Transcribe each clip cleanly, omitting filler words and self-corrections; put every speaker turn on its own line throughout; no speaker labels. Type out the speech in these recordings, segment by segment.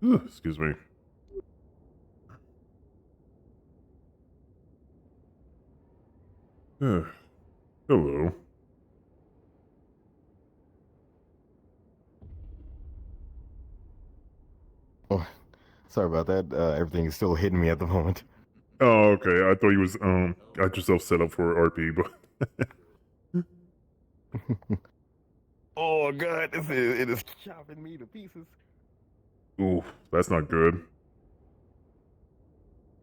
Excuse me. Hello.
Oh, sorry about that. Everything is still hitting me at the moment.
Oh, okay. I thought you was got yourself set up for RP, but
Oh God, it is chopping me to pieces.
ooh, that's not good.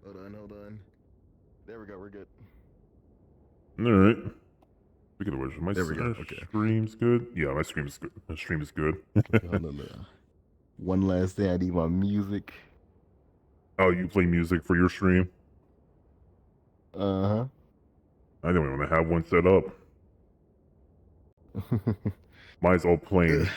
Hold on. There we go. We're good.
All right. Speaking of which, my
There we go. Okay.
stream's good. Yeah, my stream is good. My stream is good.
Hold on. One last thing. I need my music.
Oh, you play music for your stream?
Uh
I don't even have one set up.
huh.
Mine's all plain.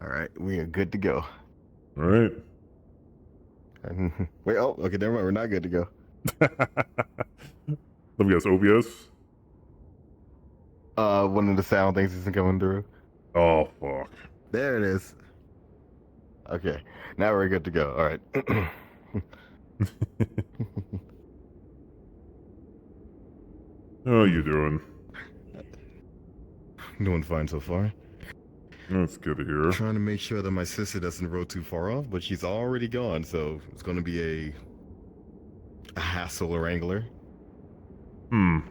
All right, we are good to go.
All right.
Wait. Oh, okay. Never mind. We're not good to go.
Let me guess. OBS.
One of the sound things isn't coming through.
Oh fuck.
There it is. Okay. Now we're good to go. All right.
How you doing?
Doing fine so far.
That's good to hear.
Trying to make sure that my sister doesn't roll too far off, but she's already gone, so it's going to be a hassle wrangler.
That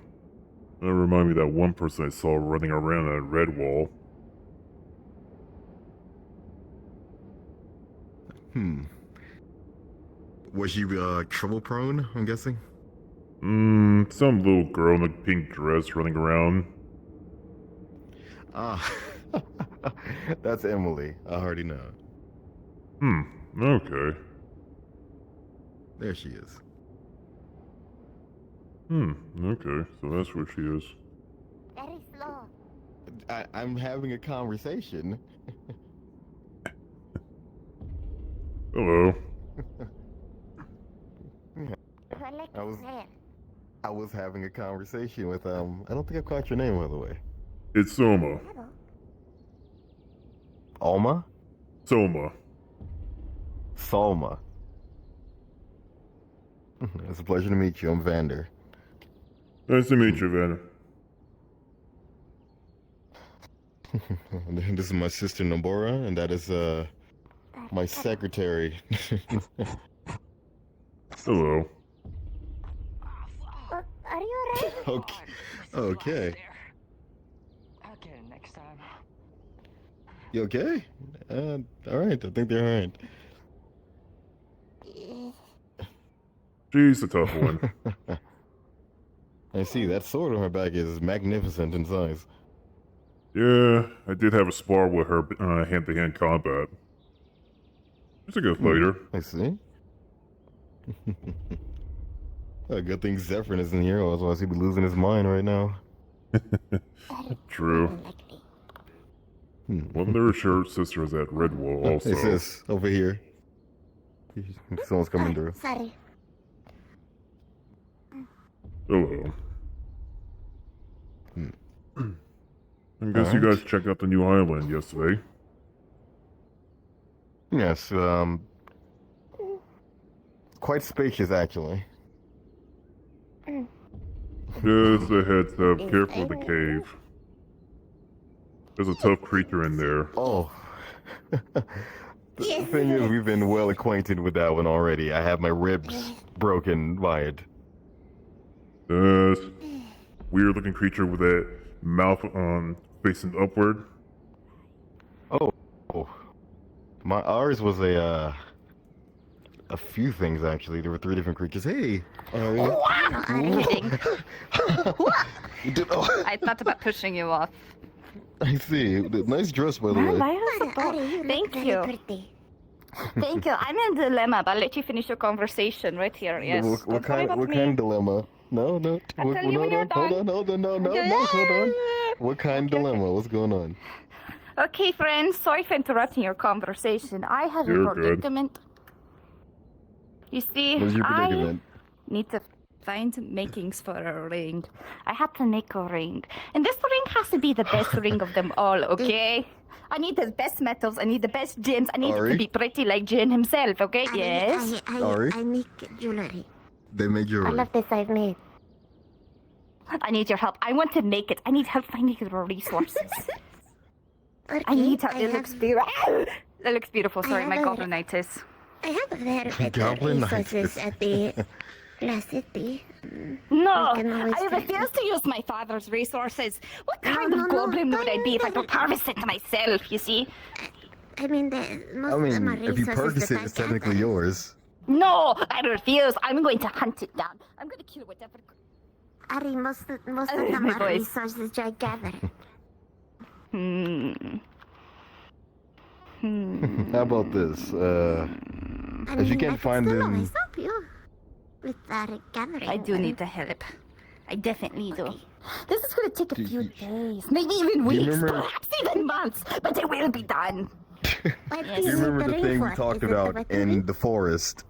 remind me of that one person I saw running around that red wall.
Was she trouble prone, I'm guessing?
Some little girl in a pink dress running around.
Ah, that's Emily. I already know.
Okay.
There she is.
Okay, so that's where she is.
Very slow.
I'm having a conversation.
Hello.
I was having a conversation with I don't think I caught your name, by the way.
It's Soma.
Alma?
Soma.
Salma. It's a pleasure to meet you. I'm Vander.
Nice to meet you, Vanna.
This is my sister Nobora, and that is my secretary.
Hello.
Are you ready?
Okay. Okay.
I'll get it next time.
You okay? All right. I think they're all right.
She's a tough one.
I see. That sword on her back is magnificent in size.
Yeah, I did have a spar with her hand-to-hand combat. She's a good fighter.
I see. Good thing Zephyrin isn't here, otherwise he'd be losing his mind right now.
True. Well, their shirt sister is at Red Wall also.
Hey sis, over here. Someone's coming through.
Sorry.
Hello. I guess you guys checked out the new island yesterday.
Yes, quite spacious actually.
Just a heads up, careful of the cave. There's a tough creature in there.
Oh. The thing is, we've been well acquainted with that one already. I have my ribs broken by it.
Weird looking creature with that mouth facing upward.
Oh. Ours was a few things actually. There were 3 different creatures. Hey, Aria.
I'm kidding.
I thought about pushing you off.
I see. Nice dress, by the way.
Thank you. Thank you. I'm in a dilemma, but I'll let you finish your conversation right here. Yes.
What kind of dilemma? No.
I'll tell you when you're done.
Hold on. Hold on. What kind of dilemma? What's going on?
Okay, friends. Sorry for interrupting your conversation. I have
You're
a
good.
predicament. You see,
What's your predicament?
need to find makings for a ring. I had to make a ring. And this ring has to be the best ring of them all, okay? I need the best metals, I need the best gems, I need it to
Ari?
be pretty like Jin himself, okay? Yes?
Ari?
I make jewelry.
They make
All
jewelry.
of this I've made.
I need your help. I want to make it. I need help finding the resources.
Okay,
I need help.
I
It
have-
looks beautiful. It looks beautiful. Sorry,
have
my
a-
goblinitis.
I have a very better
Goblinitis.
resources at the last city.
No,
We can always
I
try-
refuse to use my father's resources. What
No,
kind
no,
of
no,
goblin would I be if I
no,
don't harvest it myself, you see?
I mean, most
I
of my
mean, if you
resources
purchase
that
it,
I
it's technically
gather-
yours.
No, I refuse. I'm going to hunt it down. I'm going to kill whatever.
Ari, most of
My
them are
voice.
resources I gather.
Hmm.
How about this?
I
If you
mean,
can't
I
find
could still
them-
always help you with gathering.
I do
them.
need the help. I definitely do.
Okay.
This is going to take a
Do
few
you-
days, maybe even
Do you
weeks,
remember-
perhaps even months, but it will be done.
What
Yes.
do
You
need
remember the
ring
thing
for?
we
Is
talked
it the
about
weaponry?
in the forest?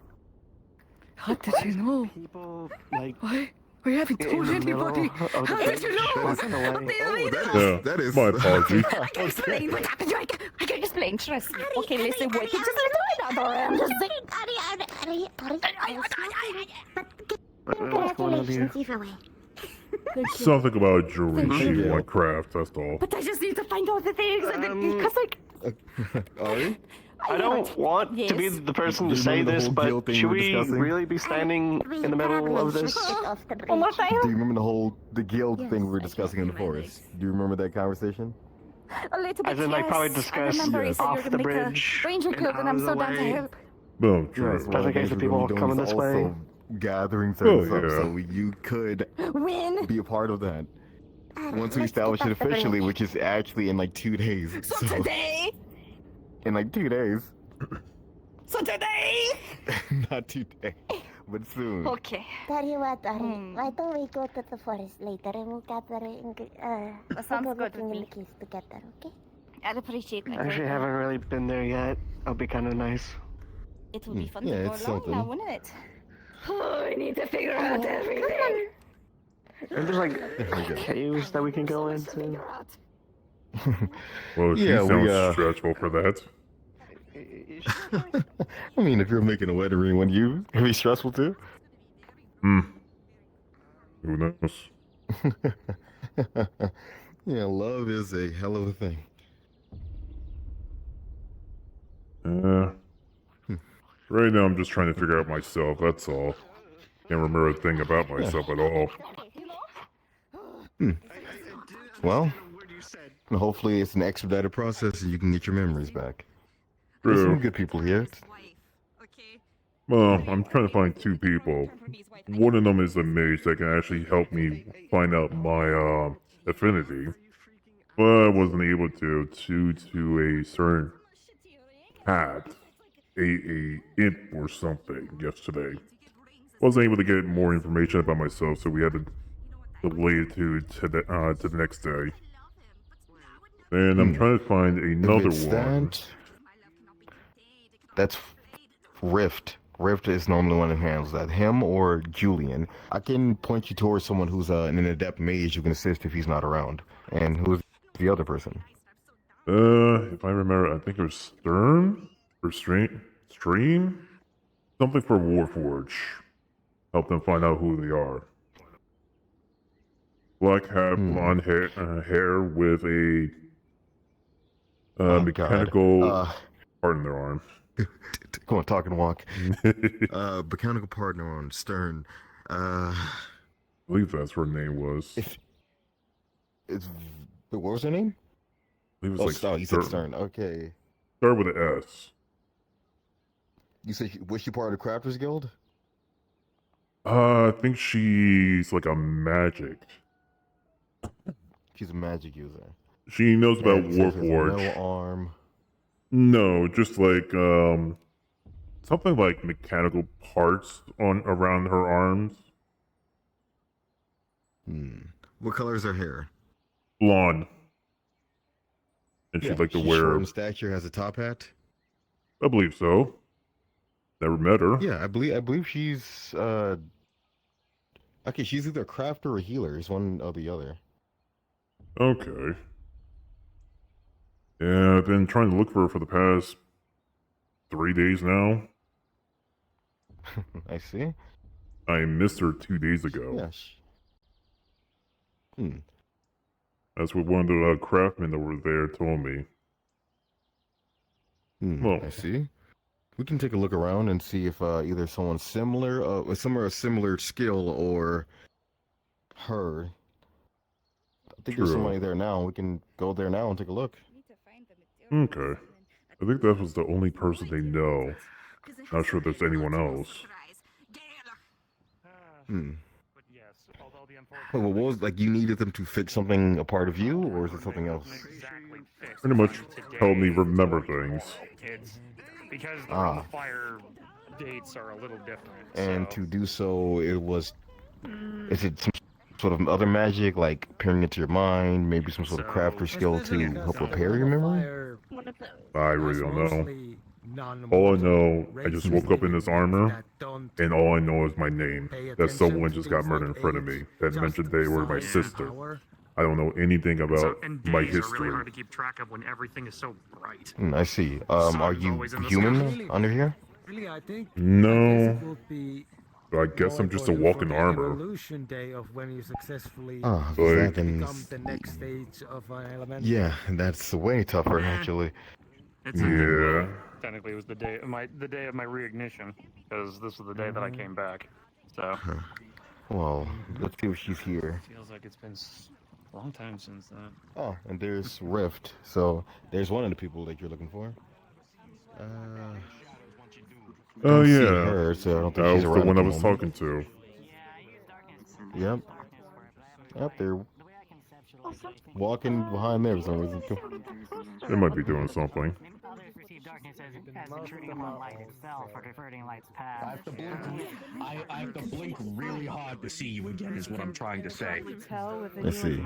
How did you know? People like
Why? We haven't
in
told
the middle
anybody.
of the
How did you
bridge
know?
was in a way.
Yeah,
That is.
my apologies.
I can explain what happened. I can explain. Trust me. Okay, listen, wait. Just a little I'm just saying.
Ari,
What's going on here?
congratulations either way.
Something about jewelry
Thank
she
you.
want craft, that's all.
But I just need to find all the things. Because, like,
Ari?
I don't want to be
Yes.
the person
Do
to
you
say
remember the
this,
whole
but
guilt thing
should
we were
we
discussing?
really be standing in the middle of this?
One more
Do
time.
you remember the guild
Yes,
thing we were
I
discussing in the
can't
forest? Do you remember that conversation?
A little bit,
As in, like, probably
yes.
discuss
I remember you said you were
off
gonna
the
make a
bridge
ranger
and
guild, and
out
I'm
of
so
the
down to
way.
help.
Well, true.
Yes,
Just in case the people
we're doing
coming
is
this way.
also gathering certain
Oh,
stuff,
yeah.
so you could
Win.
be a part of that. Once we
Let's
establish
get
it
off the
officially,
bridge.
which is actually in like 2 days.
So today.
in like 2 days.
So today.
Not today, but soon.
Okay.
Tell you what, Ari,
Hmm.
why don't we go to the forest later and we'll gather
That sounds
we'll go
good
looking
with
in
me.
the caves together, okay?
I'd appreciate that.
I actually haven't really been there yet. It'll be kind of nice.
It would be fun
Yeah,
to go
it's
along now,
something.
wouldn't it? Oh, I need to figure out everything.
And there's like
we go.
caves that we can go
To
into.
figure out.
Well, she
Yeah, we,
sounds stressful for that.
I mean, if you're making a wedding ring, wouldn't you? It'd be stressful too.
Hmm. Who knows?
Yeah, love is a hell of a thing.
Right now I'm just trying to figure out myself, that's all. Can't remember a thing about myself at all.
Well, hopefully it's an expedited process and you can get your memories back. There's some
True.
good people here.
Well, I'm trying to find 2 people. One of them is a mage that can actually help me find out my affinity. But I wasn't able to due to a certain hat, a imp or something yesterday. Wasn't able to get more information about myself, so we had to delay it to the next day. And I'm trying to find another
If it's
one.
that's Rift. Rift is normally one who handles that. Him or Julian. I can point you towards someone who's an adept mage who can assist if he's not around. And who's the other person?
If I remember, I think it was Stern or Stream? Something for Warforge. Help them find out who they are. Black hat, blonde hair with a
Oh, God.
mechanical part in their arm.
Come on, talk and walk. Mechanical partner on Stern.
I believe that's what her name was. I
It's what was her name?
believe it
Oh,
was like
you said Stern. Okay.
Start with an S.
You said was she part of the Crafters Guild?
I think she's like a magic.
She's a magic user.
She knows about
And it says she has
Warforge.
No arm.
No, just like something like mechanical parts on around her arms.
What color is her hair?
Blonde. And she'd like to
She's
wear,
short in stature, has a top hat.
I believe so. Never met her.
Yeah, I believe she's Okay, she's either a crafter or healer. It's one or the other.
Okay. Yeah, I've been trying to look for her for the past 3 days now.
I see.
I missed her 2 days ago.
Yes. Hmm.
That's what one of the craftsmen that were there told me. Well,
I see. We can take a look around and see if either someone similar, with similar skill, or her. I think there's
True.
somebody there now. We can go there now and take a look.
Okay. I think that was the only person they know. Not sure if there's anyone else.
Wait, what was like? You needed them to fix something a part of you, or is it something else?
Pretty much help me remember things.
Because the fire dates are a little different.
And to do so, it was. Is it some sort of other magic, like peering into your mind, maybe some sort of crafter skill to help repair your memory?
I really don't know. All I know, I just woke up in this armor, and all I know is my name. That someone just got murdered in front of me. That mentioned they were my sister. I don't know anything about my history.
Really hard to keep track of when everything is so bright.
I see. Are you human under here?
No. I guess I'm just a walking armor.
Ah,
Like,
yeah, that's way tougher actually.
yeah.
Technically, it was the day of my reignition, because this was the day that I came back. So.
Well, let's see if she's here.
Feels like it's been a long time since that.
Oh, and there's Rift. So there's one of the people that you're looking for.
Oh
Don't see
yeah.
her, so I don't think
That
she's
was the
around
one
at
I
the
was
moment.
talking to.
Yep. Yep, they're walking behind there for some reason.
They might be doing something.
Others perceive darkness as intruding upon light itself or diverting light's path.
I have to blink really hard to see you again, is what I'm trying to say.
Let's see.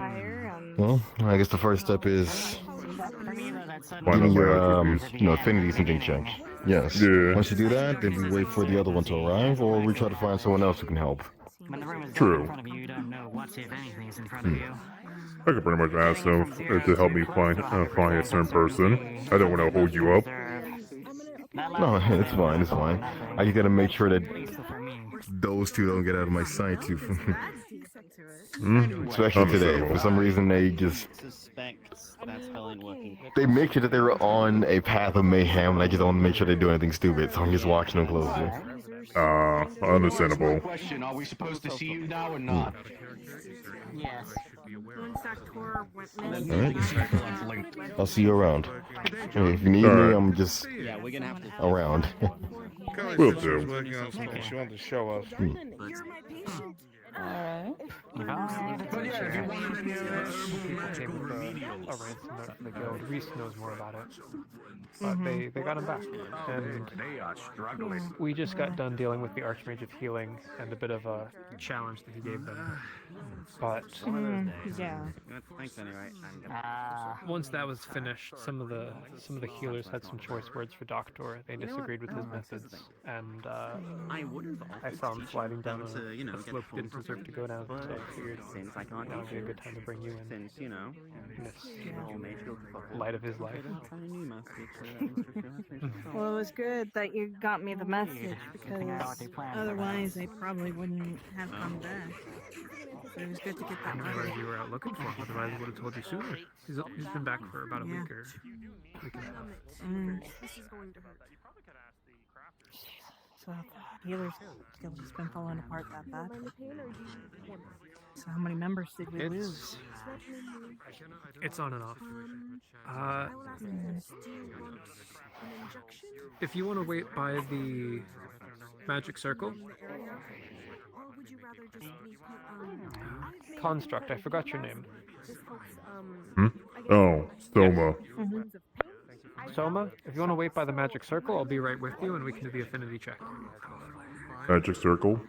Well, I guess the first step is
For me, though, that's
Find
giving
out my
your
attributes.
affinity something check. Yes.
Yeah.
Once you do that, then we wait for the other one to arrive, or we try to find someone else who can help.
when the room is dark
True.
in front of you, you don't know what, if anything, is in front of you.
I could pretty much ask them to help me find a certain person. I don't want to hold you up.
No, it's fine, it's fine. I just gotta make sure that
For me,
those two don't get out of my sight too.
Hmm?
Especially today. For some reason they just they make sure that they're on a path of mayhem, and I just don't want to make sure they do anything stupid, so I'm just watching them closely.
Understandable.
Question, are we supposed to see you now or not?
yes.
Alright. I'll see you around. Hey, if you need me,
Alright.
I'm just around.
Will do.
Working on something she wanted to show us.
Alright.
But yeah, if you wanted any the guild, Reese knows more about it. But they got him back. And
They are struggling.
we just got done dealing with the Archmage of Healing and a bit of a challenge that he gave them. But
Yeah.
once that was finished, some of the healers had some choice words for Doctor. They disagreed with his methods, and I saw him sliding down a slope he didn't deserve to go down. So I figured that would be a good time to bring you in. In this light of his life.
Well, it was good that you got me the message because otherwise I probably wouldn't have come back. But it was good to get that
I'm
letter.
glad you were out looking for him, otherwise I would have told you sooner. He's been back for about a week or week and a half.
So the healer's guild has been falling apart that bad. So how many members did we lose?
It's on and off. If you want to wait by the magic circle, Construct, I forgot your name.
Hmm? Oh, Soma.
Soma, if you want to wait by the magic circle, I'll be right with you and we can do the affinity check.
Magic circle.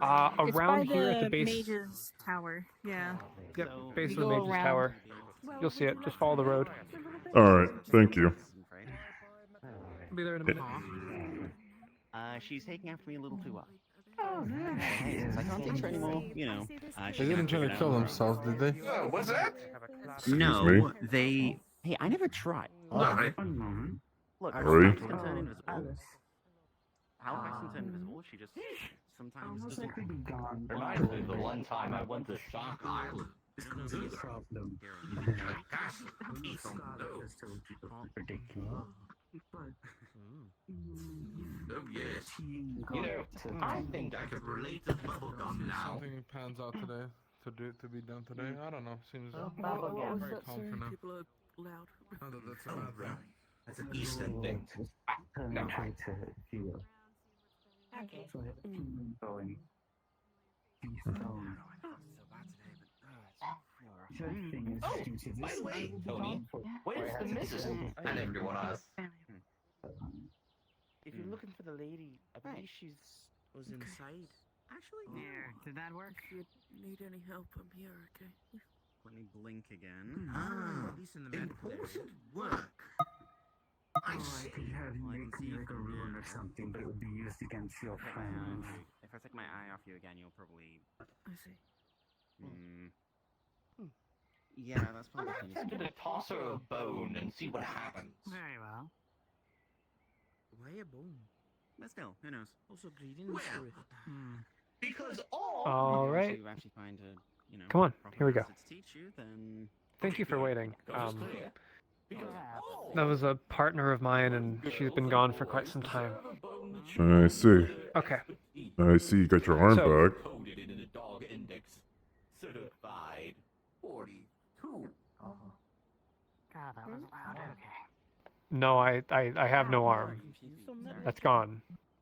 Around here at the base.
Mage's Tower. Yeah.
Yep, base of
We
the
go
Mage's
around.
Tower. You'll see it. Just follow the road.
Alright, thank you.
I'll be there in a minute.
She's taking after me a little too well.
Hey, since I can't teach her anymore, you know,
They
she's
didn't try to kill themselves, did they?
What's that?
Excuse
No,
me?
they. Hey, I never tried.
Alright.
Look,
Sorry?
Alex can turn invisible. Alex can turn invisible. She just sometimes doesn't.
Reminds me of the one time I went to Shock Island. It's gonna be a problem. Oh yes. You know, I think I could relate to bubblegum now.
Something pans out today to be done today. I don't know. Seems
Bubblegum.
very calm for now.
People are loud.
Oh, that's a bad thing.
That's an Eastern thing. No. Oh, by the way, Tony, where's the missus and everyone else?
If you're looking for the lady, I believe she's was inside.
Actually, here. Did that work?
If you need any help, I'm here, okay?
Let me blink again.
Ah,
At least in the medical area.
important work. I see.
Like a rune or
something, but it would be used against your
If I take my eye off you again, you'll probably.
I see.
Yeah, that's probably.
I'm gonna toss her a bone and see what happens.
Very well.
Why a bone?
But still, who knows?
Also, greetings for it.
Because all.
All right.
You actually find a, you know,
Come on,
proper
here we go.
master to teach you, then.
Thank you for waiting.
Because
That was a partner of mine, and she's been gone for quite some time.
I see.
Okay.
I see you got your arm
So-
back.
coded it in a dog index. Certified 42.
God, that was loud. Okay.
No, I have no arm. That's gone.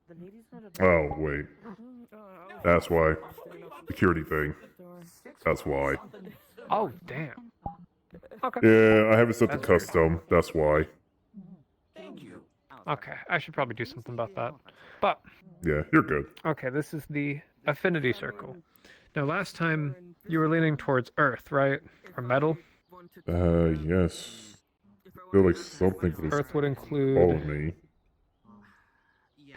The lady's not a
Oh, wait. That's why. Security thing. That's why.
Oh, damn. Okay.
Yeah, I have it set to custom. That's why.
Thank you.
Okay, I should probably do something about that. But,
Yeah, you're good.
okay, this is the affinity circle. Now, last time you were leaning towards earth, right? Or metal?
Yes. I feel like something was
Earth would include...
following me.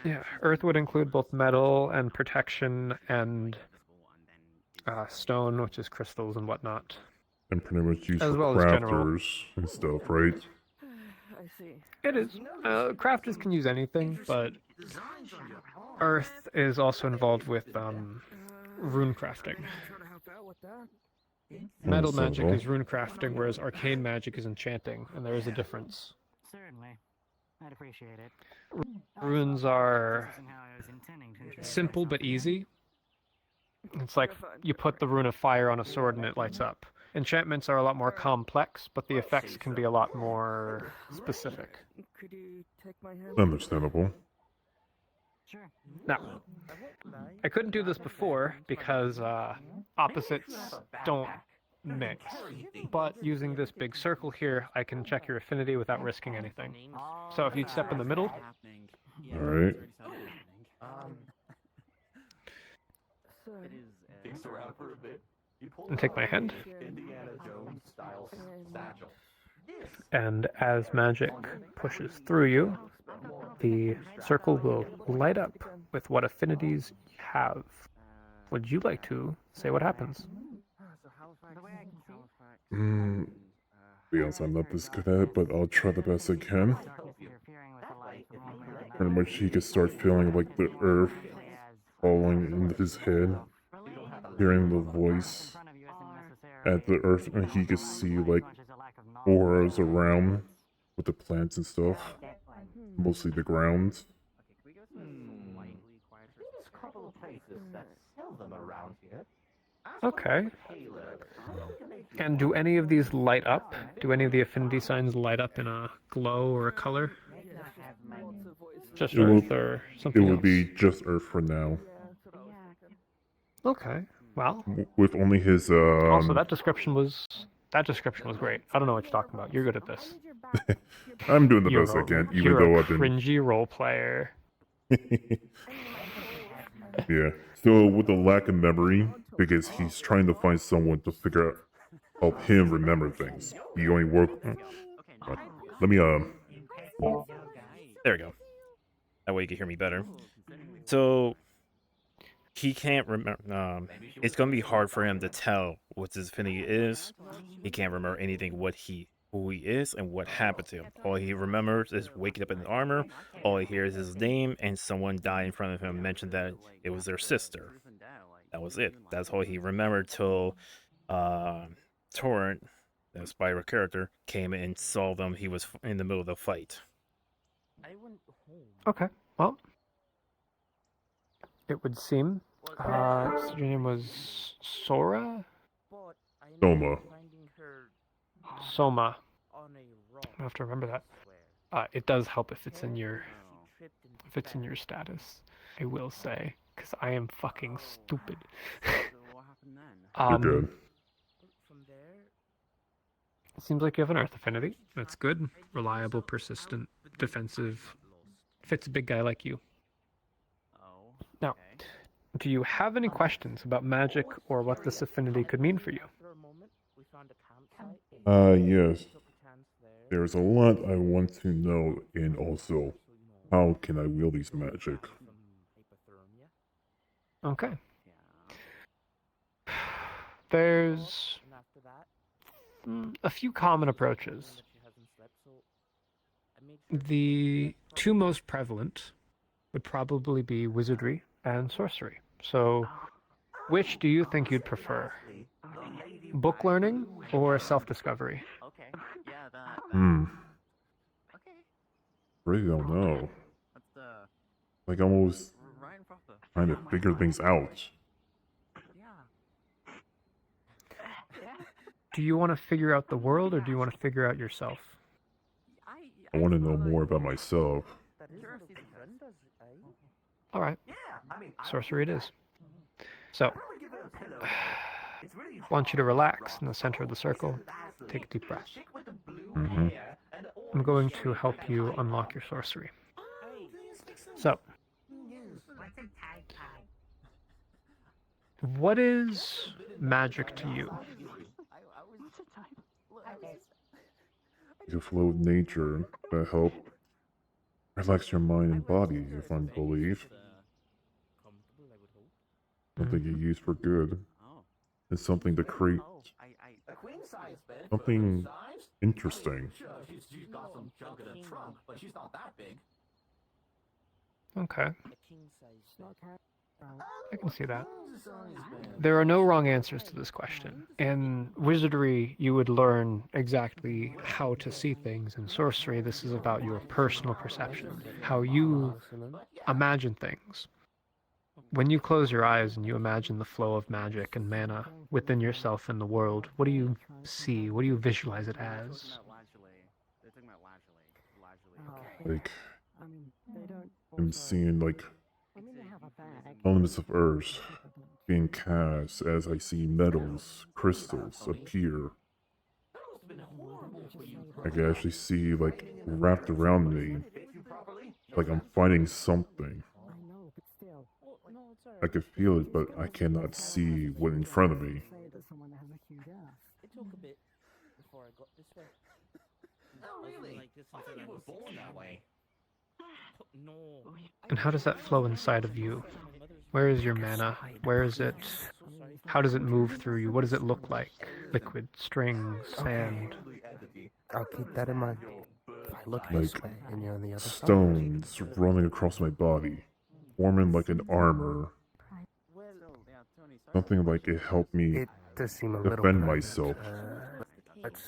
Yeah, earth would include both metal and protection and stone, which is crystals and whatnot.
And pretty much used
As
for
well as general.
crafters and stuff, right?
I see.
It is. Crafters can use anything, but earth is also involved with rune crafting.
Try to help out with that.
Metal
so
magic
cool.
is rune crafting, whereas arcane magic is enchanting, and there is a difference.
Certainly. I'd appreciate it.
Runes are
Isn't how I was intending to introduce
simple but
myself.
easy. It's like you put the rune of fire on a sword and it lights up. Enchantments are a lot more complex, but the effects can be a lot more specific.
Could you take my hand?
Understandable.
Sure.
Now, I couldn't do this before because opposites don't mix. But using this big circle here, I can check your affinity without risking anything. So if you'd step in the middle,
Alright.
Fix around for a bit. You pull
and take my hand,
Indiana Jones style satchel.
and as magic pushes through you, the circle will light up with what affinities you have. Would you like to say what happens?
To be honest, I'm not this good at it, but I'll try the best I can. Pretty much he could start feeling like the earth falling into his head, hearing the voice at the earth, and he could see like auras around with the plants and stuff, mostly the ground.
There's a couple of places that sell them around here.
Okay. And do any of these light up? Do any of the affinity signs light up in a glow or a color? Just
It will-
earth or something
It would
else?
be just earth for now,
Okay. Well,
with only his
also that description was great. I don't know what you're talking about. You're good at this.
I'm doing the
You're
best I
a-
can, even
you're
though
a
I've been.
cringy role player.
Yeah. So with the lack of memory, because he's trying to find someone to figure out, help him remember things. He only work. Let me
There we go. That way you can hear me better. So, he can't remember. It's gonna be hard for him to tell what his affinity is. He can't remember anything who he is and what happened to him. All he remembers is waking up in the armor. All he hears is his name and someone died in front of him. Mentioned that it was their sister. That was it. That's all he remembered till Torrent, the Spyro character, came and saw them. He was in the middle of the fight.
Okay, well, it would seem. So your name was Sora?
Soma.
Soma. I have to remember that. It does help if it's in your status. I will say, because I am fucking stupid.
You're good.
It seems like you have an Earth affinity. That's good. Reliable, persistent, defensive. Fits a big guy like you. Now, do you have any questions about magic or what this affinity could mean for you?
Yes. There's a lot I want to know, and also, how can I wield these magic?
Okay. There's a few common approaches. The two most prevalent would probably be wizardry and sorcery. So, which do you think you'd prefer? Book learning or self-discovery?
Really don't know. Like, almost trying to figure things out.
Do you want to figure out the world or do you want to figure out yourself?
I want to know more about myself.
All right. Sorcery it is. So, I want you to relax in the center of the circle. Take a deep breath. I'm going to help you unlock your sorcery. So, what is magic to you?
You flow with nature that help relax your mind and body, if I believe. Something you use for good. It's something to create something interesting.
Okay. I can see that. There are no wrong answers to this question. In wizardry, you would learn exactly how to see things. In sorcery, this is about your personal perception, how you imagine things. When you close your eyes and you imagine the flow of magic and mana within yourself and the world, what do you see? What do you visualize it as?
Like, I'm seeing, like, elements of earth being cast as I see metals, crystals appear. I can actually see, like, wrapped around me, like I'm finding something. I can feel it, but I cannot see what in front of me.
It took a bit before I got this way.
Oh, really? I thought you were born that way.
No.
And how does that flow inside of you? Where is your mana? Where is it? How does it move through you? What does it look like? Liquid, strings, sand?
I'll keep that in mind. If I look
Like
this way and you're on the other side.
stones running across my body, forming like an armor. Something like it helped me
It does seem a little
defend
private.
myself.
Let's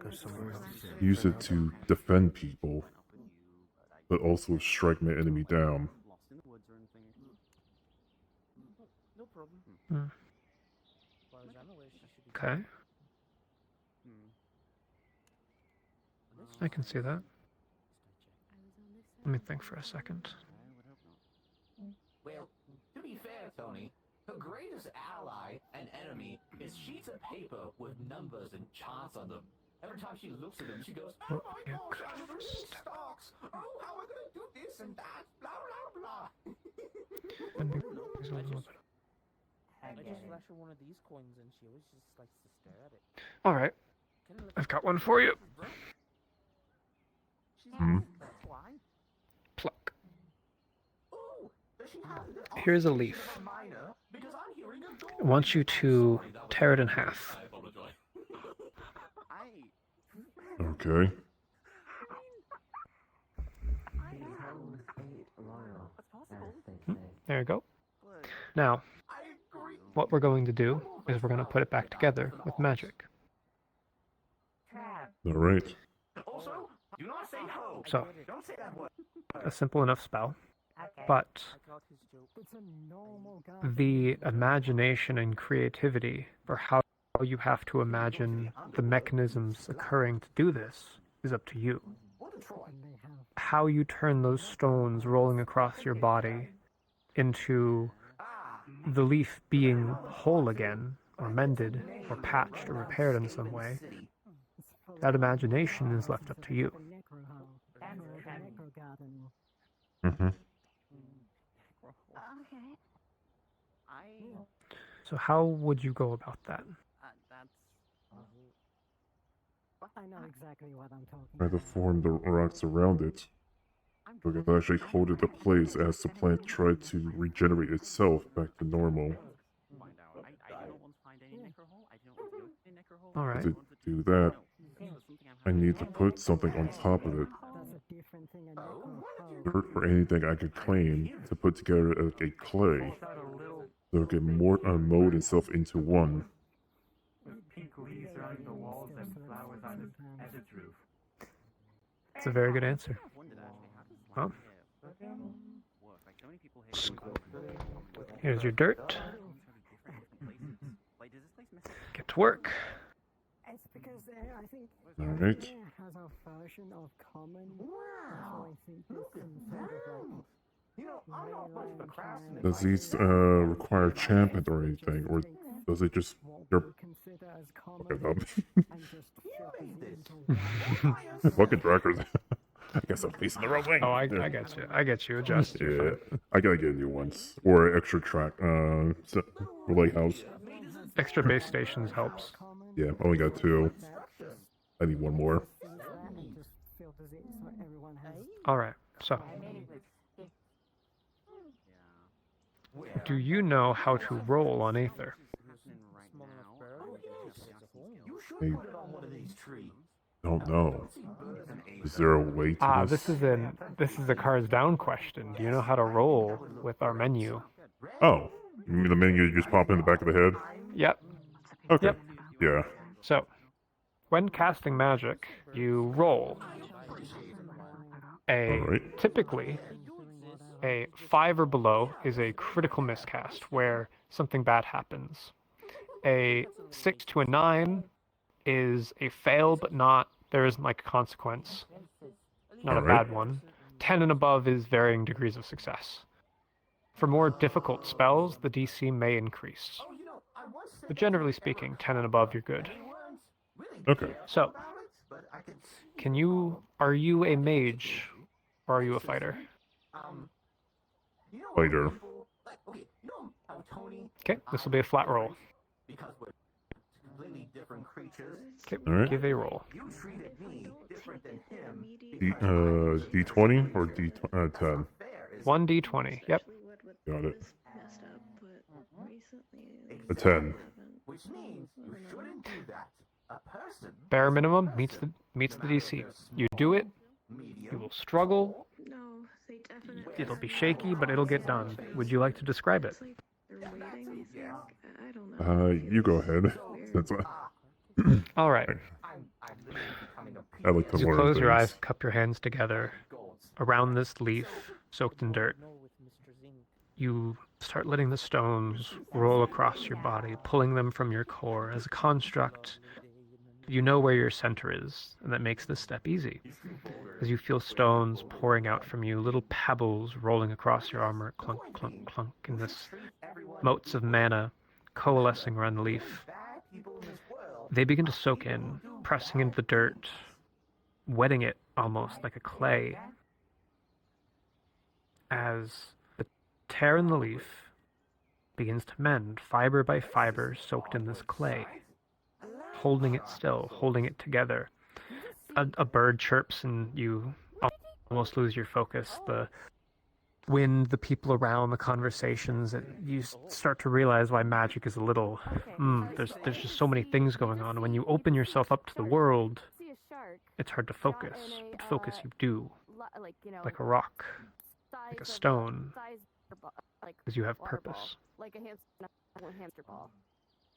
go somewhere else.
Use it to defend people, but also strike my enemy down.
No problem.
Hmm. Okay. I can see that. Let me think for a second.
Well, to be fair, Tony, her greatest ally and enemy is sheets of paper with numbers and charts on them. Every time she looks at them, she goes, "Oh my gosh, I'm reading stocks. Oh, how am I gonna do this and that? Blah blah blah."
I just flash her one of these coins and she always just likes to stare at it.
All right. I've got one for you.
Hmm?
Pluck.
Ooh, the
Here's a leaf. I want you to tear it in half.
Okay.
There you go. Now, what we're going to do is we're going to put it back together with magic.
All right.
So, a simple enough spell, but the imagination and creativity for how you have to imagine the mechanisms occurring to do this is up to you. How you turn those stones rolling across your body into the leaf being whole again, or mended, or patched, or repaired in some way, that imagination is left up to you.
Mm-hmm.
So how would you go about that?
I know exactly what I'm talking
Try to form the rocks around it. So it can actually hold it in place as the plant tried to regenerate itself back to normal.
Alright.
To do that, I need to put something on top of it. Dirt or anything I could claim to put together like a clay. So it can mold itself into one.
It's a very good answer. Well, here's your dirt. Get to work.
It's because I think
All right.
has a version of common. So I think it's some sort of like
Does these require champion or anything, or does it just fucking trackers? I guess I'm facing the wrong way.
Oh, I get you. I get you. Adjust.
Yeah, I gotta get new ones or extra track. Relay house.
Extra base stations helps.
Yeah, only got 2. I need 1 more.
Alright, so. Do you know how to roll on Aether?
I don't know. Is there a way to this?
This is a cards down question. Do you know how to roll with our menu?
Oh, you mean the menu you just pop in the back of the head?
Yep.
Okay.
Yep.
Yeah.
So, when casting magic, you roll. Typically, a 5 or below is a critical miscast, where something bad happens. A 6 to a 9 is a fail, but there isn't like a consequence. Not a bad one. 10 and above is varying degrees of success. For more difficult spells, the DC may increase. But generally speaking, 10 and above, you're good.
Okay.
So, are you a mage, or are you a fighter?
Fighter.
Okay, this will be a flat roll. Okay, give a roll.
D20 or D10?
1d20, yep.
Got it. A 10.
Bare minimum meets the DC. You do it, you will struggle. It'll be shaky, but it'll get done. Would you like to describe it?
You go ahead.
All right.
I like to
You
learn
close your
things.
eyes, cup your hands together around this leaf soaked in dirt. You start letting the stones roll across your body, pulling them from your core. As a construct, you know where your center is, and that makes this step easy. As you feel stones pouring out from you, little pebbles rolling across your armor, clunk, clunk, clunk, and this motes of mana coalescing around the leaf. They begin to soak in, pressing into the dirt, wetting it almost like a clay. As the tear in the leaf begins to mend, fiber by fiber soaked in this clay, holding it still, holding it together. A bird chirps and you almost lose your focus. The wind, the people around, the conversations, you start to realize why magic is a little. There's just so many things going on. When you open yourself up to the world, it's hard to focus. But focus you do, like a rock, like a stone, because you have purpose.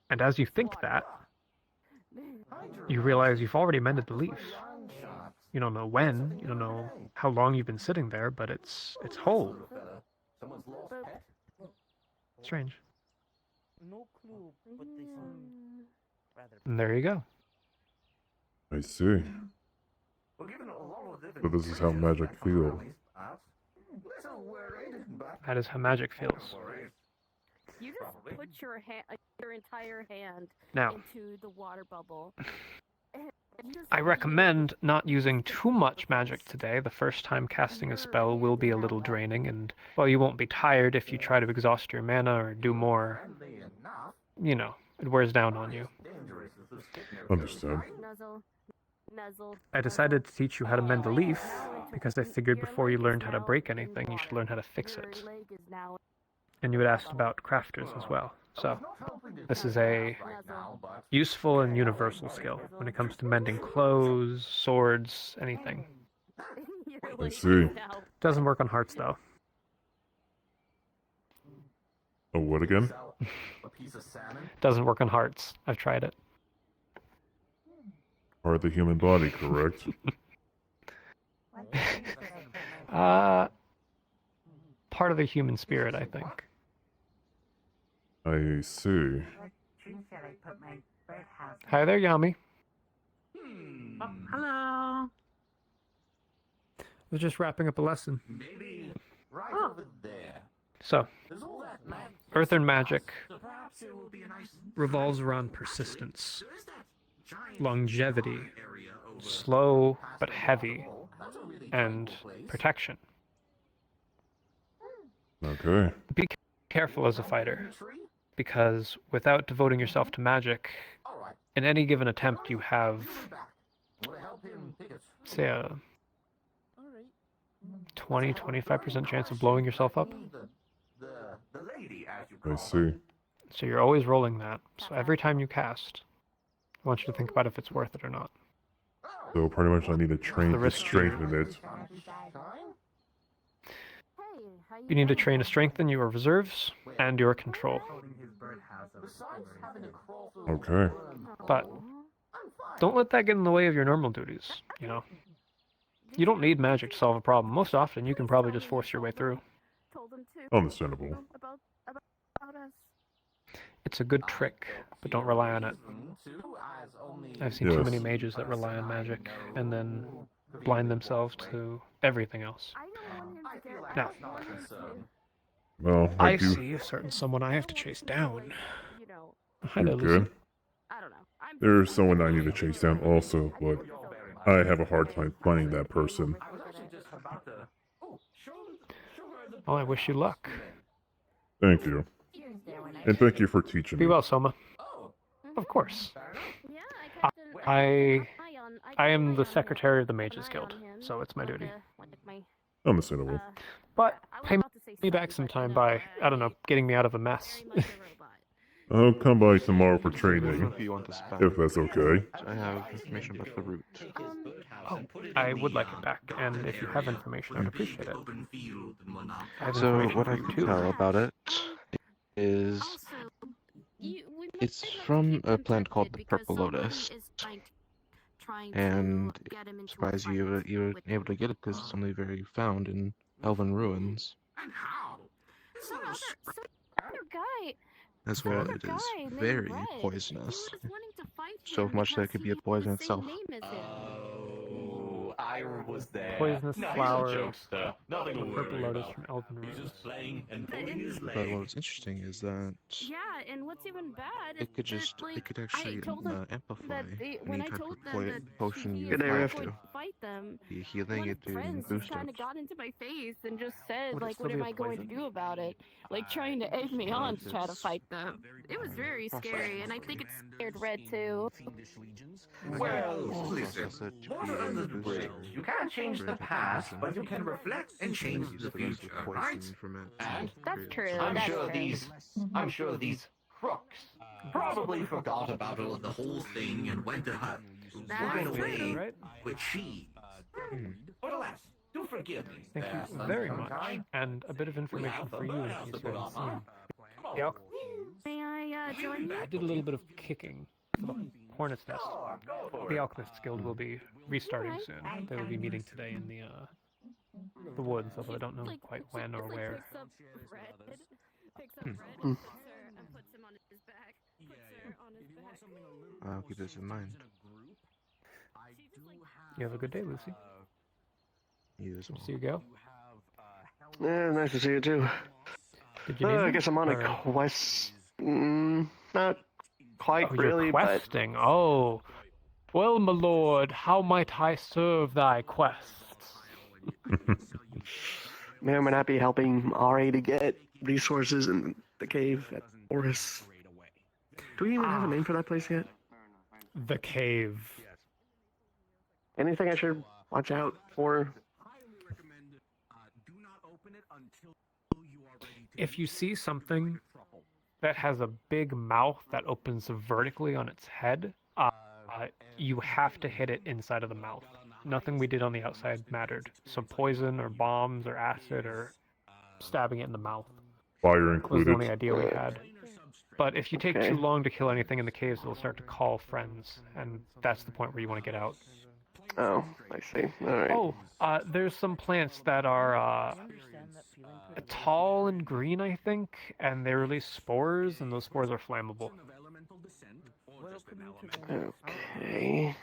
And as you think that, you realize you've already mended the leaf. You don't know when, you don't know how long you've been sitting there, but it's whole. Strange.
No clue, but they seem rather.
And there you go.
I see. So this is how magic feels.
That is how magic feels.
You just put your entire hand
Now,
into the water bubble.
I recommend not using too much magic today. The first time casting a spell will be a little draining, and, well, you won't be tired if you try to exhaust your mana or do more. You know, it wears down on you.
Understood.
I decided to teach you how to mend a leaf because I figured before you learned how to break anything, you should learn how to fix it. And you had asked about crafters as well. So, this is a useful and universal skill when it comes to mending clothes, swords, anything.
I see.
Doesn't work on hearts, though.
Oh, what again?
Doesn't work on hearts. I've tried it.
Part of the human body, correct?
Part of the human spirit, I think.
I see.
Hi there, Yami.
Hello.
I was just wrapping up a lesson. So, Earthern magic revolves around persistence, longevity, slow but heavy, and protection.
Okay.
Be careful as a fighter, because without devoting yourself to magic, in any given attempt you have, say, a 20-25% chance of blowing yourself up.
I see.
So you're always rolling that. So every time you cast, I want you to think about if it's worth it or not.
So pretty much I need to train
The
to
risk
strengthen it.
You need to train to strengthen your reserves and your control.
Okay.
But don't let that get in the way of your normal duties, you know? You don't need magic to solve a problem. Most often, you can probably just force your way through.
Understandable.
It's a good trick, but don't rely on it. I've seen too many mages that rely on magic and then blind themselves to everything else. Now,
Well,
I see a certain someone I have to chase down. Hi there,
you're
Lucy.
good. There's someone I need to chase down also, but I have a hard time finding that person.
Well, I wish you luck.
Thank you. And thank you for teaching
Be
me.
well, Soma. Of course. I am the secretary of the Mages Guild, so it's my duty.
Understandable.
But pay me back sometime by, I don't know, getting me out of a mess.
I'll come by tomorrow for training,
If you want to spend.
if that's okay.
I have information about the route.
Oh, I would like it back, and if you have information, I would appreciate it. I have
So
information
what
for
I
you,
can
too.
tell about it is it's from a plant called the Purple Lotus. And I'm surprised you were able to get it because it's only very found in Elven ruins. As well, it is very poisonous. So much that it could be a poison itself.
Oh, I was there.
Poisonous
No, he's a
flowers,
jokester. Nothing
the
to
purple
worry
lotus
about.
from Elven
He's
Ruins.
just playing and pulling his
But
leg.
what's interesting is that
and what's even bad is
It could
that,
just,
like,
it could
I
actually
told them
amplify
when
any
I
type
told
of
them that
potion
he
you
is
apply
not
it
going
to.
to fight them,
The healing,
one of
it
his friends just
boost
kind
it.
of got into my face and just said,
Would it
like,
still
what
be
am
a
I going to
poison?
do about it? Like, trying to egg me on to try to
It's
fight them. It was very scary, and I think it scared Red too.
Well,
also
listen,
process it to be
water
a
under the
booster
bridge. You can't change
for
the past, but you can reflect and change
use
the
the rest of
future,
the
right?
poison from it.
And
That's true.
I'm
That's
sure
true.
these crooks probably forgot about the whole thing and went to her right away
Right?
with she. But alas, do forgive me.
Thank
there,
you very
sunshine.
much. And a bit of information for you in
bird house
case
to
you
put
haven't
up, huh?
seen. The alch-
May I join you?
I did a little bit of kicking for the Hornet's Nest.
Sure, go for
The
it.
Alchemists Guild will be restarting soon. They will be meeting today in the woods, although I don't know quite when or where.
Picks up Red, picks up Red
Hmm.
and puts him on his back. Puts her on his back.
I'll keep this in mind.
You have a good day, Lucy.
You as well.
See you go.
Yeah, nice to see you too.
Did you need
I
me?
guess I'm on a
Or-
quest. Not quite
Oh,
really,
you're
but
questing. Oh. Well, my lord, how might I serve thy quests?
may or may not be helping RA to get resources in the cave at Oris. Do we even have a name for that place yet?
The cave.
Anything I should watch out for?
If you see something that has a big mouth that opens vertically on its head, you have to hit it inside of the mouth. Nothing we did on the outside mattered. So poison or bombs or acid or stabbing it in the mouth
Fire
was
included.
the only idea we had. But if you take
Okay.
too long to kill anything in the caves, it'll start to call friends, and that's the point where you want to get out.
Oh, I see. Alright.
Oh, there's some plants that are tall and green, I think, and they release spores, and those spores are flammable.
Okay.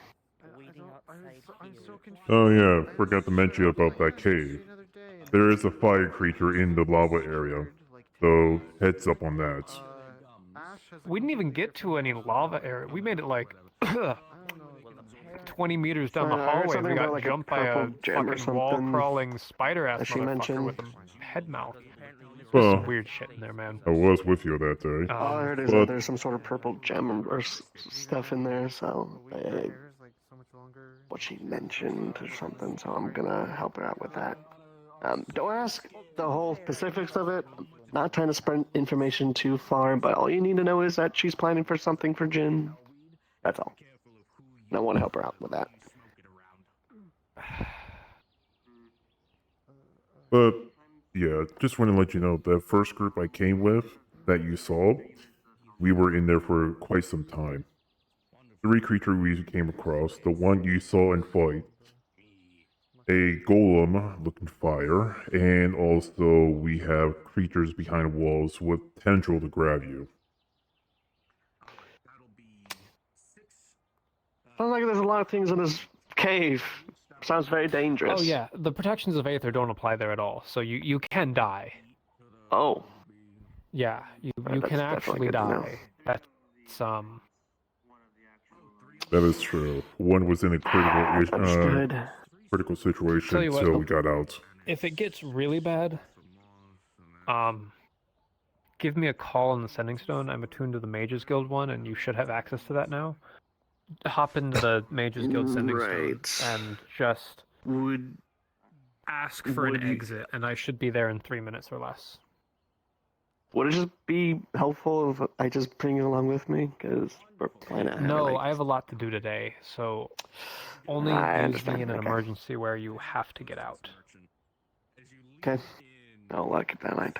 Oh yeah, forgot to mention about that cave. There is a fire creature in the lava area, so heads up on that.
We didn't even get to any lava area. We made it like 20 meters down the
I heard
hallway.
something
We got
about, like, a
jumped by a
purple gem or
fucking wall-crawling
something
spider-ass
that she
motherfucker
mentioned.
with a head mouth. There's
Well,
some weird shit in there, man.
I was with you that day.
All I heard is
but
that there's some sort of purple gem or stuff in there, so what she mentioned or something, so I'm gonna help her out with that. Don't ask the whole specifics of it. I'm not trying to spread information too far, but all you need to know is that she's planning for something for Jin. That's all. And I want to help her out with that.
But yeah, just want to let you know the first group I came with that you saw, we were in there for quite some time. 3 creatures we came across. The one you saw in fight, a golem looking fire, and also we have creatures behind walls with potential to grab you.
Sounds like there's a lot of things in this cave. Sounds very dangerous.
Oh yeah, the protections of Aether don't apply there at all, so you can die.
Oh.
Yeah, you
That's
can
definitely
actually
good to know.
die. That's
That is true. One was in a
Understood.
critical
Tell
situation,
you what,
so we got out.
if it gets really bad, give me a call on the Sending Stone. I'm attuned to the Mages Guild one, and you should have access to that now. Hop into the Mages Guild Sending Stone and just ask for an
would you-
exit, and I should be there in 3 minutes or less.
Would it just be helpful if I just bring you along with me? Because we're planning on
No,
having,
I have a lot to do today, so only
I
use me
understand,
in an
okay.
emergency where you have to get out.
Okay. I'll keep that in mind.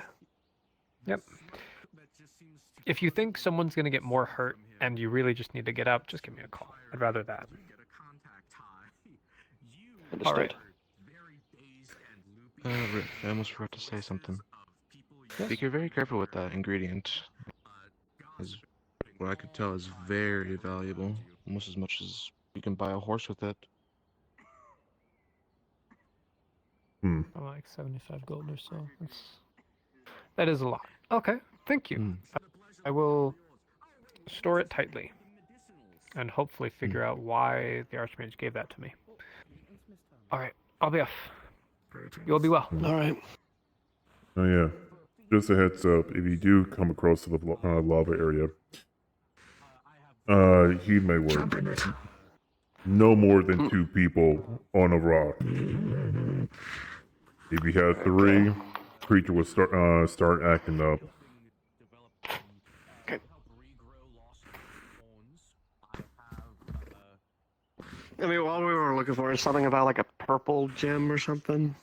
Yep. If you think someone's going to get more hurt and you really just need to get out, just give me a call. I'd rather that.
Understood.
All right.
Rick, I almost forgot to say something. Be very careful with that ingredient. As what I could tell is very valuable, almost as much as you can buy a horse with it.
Like 75 gold or so. That is a lot. Okay, thank you. I will store it tightly, and hopefully figure out why the Archmage gave that to me. Alright, I'll be off. You will be well.
Alright.
Oh yeah, just a heads up, if you do come across the lava area, he may work. No more than 2 people on a rock. If you have 3, creature will start acting up.
I mean, what we were looking for is something about like a purple gem or something.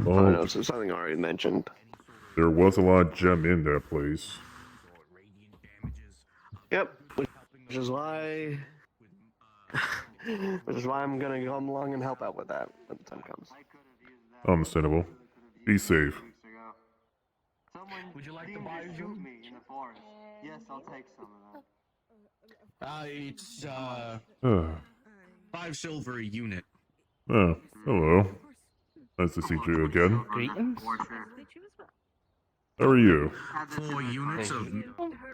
Oh,
I know, so something already mentioned.
there was a lot of gem in that place.
Yep, which is why I'm gonna come along and help out with that when the time comes.
Understandable. Be safe.
Would you like to buy some?
Yes, I'll take some of that.
It's
5
silver a unit.
Oh, hello. Nice to see you again.
Greetings.
How are you?
4 units of.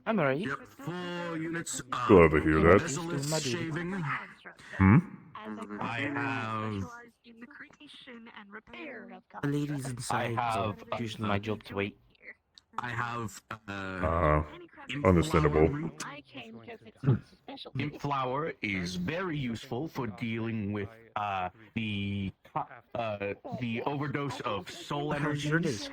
I'm alright.
Yep, 4 units of.
Glad to hear that.
Mesolith shaving.
Hmm?
I have.
The ladies inside, so usually my job to wait.
I have.
Understandable.
Imp flower is very useful for dealing with the overdose of soul energies.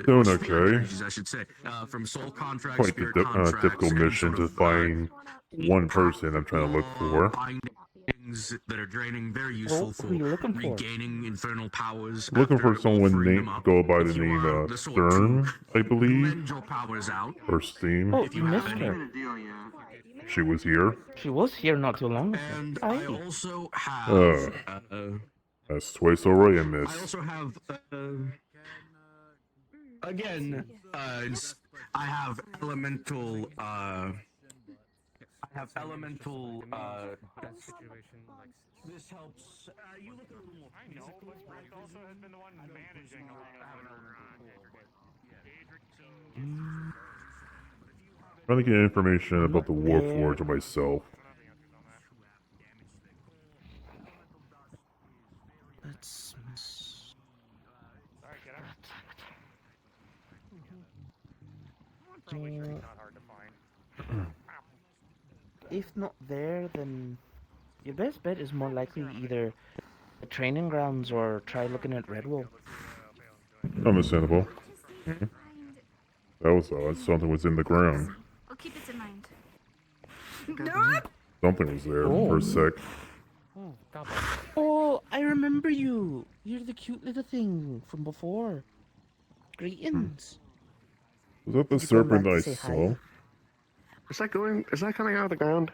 Doing
Spirit
okay.
energies, I should say. From soul contracts,
Quite the
spirit contracts,
difficult
and
mission
sort
to
of,
find one person I'm trying to look for.
things that are draining, very useful for
who are you looking for?
regaining infernal powers.
Looking for
after
someone
offering them up.
go by the
If you
name
are
of
the sort
Stern, I
to
believe,
blend your powers out.
or Steam.
Oh,
If
you
you
missed
have
her.
She was here.
She was here not too long ago.
And
Hi.
I also have.
That's twice already, I
I
miss.
also have. Again, I have elemental. This helps. You look a little more.
I know, but Brent also has been the one managing a lot of it.
Trying to get information about the Warforged myself.
Let's.
Sorry, get out. Not hard to find.
If not there, then your best bet is more likely either the training grounds or try looking at Redwall.
Understandable. That was odd. Something was in the ground.
I'll keep it in mind.
Something was there for a sec.
Oh, I remember you. You're the cute little thing from before. Greetings.
Was that the
Did you come
serpent
back to
I
say
saw?
hi?
Is that coming out of the ground?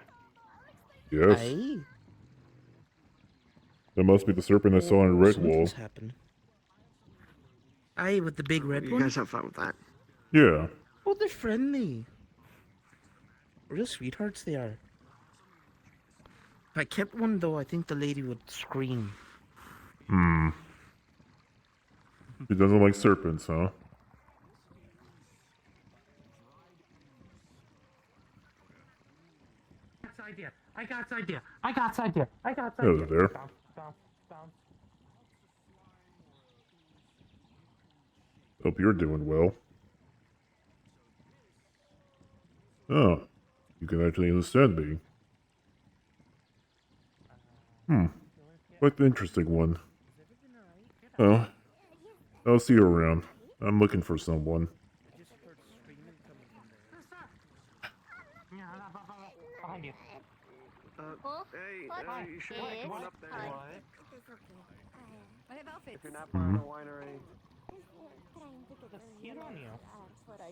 Yes.
Aye.
That must be the serpent I saw in Red Wall.
Something's happened. Aye, with the big red
You
one?
guys have fun with that.
Yeah.
Oh, they're friendly. Real sweethearts they are. If I kept one though, I think the lady would scream.
Hmm. He doesn't like serpents, huh?
I got idea.
Hello there. Hope you're doing well. Oh, you can actually understand me. Quite the interesting one. Oh, I'll see you around. I'm looking for someone.
Behind you.
Hey, you should come on up there.
I have outfits.
If you're not buying a winery.
I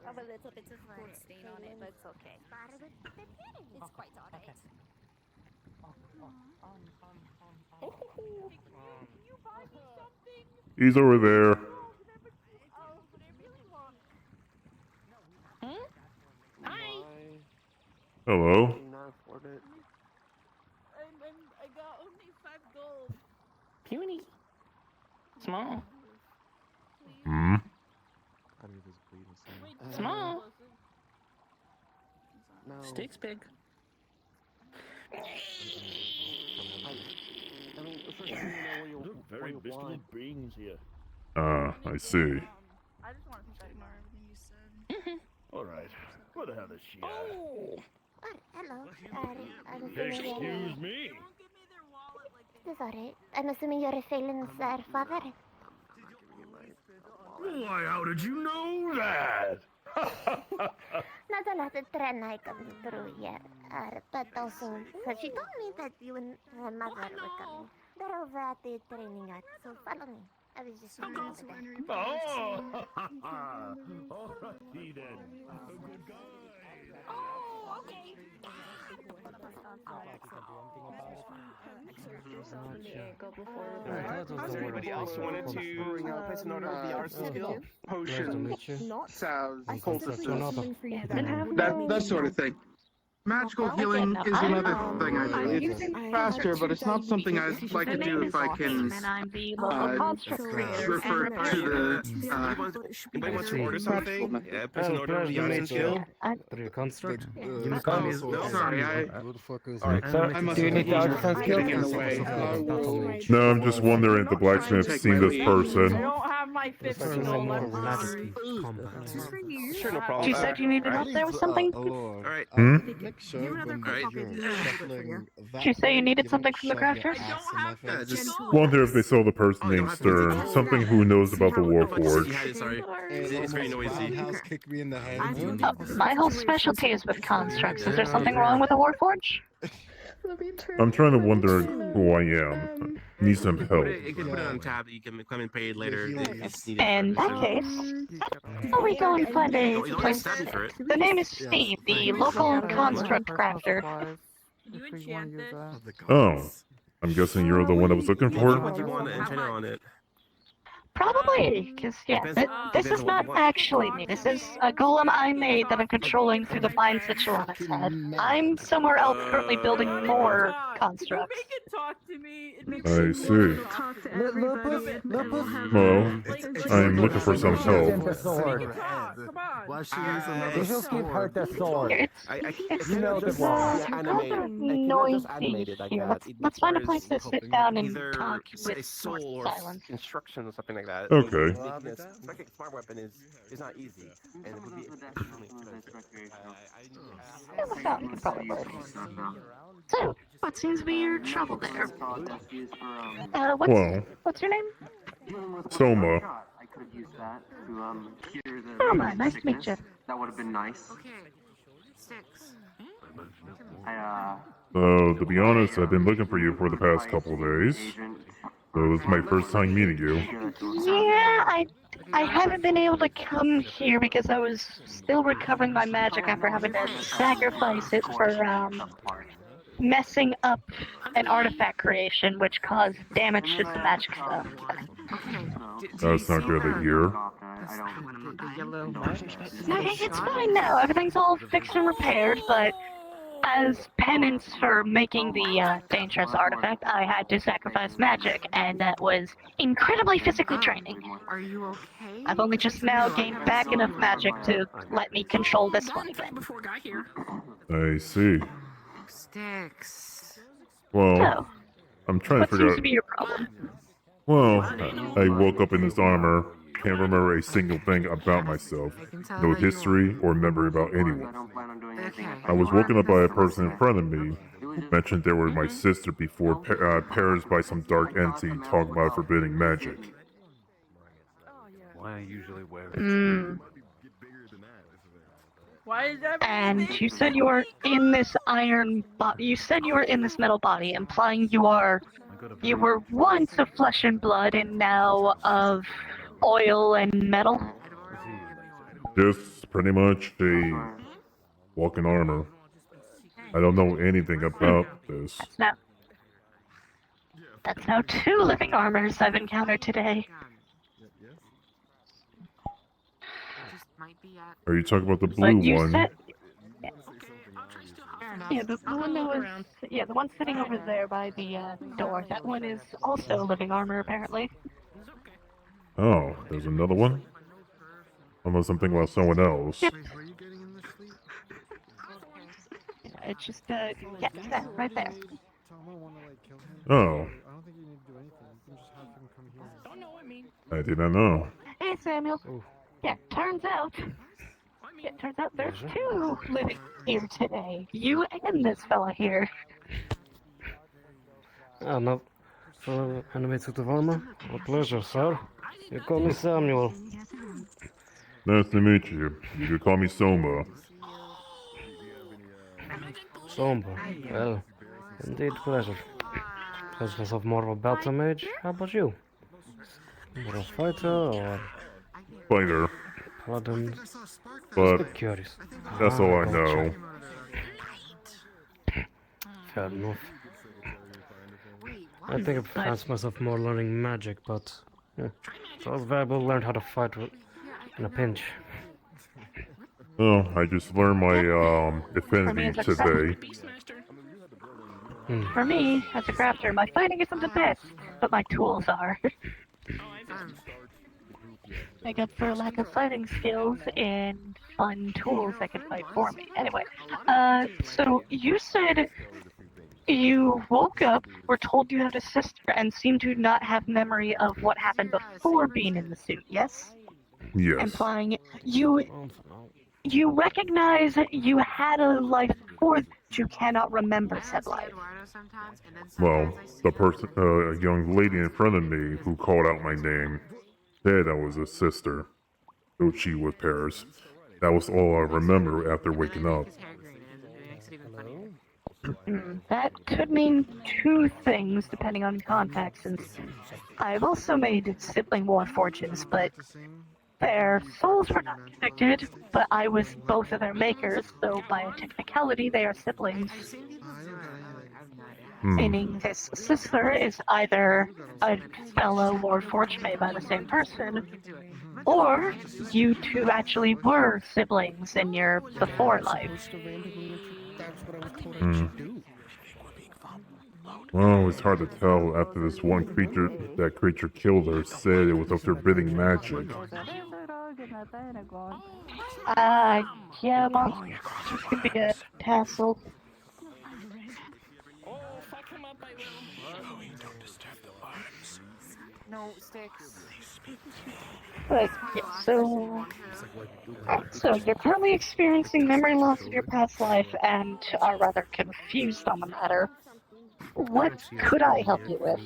have a little bit of food stain on it, but it's okay. It's quite alright.
You buy me something?
He's over there.
Oh, but I really want. Hi.
Hello.
Can you not afford it?
I got only 5 gold.
Puny. Small.
Hmm.
How do you just bleed?
Small.
No.
Steak's big.
I mean, first you know where you'll,
Look, very mystical beings here.
I see.
I just want to ignore everything you said.
Alright, where the hell is she at?
Oh, hello. I'm
Excuse me?
It's alright. I'm assuming you're Phelan's father.
Why, how did you know that?
Not a lot of trend I come through yet. But also, because she told me that you and her mother were coming. They're over at the training art, so follow me. I was just going over there.
Oh! Alrighty then. Good guy.
Oh, okay.
Does anybody else wanted to place an order of the arson skill? Potion, salves, poultices, that sort of thing.
Magical healing is another thing I do. It's faster, but it's not something I'd like to do if I can refer to the.
Anybody wants to order something? Yeah, place an order of the arson skill. Sorry,
Do you need the artisan skill?
getting in the way.
No, I'm just wondering if the blacksmith's seen this
I
person.
don't have my fifth skill. I'm sorry.
Sure, no problem.
You said you needed help there with something?
Alright.
Hmm?
Did you say you needed something from the crafters?
Yeah, just
Wonder if they saw the person named Stern, something who knows about the Warforged.
yeah, sorry. It's very noisy.
Kick me in the head.
My whole specialty is with constructs. Is there something wrong with the Warforge?
I'm trying to wonder who I am. Need some help.
You can put it on tab. You can come and pay it later. If needed.
In that case, how we go and find a
You don't
place?
stab me for it.
The name is Steve, the local construct crafter.
You enchant this?
Oh, I'm guessing you're the one I was looking for?
What do you want an antenna on it?
Probably, because, yeah, this is not actually me. This is a golem I made that I'm controlling through the mind sigil on its head. I'm somewhere else currently building more constructs.
Make it talk to me. It makes
I see.
Lupus?
Well, I'm looking for some help.
Why she use another sword? Give her the sword. You know the
Rather noisy here. Let's find a place to sit down and
Either
talk
a
with
soul or
silence.
instruction or something like that.
Okay.
Making a psychic smart weapon is not easy, and it would be extremely expensive.
Yeah, the fountain could probably work. So, what seems to be your trouble there?
Well,
What's your name?
Soma.
I could have used that to cure the
Soma, nice to meet you.
That would have been nice.
To be honest, I've been looking for you for the past couple of days. So this is my first time meeting you.
Yeah, I haven't been able to come here because I was still recovering my magic after having to sacrifice it for messing up an artifact creation, which caused damage to the magic stuff.
That's not good to hear.
No, it's fine now. Everything's all fixed and repaired, but as penance for making the dangerous artifact, I had to sacrifice magic, and that was incredibly physically draining.
Are you okay?
I've only just now gained back enough magic to let me control this one again.
Before I got here.
I see.
Sticks.
Well, I'm trying to
What
figure
seems
out.
to be your problem?
Well, I woke up in this armor. Can't remember a single thing about myself. No history or memory about anyone. I was woken up by a person in front of me who mentioned they were my sister before perished by some dark entity talking about forbidding magic.
Why I usually wear
Mm.
Why is that?
And you said you were in this iron body. You said you were in this metal body, implying you were once of flesh and blood and now of oil and metal.
Just pretty much a walking armor. I don't know anything about this.
That's now 2 living armors I've encountered today.
Are you talking about the
But
blue
you
one?
said, yeah, the one that was, the one sitting over there by the door. That one is also living armor, apparently.
Oh, there's another one? Unless I'm thinking about someone else.
It's just, yeah, it's that, right there.
Oh, I did not know.
Hey, Samuel. Yeah, turns out there's two living here today. You and this fella here.
No, fellow enemy to the Varma. A pleasure, sir. You call me Samuel.
Nice to meet you. You could call me Soma.
Somber. Well, indeed pleasure. Tells myself more of a battle mage. How about you? More a fighter or
Fighter.
paladin?
But
Just curious.
that's all I know.
Fair enough. I think I fancy myself more learning magic, but yeah, it's always valuable to learn how to fight in a pinch.
Oh, I just learned my affinity today.
For me, as a crafter, my fighting isn't the best, but my tools are. Make up for lack of fighting skills and fun tools that can fight for me. Anyway, so you said you woke up, were told you had a sister, and seemed to not have memory of what happened before being in the suit, yes?
Yes.
Implying you recognize you had a life before that you cannot remember said life.
Well, the person, a young lady in front of me who called out my name said I was a sister, though she was Paris. That was all I remember after waking up.
That could mean two things depending on context, since I've also made sibling war fortunes, but their souls were not connected, but I was both of their makers, so by a technicality they are siblings. Meaning his sister is either a fellow or fortune made by the same person, or you two actually were siblings in your before life.
Well, it's hard to tell after this one creature, that creature killed her, said it was of forbidding magic.
Yeah, monsters can be a hassle.
No sticks.
But, yeah, so you're currently experiencing memory loss of your past life and are rather confused on the matter. What could I help you with?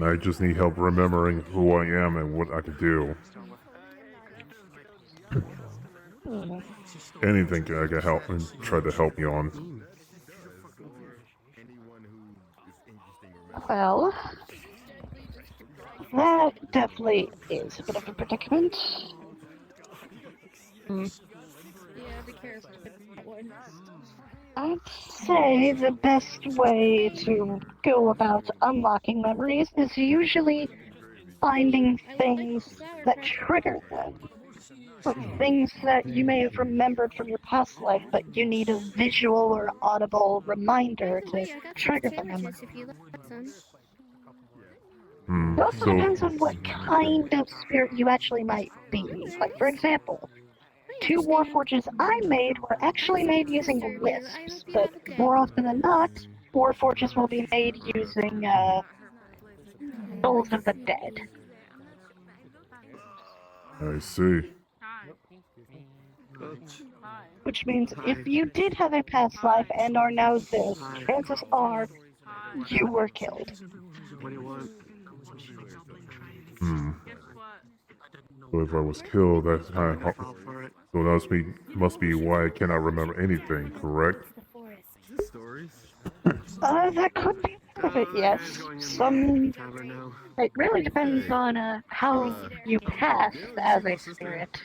I just need help remembering who I am and what I could do. Anything I can help and try to help you on.
Well, that definitely is a bit of a predicament.
Yeah, be careful with that one.
I'd say the best way to go about unlocking memories is usually finding things that trigger them. Like things that you may have remembered from your past life, but you need a visual or audible reminder to trigger the memory. It also depends on what kind of spirit you actually might be. Like, for example, two Warforges I made were actually made using wisps, but more often than not, Warforges will be made using, Souls of the Dead.
I see.
Which means if you did have a past life and are now this, chances are you were killed.
So if I was killed, that's kind of hard. So that must be why I cannot remember anything, correct?
That could be part of it, yes. It really depends on how you pass as a spirit.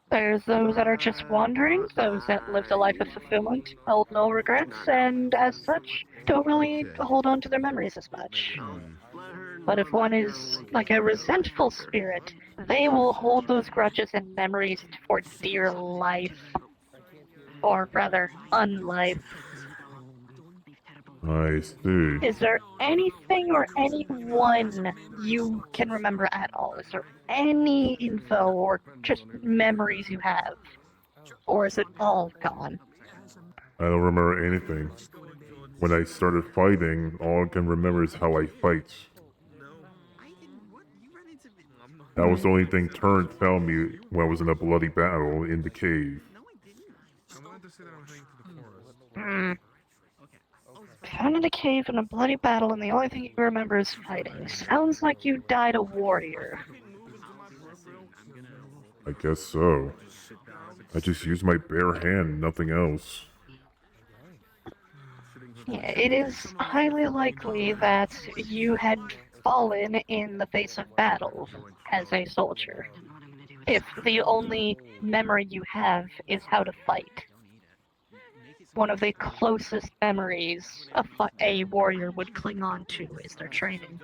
There's those that are just wandering, those that lived a life of fulfillment, held no regrets, and as such, don't really hold on to their memories as much. But if one is like a resentful spirit, they will hold those grudges and memories for dear life. Or rather, unlife.
I see.
Is there anything or anyone you can remember at all? Is there any info or just memories you have? Or is it all gone?
I don't remember anything. When I started fighting, all I can remember is how I fight. That was the only thing Turn tell me when I was in a bloody battle in the cave.
Hmm. Found in a cave in a bloody battle, and the only thing you remember is fighting. Sounds like you died a warrior.
I guess so. I just used my bare hand, nothing else.
Yeah, it is highly likely that you had fallen in the face of battle as a soldier. If the only memory you have is how to fight. One of the closest memories a warrior would cling on to is their training.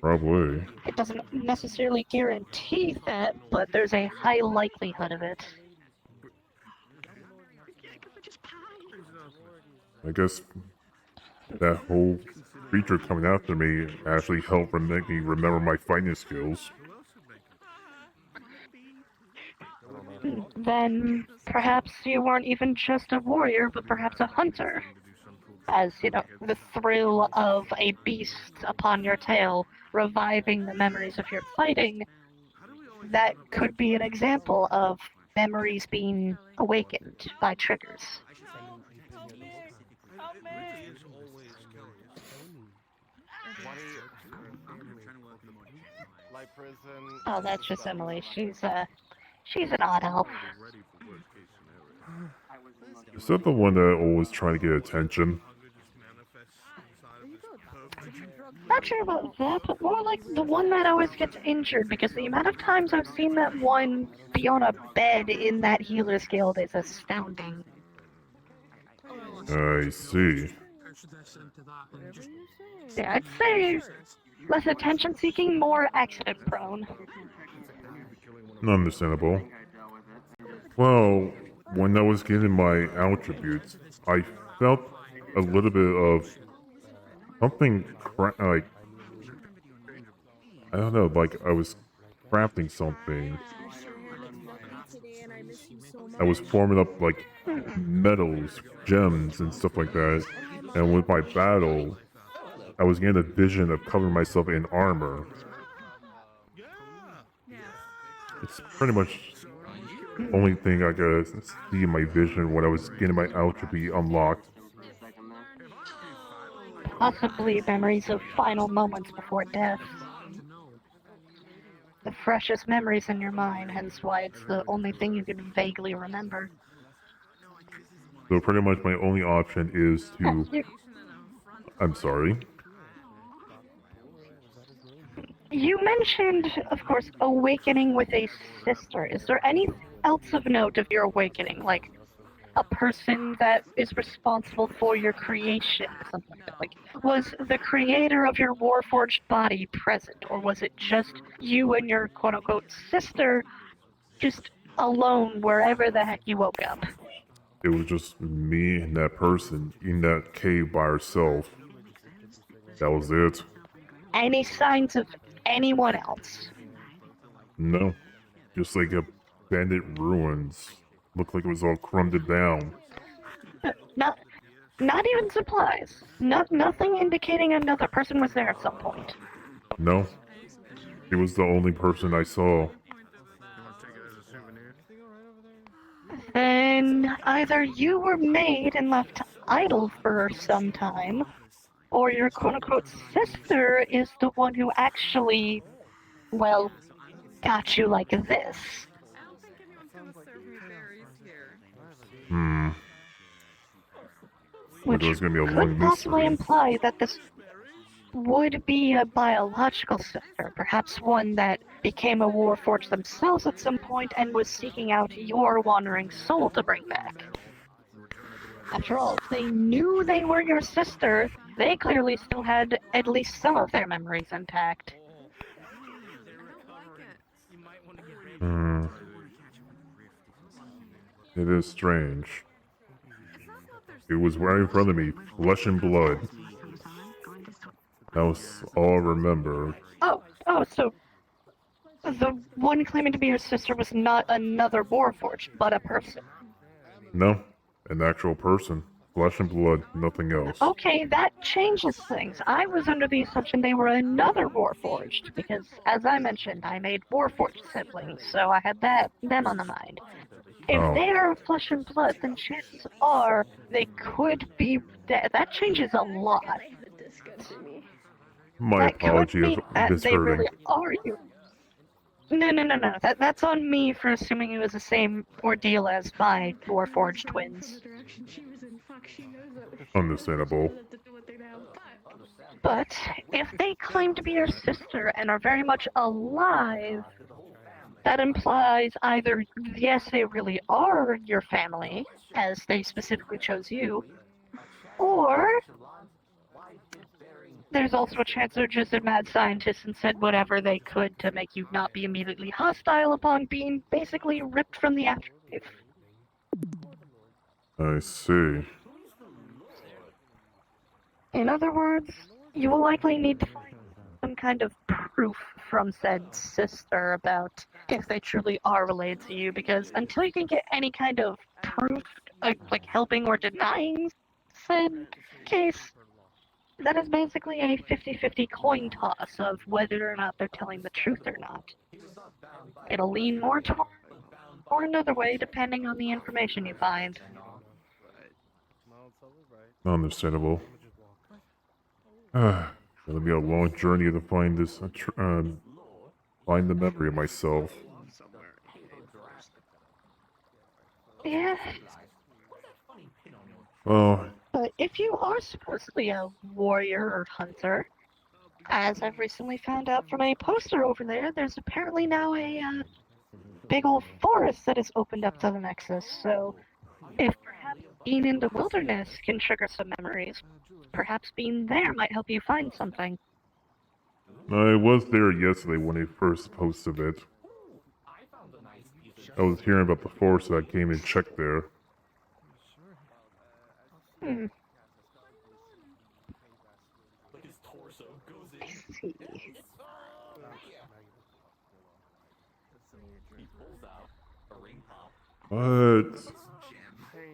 Probably.
It doesn't necessarily guarantee that, but there's a high likelihood of it.
I guess that whole creature coming after me actually helped make me remember my fighting skills.
Then perhaps you weren't even just a warrior, but perhaps a hunter. As, you know, the thrill of a beast upon your tail reviving the memories of your fighting, that could be an example of memories being awakened by triggers. Oh, that's just Emily. She's an odd elf.
Is that the one that always trying to get attention?
Not sure about that, but more like the one that always gets injured, because the amount of times I've seen that one be on a bed in that healer's guild is astounding.
I see.
Yeah, I'd say less attention seeking, more accident prone.
Understandable. Well, when I was getting my attributes, I felt a little bit of something like, I don't know, like I was crafting something. I was forming up like metals, gems, and stuff like that. And with my battle, I was getting a vision of covering myself in armor. It's pretty much the only thing I could see in my vision when I was getting my attribute unlocked.
Possibly memories of final moments before death. The freshest memories in your mind, hence why it's the only thing you can vaguely remember.
So pretty much my only option is to... I'm sorry.
You mentioned, of course, awakening with a sister. Is there anything else of note of your awakening? Like a person that is responsible for your creation, something like that? Like, was the creator of your warforged body present, or was it just you and your quote-unquote sister just alone wherever the heck you woke up?
It was just me and that person in that cave by herself. That was it.
Any signs of anyone else?
No. Just like abandoned ruins. Looked like it was all crumbled down.
Not even supplies. Nothing indicating another person was there at some point.
No. It was the only person I saw.
Then either you were made and left idle for some time, or your quote-unquote sister is the one who actually, well, got you like this. Which
There's gonna be a
could
long
possibly
mystery.
imply that this would be a biological sister, perhaps one that became a warforged themselves at some point and was seeking out your wandering soul to bring back. After all, if they knew they were your sister, they clearly still had at least some of their memories intact.
It is strange. It was right in front of me, flesh and blood. That was all I remember.
So the one claiming to be your sister was not another Warforged, but a person.
No, an actual person. Flesh and blood, nothing else.
Okay, that changes things. I was under the assumption they were another Warforged, because, as I mentioned, I made Warforged siblings, so I had them on the mind. If
Oh.
they are flesh and blood, then chances are they could be dead. That changes a lot.
My
That could
apology
mean
if
that
this
they
hurting.
really are you. No. That's on me for assuming it was the same ordeal as my Warforged twins.
Understandable.
But if they claim to be your sister and are very much alive, that implies either, yes, they really are your family, as they specifically chose you, or there's also a chance they're just a mad scientist and said whatever they could to make you not be immediately hostile upon being basically ripped from the afterlife.
I see.
In other words, you will likely need to find some kind of proof from said sister about if they truly are related to you, because until you can get any kind of proof, like helping or denying said case, that is basically a 50-50 coin toss of whether or not they're telling the truth or not. It'll lean more toward or another way depending on the information you find.
Understandable. It'll be a long journey to find this, find the memory of myself.
Yeah.
Well,
But if you are supposedly a warrior or hunter, as I've recently found out from a poster over there, there's apparently now a big old forest that has opened up to the Nexus, so if perhaps being in the wilderness can trigger some memories, perhaps being there might help you find something.
I was there yesterday when they first posted it. I was hearing about the forest, so I came and checked there.
I see.
But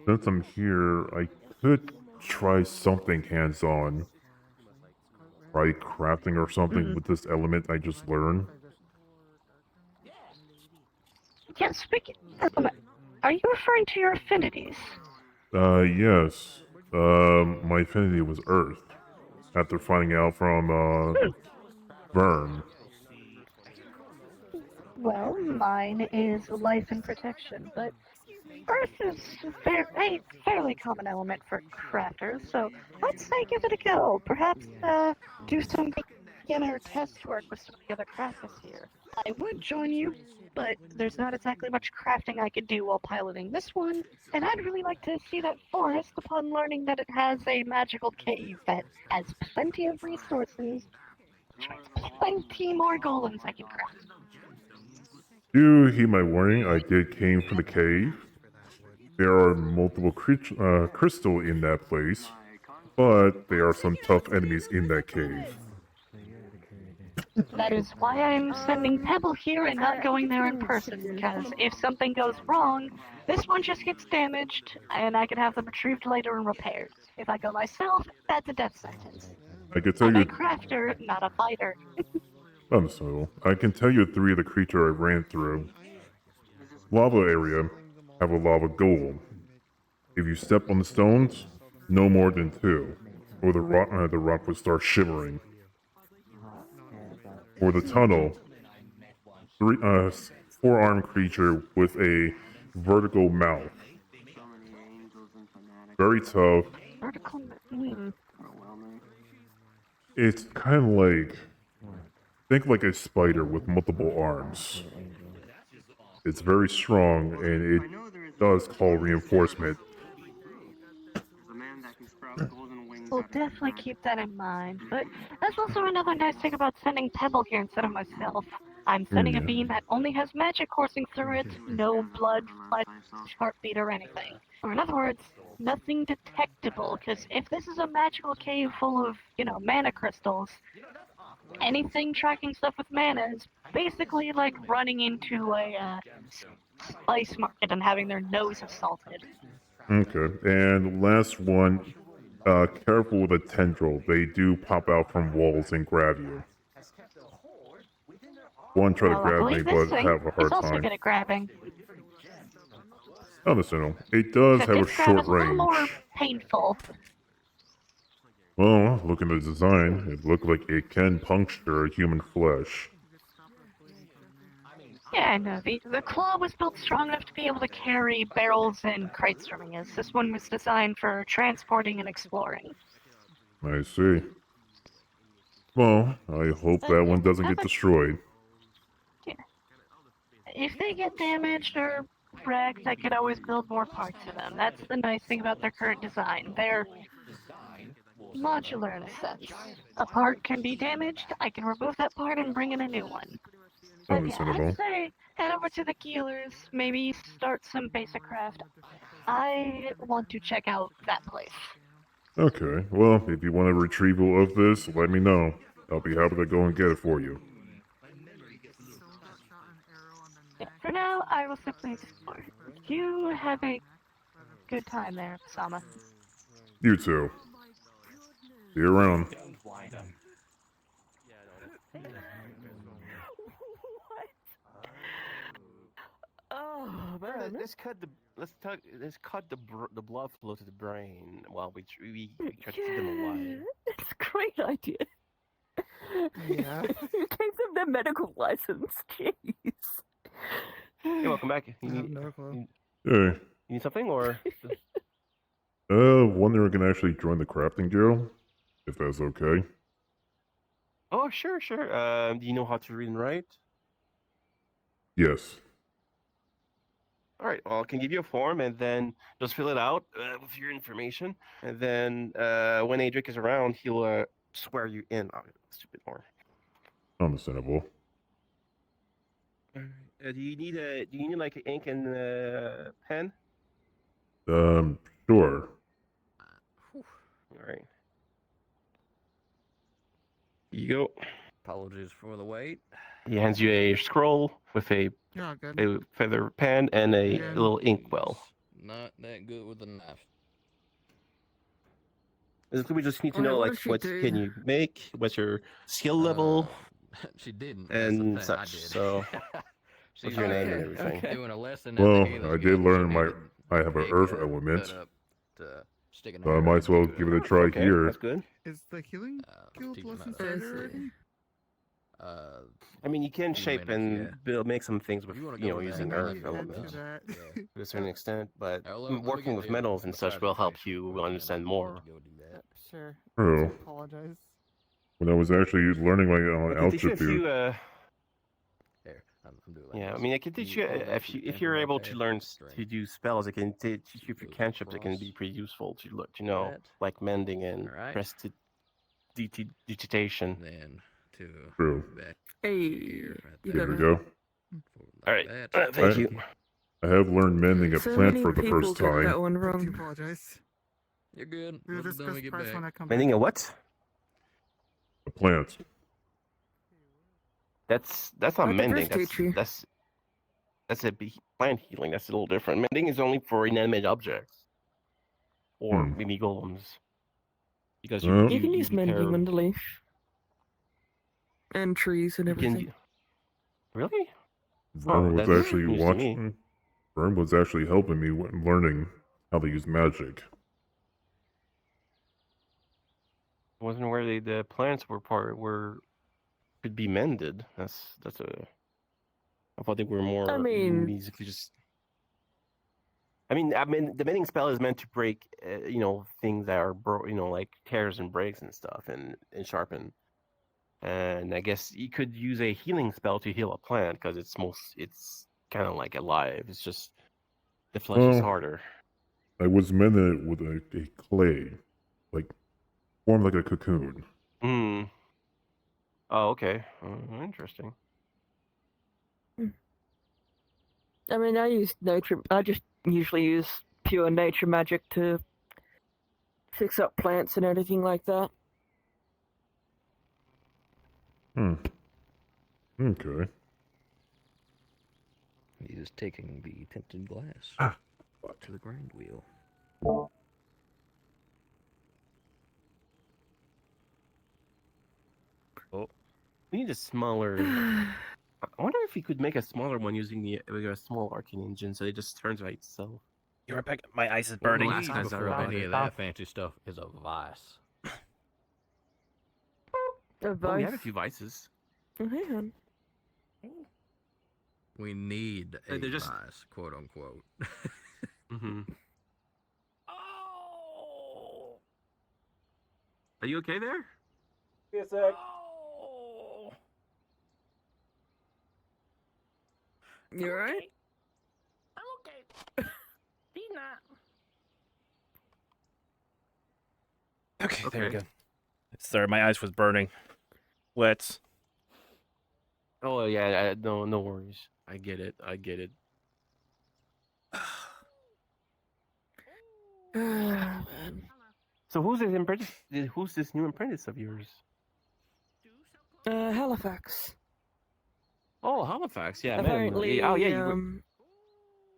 since I'm here, I could try something hands-on. Try crafting or something with this element I just learned.
Yeah, speaking of, are you referring to your affinities?
Yes. My affinity was Earth. After finding out from, Vern.
Well, mine is life and protection, but Earth is a fairly common element for crafters, so I'd say give it a go. Perhaps do some beginner test work with some of the other crafters here. I would join you, but there's not exactly much crafting I could do while piloting this one, and I'd really like to see that forest upon learning that it has a magical cave that has plenty of resources, plenty more golems I can craft.
You heed my warning, I did came from the cave. There are multiple crystal in that place, but there are some tough enemies in that cave.
That is why I'm sending Pebble here and not going there in person, because if something goes wrong, this one just gets damaged, and I can have them retrieved later and repaired. If I go myself, that's a death sentence.
I can tell
I'm a
you.
crafter, not a fighter.
So I can tell you 3 of the creature I ran through. Lava area have a lava golem. If you step on the stones, no more than 2, or the rock would start shimmering. For the tunnel, 4-armed creature with a vertical mouth. Very tough. It's kind of like, think like a spider with multiple arms. It's very strong and it does call reinforcement.
We'll definitely keep that in mind, but that's also another nice thing about sending Pebble here instead of myself. I'm sending a
Yeah.
beam that only has magic coursing through it, no blood, flesh, heartbeat, or anything. Or in other words, nothing detectable, because if this is a magical cave full of, mana crystals, anything tracking stuff with mana is basically like running into a spice market and having their nose assaulted.
Okay. And last one, careful with a tendril. They do pop out from walls and grab you. One tried to
Well,
grab
luckily
me,
this
but
thing
have a
is
hard
also
time.
good at grabbing.
Understandable. It does
Except
have a
its grab
short
is a little more
range.
painful.
Well, looking at the design, it looked like it can puncture human flesh.
Yeah, no, the claw was built strong enough to be able to carry barrels and crates from us. This one was designed for transporting and exploring.
I see. Well, I hope that one doesn't get destroyed.
Yeah. If they get damaged or wrecked, I could always build more parts for them. That's the nice thing about their current design. They're modular in a sense. A part can be damaged, I can remove that part and bring in a new one. But yeah,
Understandable.
I'd say head over to the Keelers, maybe start some basic craft. I want to check out that place.
Okay, well, if you want a retrieval of this, let me know. I'll be happy to go and get it for you.
For now, I will simply explore. You have a good time there, Sama.
You too. See you around.
Oh man.
Let's cut the blood flow to the brain while we try to keep them alive.
It's a great idea.
Yeah.
You gave them their medical license. Jeez.
Hey, welcome back. You
Hey.
need something or?
Wondering if I can actually join the crafting guild, if that's okay.
Oh, sure. Do you know how to read and write?
Yes.
All right. Well, I can give you a form and then just fill it out with your information, and then when Adric is around, he'll swear you in. Oh, stupid more.
Understandable.
Do you need like an ink and pen?
Sure.
All right. Here you go.
Apologies for the wait.
He hands you a scroll with a feather pen and a little ink well.
Not that good with a knife.
Basically, we just need to
Alright,
know
what
like
does she
what
do?
can you make, what's your skill level,
She didn't.
and
That's the thing, I
such.
did.
So, what's your name and everything?
Doing a lesson at the
Well,
Healer's
I did
Guild,
learn
so
I have an earth element. So I might as well give it a try
Okay,
here.
that's good.
Is the healing guild
teach 'em
lesson
how to-
started already?
I mean, you can shape and make some things with
wanna go with
using
that,
earth
maybe we'll
elements
do that.
to a certain extent, but
let me
working
get
with
the
metals and such will help you understand more.
Sure.
Oh.
Apologize.
When I was actually learning my
I can teach you a few.
altitude.
Yeah, I mean, I can teach you if you're able to learn to do spells. I can teach you a few cantrips that can be pretty useful to know, like mending and prestidigitation.
Then to
True.
Hey, you
Here we
got
go.
All right, thank you.
I have learned mending a
So
plant
many
for the
people
first
got that
time.
one wrong.
Apologize.
You're good.
We'll
Let us know when
discuss
we get
price
back.
when I come
Mending
back.
a what?
A plant.
That's not
Let the
mending.
drift teach you.
That's a plant healing. That's a little different. Mending is only for inanimate objects or maybe golems. Because
Well,
You can use mending
repair-
on the leaf. And trees and
you can
everything.
do- Really?
Vern was
that's
actually
news to me.
watching. Vern was actually helping me when learning how to use magic.
I wasn't aware the plants could be mended. That's a. I thought they were more.
I mean-
musically just. I mean, the mending spell is meant to break, things that are like tears and breaks and stuff, and sharpen. And I guess you could use a healing spell to heal a plant because it's kind of like alive. It's just the flesh is
Well,
harder.
I was mending it with a clay, like formed like a cocoon.
Hmm. Oh, okay. Interesting.
I mean, I use nature. I just usually use pure nature magic to fix up plants and everything like that.
Hmm. Okay.
He is taking the tinted glass to the grind wheel.
Oh, we need a smaller. I wonder if we could make a smaller one using with a small arcane engine, so it just turns by itself.
You're right back. My ice is
Well,
burning.
the need before any of that fancy stuff is a vice.
A
Oh, we have a
vice.
few vices.
Hang on.
We need a
they're just-
vice, quote unquote.
Mm-hmm. Are you okay there?
Yes, sir.
You alright?
I'm okay. He's not.
Okay, there we go. Sorry, my eyes was burning. Let's.
Oh yeah, no worries. I get it. So who's this apprentice? Who's this new apprentice of yours?
Halifax.
Oh, Halifax. Yeah,
Apparently,
man. Oh yeah, you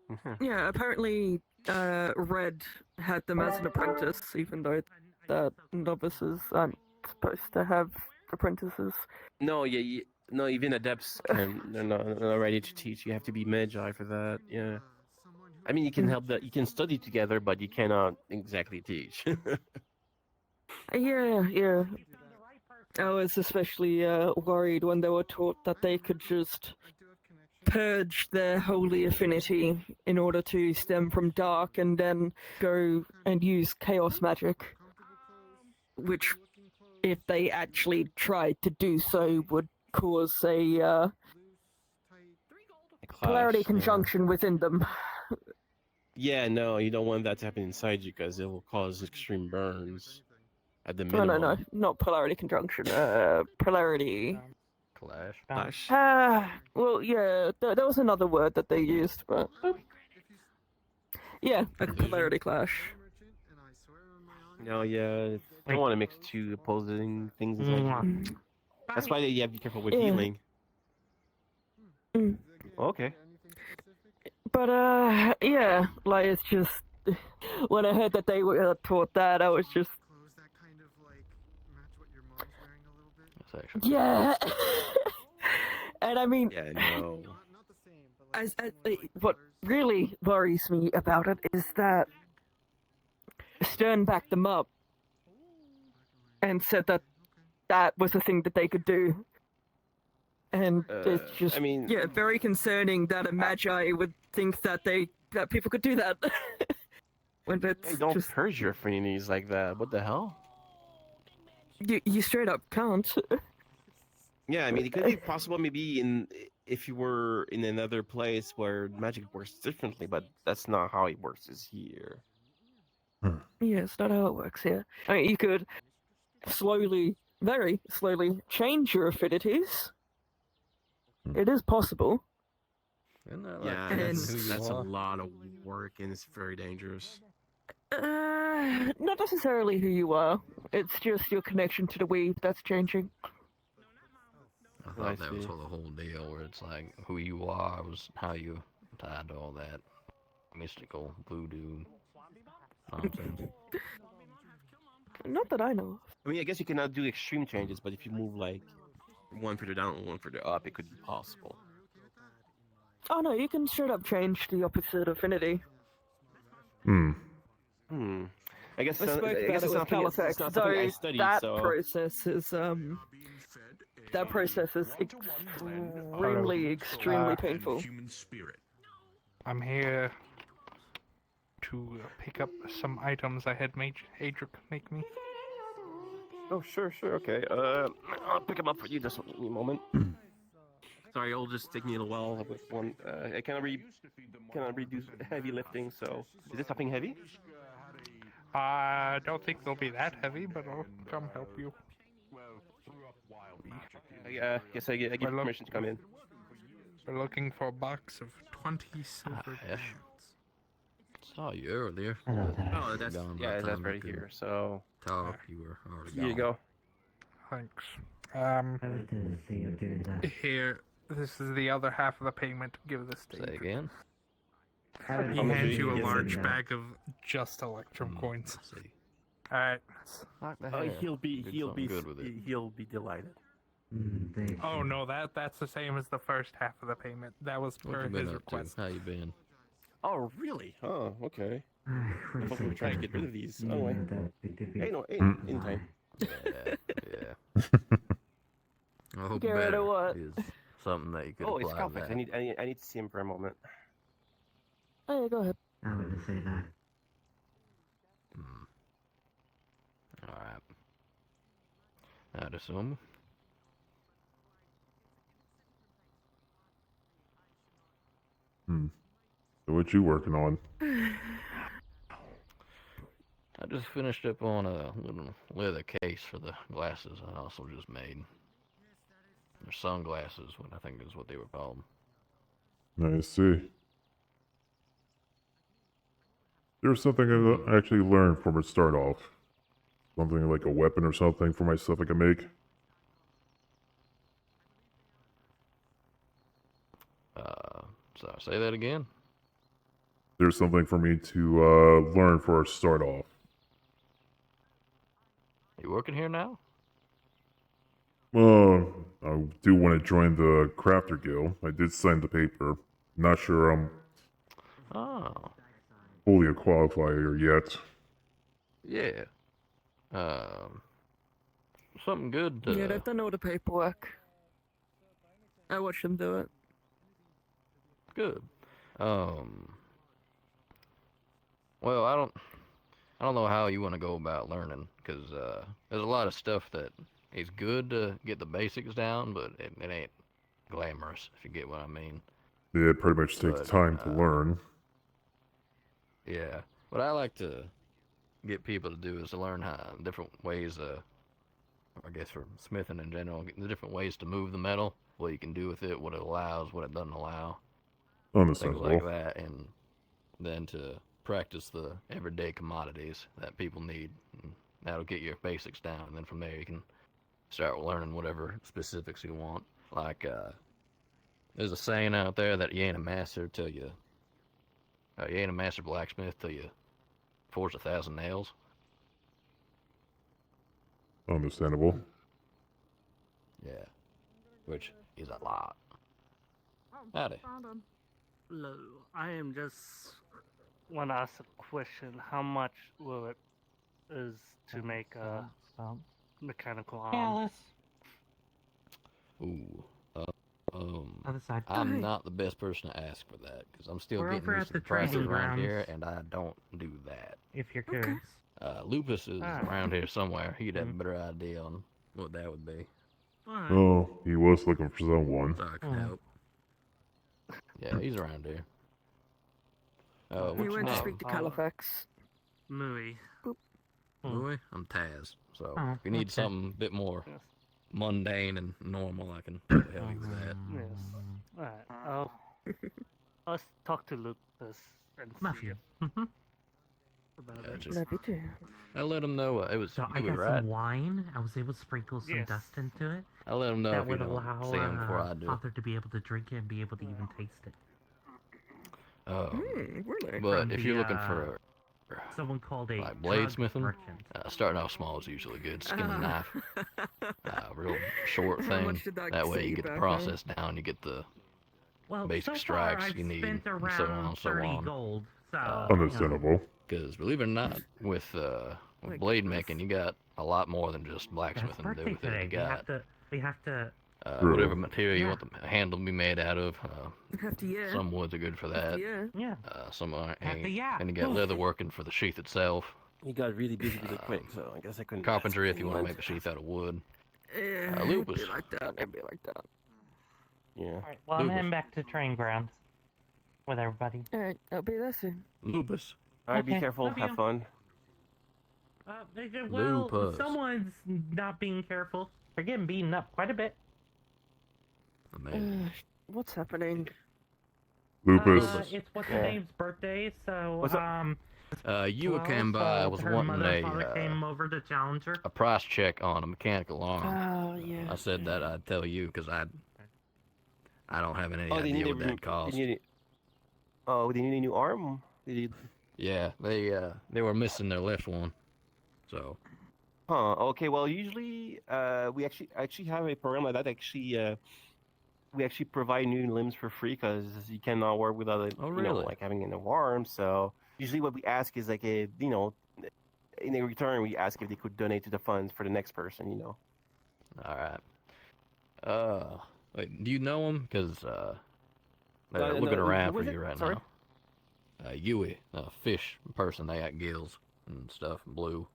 were.
yeah, apparently, Red had them as an apprentice, even though that novices aren't supposed to have apprentices.
No, yeah, no. Even adepts they're not ready to teach. You have to be magi for that. Yeah. I mean, you can help that. You can study together, but you cannot exactly teach.
Yeah. I was especially worried when they were taught that they could just purge their holy affinity in order to stem from dark and then go and use chaos magic. Which, if they actually tried to do so, would cause a polarity conjunction within them.
Yeah, no, you don't want that to happen inside you because it will cause extreme burns. At the minimum.
No, not polarity conjunction. Polarity.
Clash.
Well, yeah, there was another word that they used, but yeah, a polarity clash.
No, yeah, you don't want to mix two opposing things inside you. That's why you have to be careful with healing. Okay.
But yeah, like it's just when I heard that they were taught that, I was just yeah. And I mean,
yeah, no.
What really worries me about it is that Stern backed them up and said that that was a thing that they could do. And it's just, yeah, very concerning that a magi would think that people could do that. When it's
hey, don't purge your affinities like that. What the hell?
You straight up can't.
Yeah, I mean, it could be possible maybe if you were in another place where magic works differently, but that's not how it works here.
Yeah, it's not how it works here. I mean, you could very slowly change your affinities. It is possible.
Yeah, that's a lot of work and it's very dangerous.
Not necessarily who you are. It's just your connection to the weave that's changing.
I thought that was the whole deal, where it's like who you are was how you tied to all that mystical voodoo nonsense.
Not that I know of.
I mean, I guess you cannot do extreme changes, but if you move like one further down and one further up, it could be possible.
Oh no, you can straight up change the opposite affinity.
I guess
I spoke about it with Halifax, though that process is extremely painful.
I'm here to pick up some items I had made Adric make me.
Oh, sure, okay. I'll pick them up for you just a moment. Sorry, it'll just take me a little while with one. I cannot redo heavy lifting, so... Is this something heavy?
I don't think they'll be that heavy, but I'll come help you.
I guess I give you permission to come in.
We're looking for a box of
20 silver
Yes. Saw you earlier.
Oh, that's
Gone by
yeah,
the
that's
time
right
you could
here. So
talk, you were already
here you
gone.
go.
Thanks. Here, this is the other half of the payment. Give this to
Say
Ethan.
again.
He
much
hands
are
you a
you
large
giving?
bag of just Electrum coins.
Let's see.
Alright.
Knock the
Oh,
hair.
he'll be
Did
he'll
something
be
good with it.
he'll be delighted.
Oh no, that's the same as the first half of the payment. That was
What
per
you been
his
up to?
request.
How you been?
Oh, really?
Oh, okay. I thought we were trying to get rid of these. Oh, wait. Hey, no, hey, in time.
Yeah. I hope
Get rid of
better
what?
is something that you could
Oh, it's
apply to
Calfix.
that.
I need to see him for a moment.
Oh, yeah, go ahead.
Alright. I'd assume.
So what you working on?
I just finished up on a little leather case for the glasses I also just made. Or sunglasses, what I think is what they were called.
I see. There's something I actually learned from it start off. Something like a weapon or something for my stuff I can make.
So say that again.
There's something for me to learn for a start off.
You working here now?
I do want to join the Crafter Guild. I did sign the paper. Not sure I'm
Oh.
fully a qualifier yet.
Yeah. Something good to...
Yeah, they've done all the paperwork. I watched them do it.
Good. Well, I don't know how you want to go about learning, because there's a lot of stuff that is good to get the basics down, but it ain't glamorous, if you get what I mean.
Yeah, it pretty much takes time to learn.
Yeah. What I like to get people to do is to learn how different ways, I guess for smithing in general, the different ways to move the metal, what you can do with it, what it allows, what it doesn't allow. Things
Understandable.
like that, and then to practice the everyday commodities that people need. And that'll get your basics down, and then from there you can start learning whatever specifics you want. Like, there's a saying out there that you ain't a master till you ain't a master blacksmith till you forge 1,000 nails.
Understandable.
Yeah. Which is a lot. Howdy.
Hello, I am just want to ask a question. How much will it is to make a mechanical arm?
Alice.
Ooh.
Other side.
I'm not the best person to ask for that, because I'm still
We're
getting
over
used
at
to the
the
prices
training
around
grounds.
here, and I don't do that.
If you're curious.
Lupus is
Alright.
around here somewhere. He'd have a better idea on what that would be.
Oh, he was looking for someone.
So I can help. Yeah, he's around here.
You
What's your
went to
name?
speak to Califax.
Mui.
Louis? I'm Taz. So
Oh,
if you need
okay.
something a bit more mundane and normal, I can help you with that.
Yes. Alright. I'll talk to Lucas and see if.
Gotcha.
Happy to.
I let him know it was
So I
Louis,
got
right?
some wine. I was able to sprinkle some
Yes.
dust into it.
I let him know
that
if you
would
don't
allow
see him before I do.
Father to be able to drink it and be able to even taste it.
But
From
if
the,
you're looking for
someone called a
like
drug
bladesmithing,
merchant.
starting off small is usually good. Skin a knife, real short
How
thing.
much did that
That way
set
you
you
get the
back,
process down, you get the
Well,
basic
so far
stripes
I've
you need,
spent
and so on
around
and so
30
on.
gold. So
Understandable.
Because believe it or not, with blade making, you got a lot more than just
That's
blacksmithing to do
birthday
with it.
today.
You got
We have to.
whatever material you want the handle to be made out of.
Yeah.
Some woods are good for that.
Yeah.
Some aren't.
Hefty, yeah.
And you got leather working for the sheath itself.
He got really busy really quick, so I guess I couldn't.
Carpentry if you want to make a sheath out of wood.
Yeah,
Lupus.
it'd be like that. It'd be like that.
Yeah.
Alright, well, I'm heading back to train grounds with everybody.
Alright, I'll be there soon.
Lupus.
Alright, be
Okay,
careful.
love
Have
you.
fun.
Well,
Lupus.
someone's not being careful. They're getting beaten up quite a bit.
Amazing.
What's happening?
Lupus.
It's what's her name's birthday, so
What's up?
You came by. I was
her
wanting
mother and father came over to challenge her.
a price check on a mechanical arm.
Oh, yeah.
I said that I'd tell you because I don't have any
Oh, they
idea
need
what
a-
that cost.
they need they need a new arm?
Yeah, they were missing their left one, so.
Huh. Okay. Well, usually, we actually have a program like that. Actually, we actually provide new limbs for free because you cannot work without it.
Oh,
You know,
really?
like having an arm. So usually, what we ask is like a in a return, we ask if they could donate to the funds for the next person. You know.
All right. Wait, do you know him? Because they're looking
no,
around
who
for
is
you
it?
right
Sorry?
now. Yui, a fish person. They got gills and stuff, blue.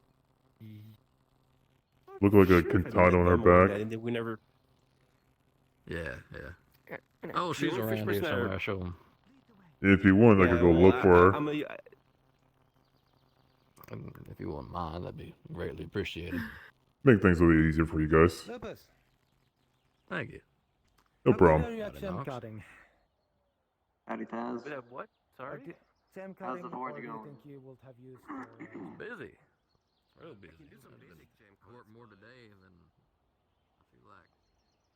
Look like a katana on her back.
We never.
Yeah. Oh, she's around here somewhere. I'll show them.
If you want, I could go look for her.
If you wouldn't mind, that'd be greatly appreciated.
Make things a little easier for you guys.
Lupus.
Thank you.
No
How
problem.
are you at gem cutting?
Howdy, Taz.
What? Sorry? Gem
How's
cutting,
the forge
or do you
going?
think you would have used for...
Busy. Real busy. I work more today than I feel like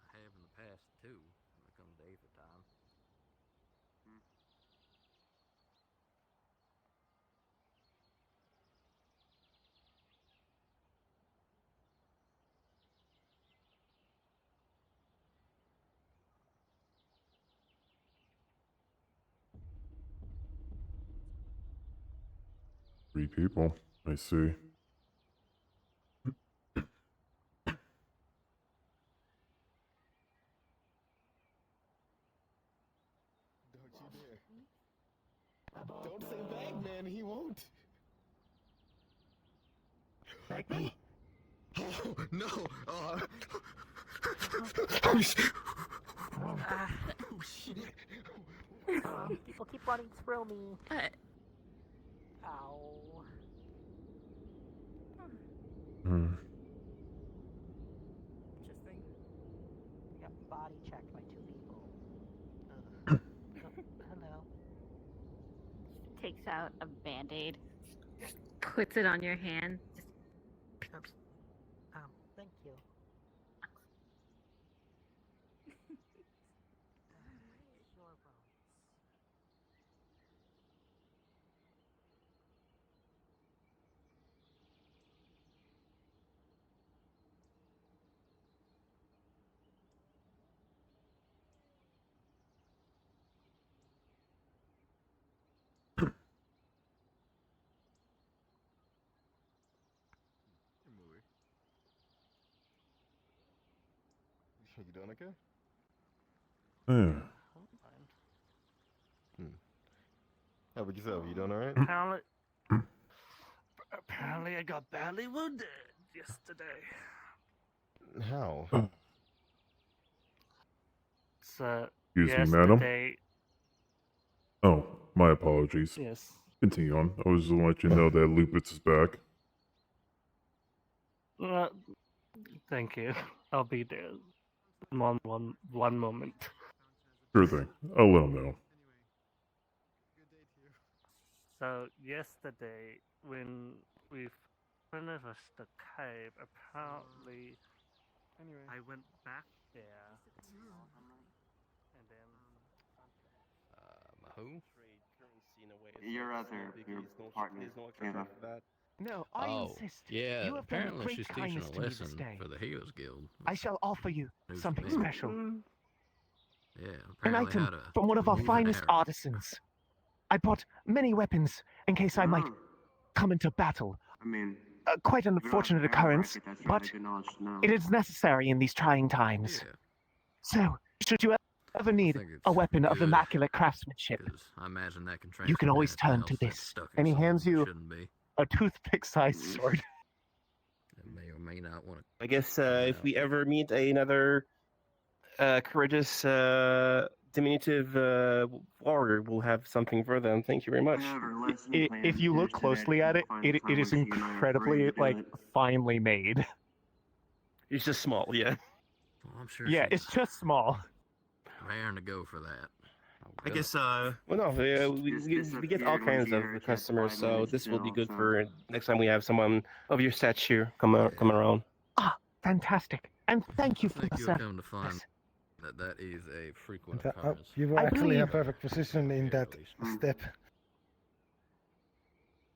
I have in the past too when it comes to Aether time.
Three people. I see.
Don't say Bagman, he won't.
Bagman?
Oh, no.
Oh, shit.
People keep running through me. Ow.
Hmm.
Interesting. I got body checked by 2 people. Hello.
Takes out a band-aid, puts it on your hand.
Thank you.
You doing okay?
Yeah.
How about yourself? You doing alright?
Apparently I got badly wounded yesterday.
How?
So,
Excuse me, madam.
yesterday...
Oh, my apologies.
Yes.
Continue on. I was just gonna let you know that Lupus is back.
Thank you. I'll be there. One moment.
Sure thing. I'll let him know.
So yesterday, when we finished the cave, apparently I went back there, and then
Who?
Your other, your partner. Anna.
No, I insist.
Yeah,
You have done a
apparently
great
she's teaching
kindness
a
to me this
lesson
day.
for the Heroes Guild.
I shall offer you
News
something
to me.
special.
Yeah,
An
apparently
item
how to
from one of our
remove an
finest
arrow.
artisans. I brought many weapons in case I might come into battle.
I mean,
Quite an unfortunate occurrence, but it is necessary in these trying times. So, should you ever need a weapon of
good,
immaculate craftsmanship,
I imagine that can
you can
transfer
always
anything
turn
else
to
that's
this.
stuck in
And he
something
hands
that
you
shouldn't be.
a toothpick-sized sword.
That may or may not want to.
I guess if we ever meet another courageous diminutive warrior, we'll have something for them. Thank you very much.
If you look closely at it, it is incredibly, finely made.
It's just small, yeah.
Well, I'm sure
Yeah,
she's
it's just small.
raring to go for that. I
I guess well, no, we get all kinds of customers, so this will be good for next time we have someone of your stature come around.
Ah, fantastic. And thank you
I
for
think
the
you'll come to find that is a frequent occurrence.
You were
I
actually a
believe-
perfect position in that step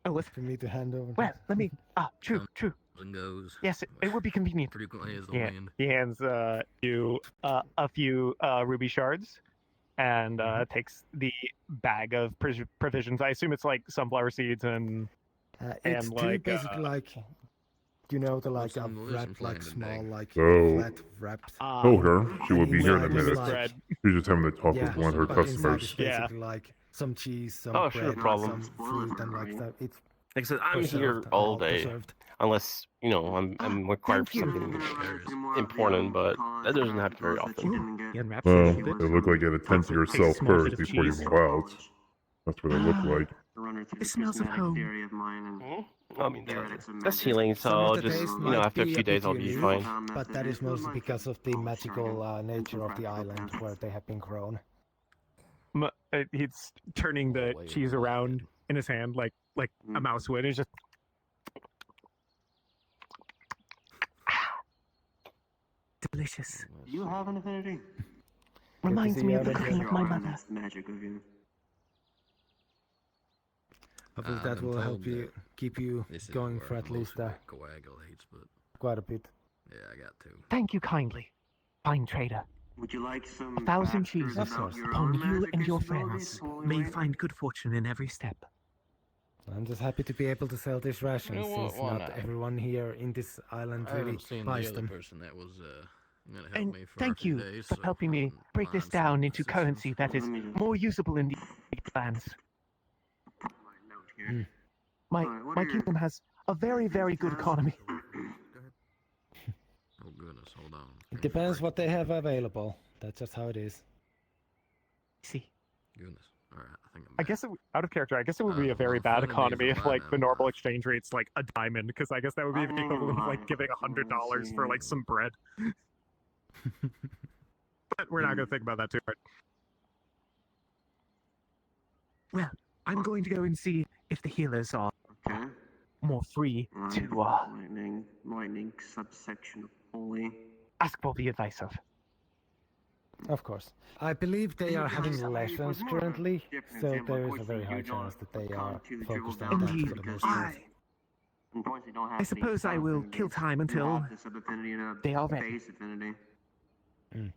Oh, what?
for me to hand over.
Well, let me. True.
And goes.
Yes, it would be convenient.
Frequently as the
Yeah,
wind.
he hands you a few ruby shards, and takes the bag of provisions. I assume it's like sunflower seeds and
It's
like
basically like, you know, the like a
some
wrap, like
plan
small,
today.
like
Oh.
flat wrapped.
Told her she would be here in a
inside is
minute.
like-
She's just having to talk
yeah,
with one of her
but inside
customers.
is basically like some cheese, some
Oh,
bread,
sure, problem.
some fruit, and like that. It's
Like I said, I'm
preserved,
here all day,
preserved.
unless you know I'm required for
thank you.
something important, but that doesn't happen very often.
Well, it looked like you had to tend to yourself
small bit
first
of
before you
cheese.
move out. That's what it looked like.
It smells of home.
I mean, that's healing,
Some
so
of the
just
days
you know,
might
after a
be
few days
bit
I'll be
unique,
fine.
But that is mostly because of the magical nature of the island where they have been grown.
He's turning the cheese around in his hand like a mouse would. It's just delicious.
Do you have an affinity?
Reminds me of the
Good to see
cooking
you.
of my mother.
That's the magic of you.
I believe
I've
that
been
will
told
help you
that
keep you
This is
going
where
for at
most
least
of it coagulates, but
quite a bit.
yeah, I got to.
Thank you kindly, fine trader.
Would you like some
1,000
factors
cheeses
about your
upon
own
you
magic
and your
sensibilities
friends.
while we
May
wait?
find good fortune in every step.
I'm just happy to be able to sell these rations
what-
since
why
not
not?
everyone here in this island
I
really
haven't seen the
buys
other
them.
person that was gonna help
And
me for a
thank
few
you
days,
for
so
helping me
wouldn't
break this
mind some
down into
assistance.
currency that is more usable in these lands.
Hmm.
My
Alright, what
my
are your-
kingdom has a very very good economy.
Oh goodness, hold on.
It depends what they have available. That's just how it is.
See,
Goodness. All right, I think I'm
I guess out of character, I guess it would be a very
well,
bad
Affinities
economy
are
if
right
like
now,
the normal exchange rate's like a diamond, because I guess that would be
I
the
didn't even
equivalent of
mind.
like giving $100 for like some bread. But we're not gonna think about that too hard. Well, I'm going to go and see if the healers are
Okay.
more free to
Lightning subsection of holy.
ask for the advice of.
Of course. I believe they are having lessons currently, so there is a very high chance that they are focused on that for the most part.
Unfortunately, don't have
I
any
suppose I will
sub-affinities.
kill time
You
until
have the sub-affinity and a
they are ready.
base affinity.
Mm.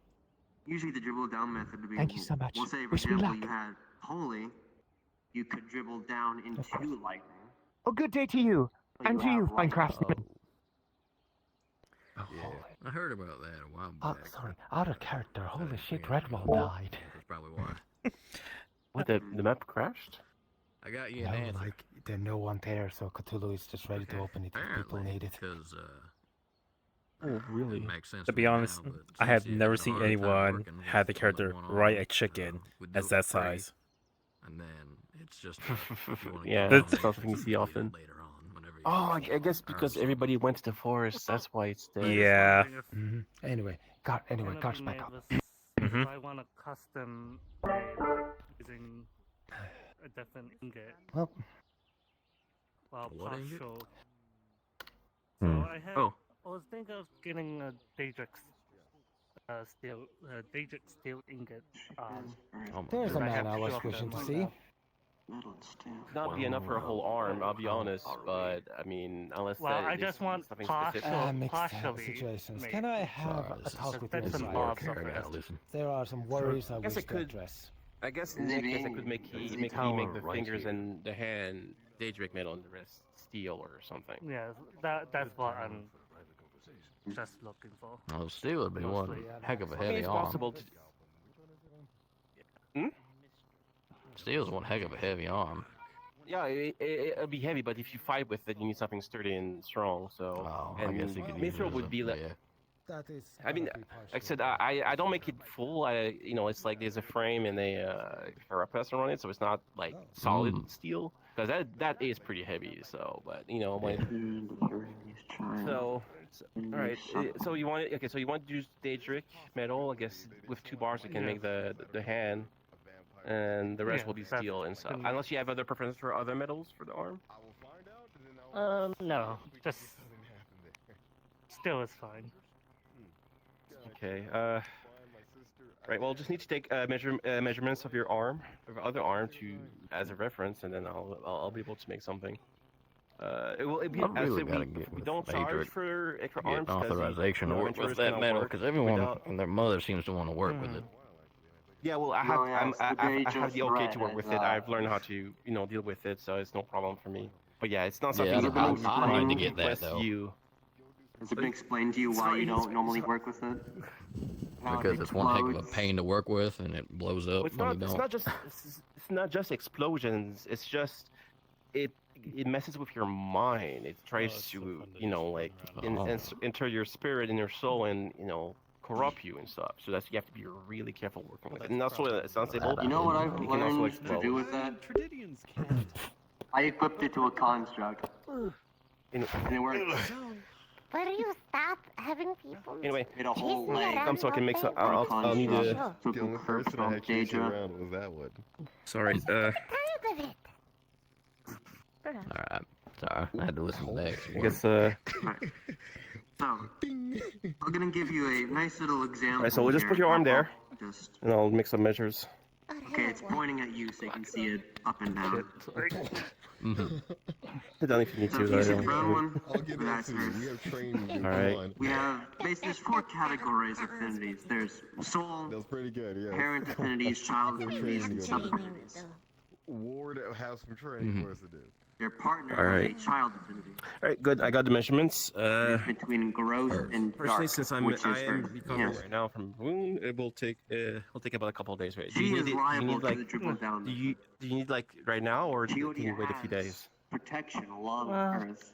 Usually the dribble down method would be.
Thank you so much.
We'll say, for
Wish me
example,
luck.
you had holy, you could dribble down into lightning.
A good day to you,
So
and to
have
you, fine
lightning.
craftsman.
Yeah, I heard about that a while
Oh,
back.
sorry, out of character. Holy shit,
Yeah,
Redwall
that's
died.
probably why.
What, the map crashed?
I got you an
No,
answer.
like, there's no one there, so Cthulhu is just ready to open it if people need it.
Because
Oh, really?
it makes sense
To be
me
honest,
now, but
I have
since you
never
had a
seen
harder time
anyone
working with
have the
only
character
one
write
arm,
a chicken
we'd do
as
it
that
for free,
size.
and then it's just if you wanna
Yeah,
get
that's
on,
something you
it's
see often.
later on, whenever you
Oh, I guess because everybody went to the forest, that's why it's there.
Yeah.
Anyway, Gar's back up.
Mm-hmm.
If I want a custom blade, like using a different ingot.
Well,
What ingot?
partial.
Hmm.
So I was thinking of getting a Daedric steel ingot.
There's a
I
man
have
I was
two of
wishing
them.
to see.
Not be enough for a whole arm, I'll be honest, but I mean, unless
Well,
that
I
is
just want
something
partial,
specific.
Mixed
partially
situations.
made.
Can I have
Sorry,
a
this
talk
is-
with you
Bits
in
and
private?
bobs of
I
it.
gotta listen.
There are some worries I
guess
wish
I
to
could-
address.
I guess
Is
in
he
that case, I
being-
could make
is he
make
telling
the
right
fingers
here?
and the hand Daedric metal and the rest steel or something.
Yeah, that's what I'm just looking for.
Oh, steel would be one
Mostly.
heck of a
I mean,
heavy
it's
arm.
possible to.
Steel's one heck of a heavy arm.
Yeah, it'll be heavy, but if you fight with it, you need something sturdy and strong. So,
Oh, I
and
guess you could use it
mithril
as
would
a-
be like.
yeah.
That is.
I mean, like I said, I don't make it full. It's like there's a frame and a carapace around it, so it's not like solid steel. Because that is pretty heavy. So, but so all right. So you want So you want to use Daedric metal? I guess with 2 bars you can make the hand. and the rest
Yeah,
will be
that's
steel and stuff.
good.
Unless you have other preference for other metals for the arm.
No, just still is fine.
Okay. Right. Well, just need to take measurements of your arm, of your other arm, to as a reference, and then I'll be able to make something. It will. It be,
I
as
really
I said,
gotta
we
get with
don't charge
Matrix,
for
get
arms because
authorization to work with
insurance
that
cannot
metal,
work
because everyone
without.
and their mother seems to want to work with it.
Yeah, well, I have I have the okay to work with it. I've learned how to deal with it, so it's no problem for me. But yeah, it's not something
Yeah, I need to get that
request
though.
you.
Has it been explained to you why you don't normally work with it? How it
Because it's one heck of a
explodes?
pain to work with, and it blows up
Well, it's
when
not.
you
It's
don't.
not just. It's not just explosions. It's just. It messes with your mind. It tries to like enter your spirit and your soul and corrupt you and stuff. So that's you have to be really careful working with it. And also it's unstable.
You know what I've
It can also
learned to
explode.
do with that? I equipped it to a construct.
And
it worked.
Will you stop having people?
Anyway,
Made a whole
chase me
leg.
around
come so I can
all
make some.
day?
I'll need to.
Took
The only
a curve
person I
from
had chasing
Daedra.
around was that one.
Sorry.
Tired of it.
Alright. Sorry, I had to listen to that.
I guess.
So, I'm gonna give you a nice little example.
Alright, so we'll just
here.
put your arm there,
Just
and I'll make some measures.
okay. It's pointing at you, so you can see it up and down.
Sit down if you need
So
to.
if you see the
though.
brown one,
I'll give it
that's
to you.
hers.
We have training.
Alright.
We have basically there's 4 categories of affinities. There's soul,
That was pretty good, yeah.
parent affinities, child
Good
affinities,
training
and
to go
sub
do.
affinities.
Ward has some training for us to do.
Your partner
Alright.
has a child affinity.
Alright, good. I got the measurements.
It's between growth and
Personally,
dark,
since
which is
I
for
am recovering
yes.
right now from wound, it will take about a couple of days. Right?
She is liable to the dribble down.
Do you need like right now, or
She
can
already
you wait a few
has
days?
protection along
Well,
Earth.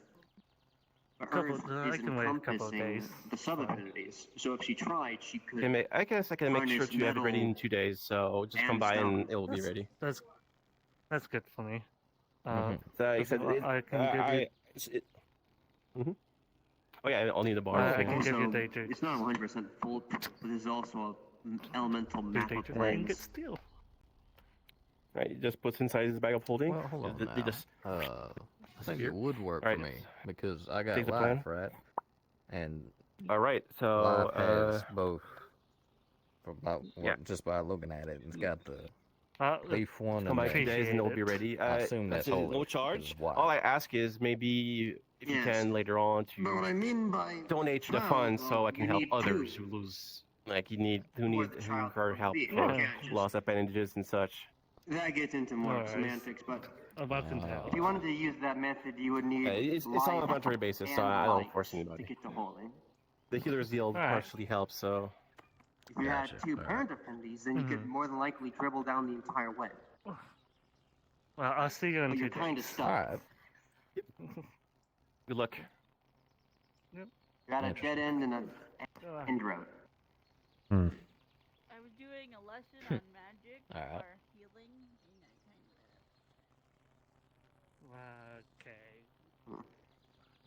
But
couple-
Earth
I
is
can wait a couple of
encompassing
days.
the sub-affinities. So if she tried, she could
I guess I can make sure
harness
to have it ready in
metal
2 days. So just come
and
by
stone.
and it will be ready.
That's good for me.
So I said
I can give you.
Oh yeah, I'll need a bar.
I can
so-
give you
Also,
daydream.
it's not 100% foolproof, but there's also an elemental map of
Daydream and get
planes.
steel.
Right, it just puts inside his bag of holding.
Well, hold on
They
now.
just-
I think it would work
Alright.
for me because I got
Take the
life,
plan.
right? And
All right, so
life has both.
yeah.
Just by looking at it, it's got the
Uh,
leaf one
come
and
by
the
2 days and it'll be ready.
I assume that's holy,
no
which
charge.
is why.
All I ask is maybe if you
Yes.
can later on
But what
to
I mean by
donate to the
child,
fund so
well,
I can
you
help
need
others
2.
who lose, like who
the child
require help
be.
from
Yeah, just-
loss appendages and such.
That gets into more
Alright.
semantics, but
About can tell.
if you wanted to use that method, you would need
It's on a
light
voluntary basis, so
and
I don't
light
force
to
anybody.
get to holy.
The healer's yield
Alright.
partially helps, so
If you had
Gotcha.
2
Alright.
parent affinities, then you could more than likely dribble down the entire way.
Well, I'll see you in
But
2
you're kind of
days.
stuck.
Alright.
good luck.
You're at a dead end and an end road.
Hmm.
I was doing a lesson on magic
Alright.
or healing, and I kind of
Okay.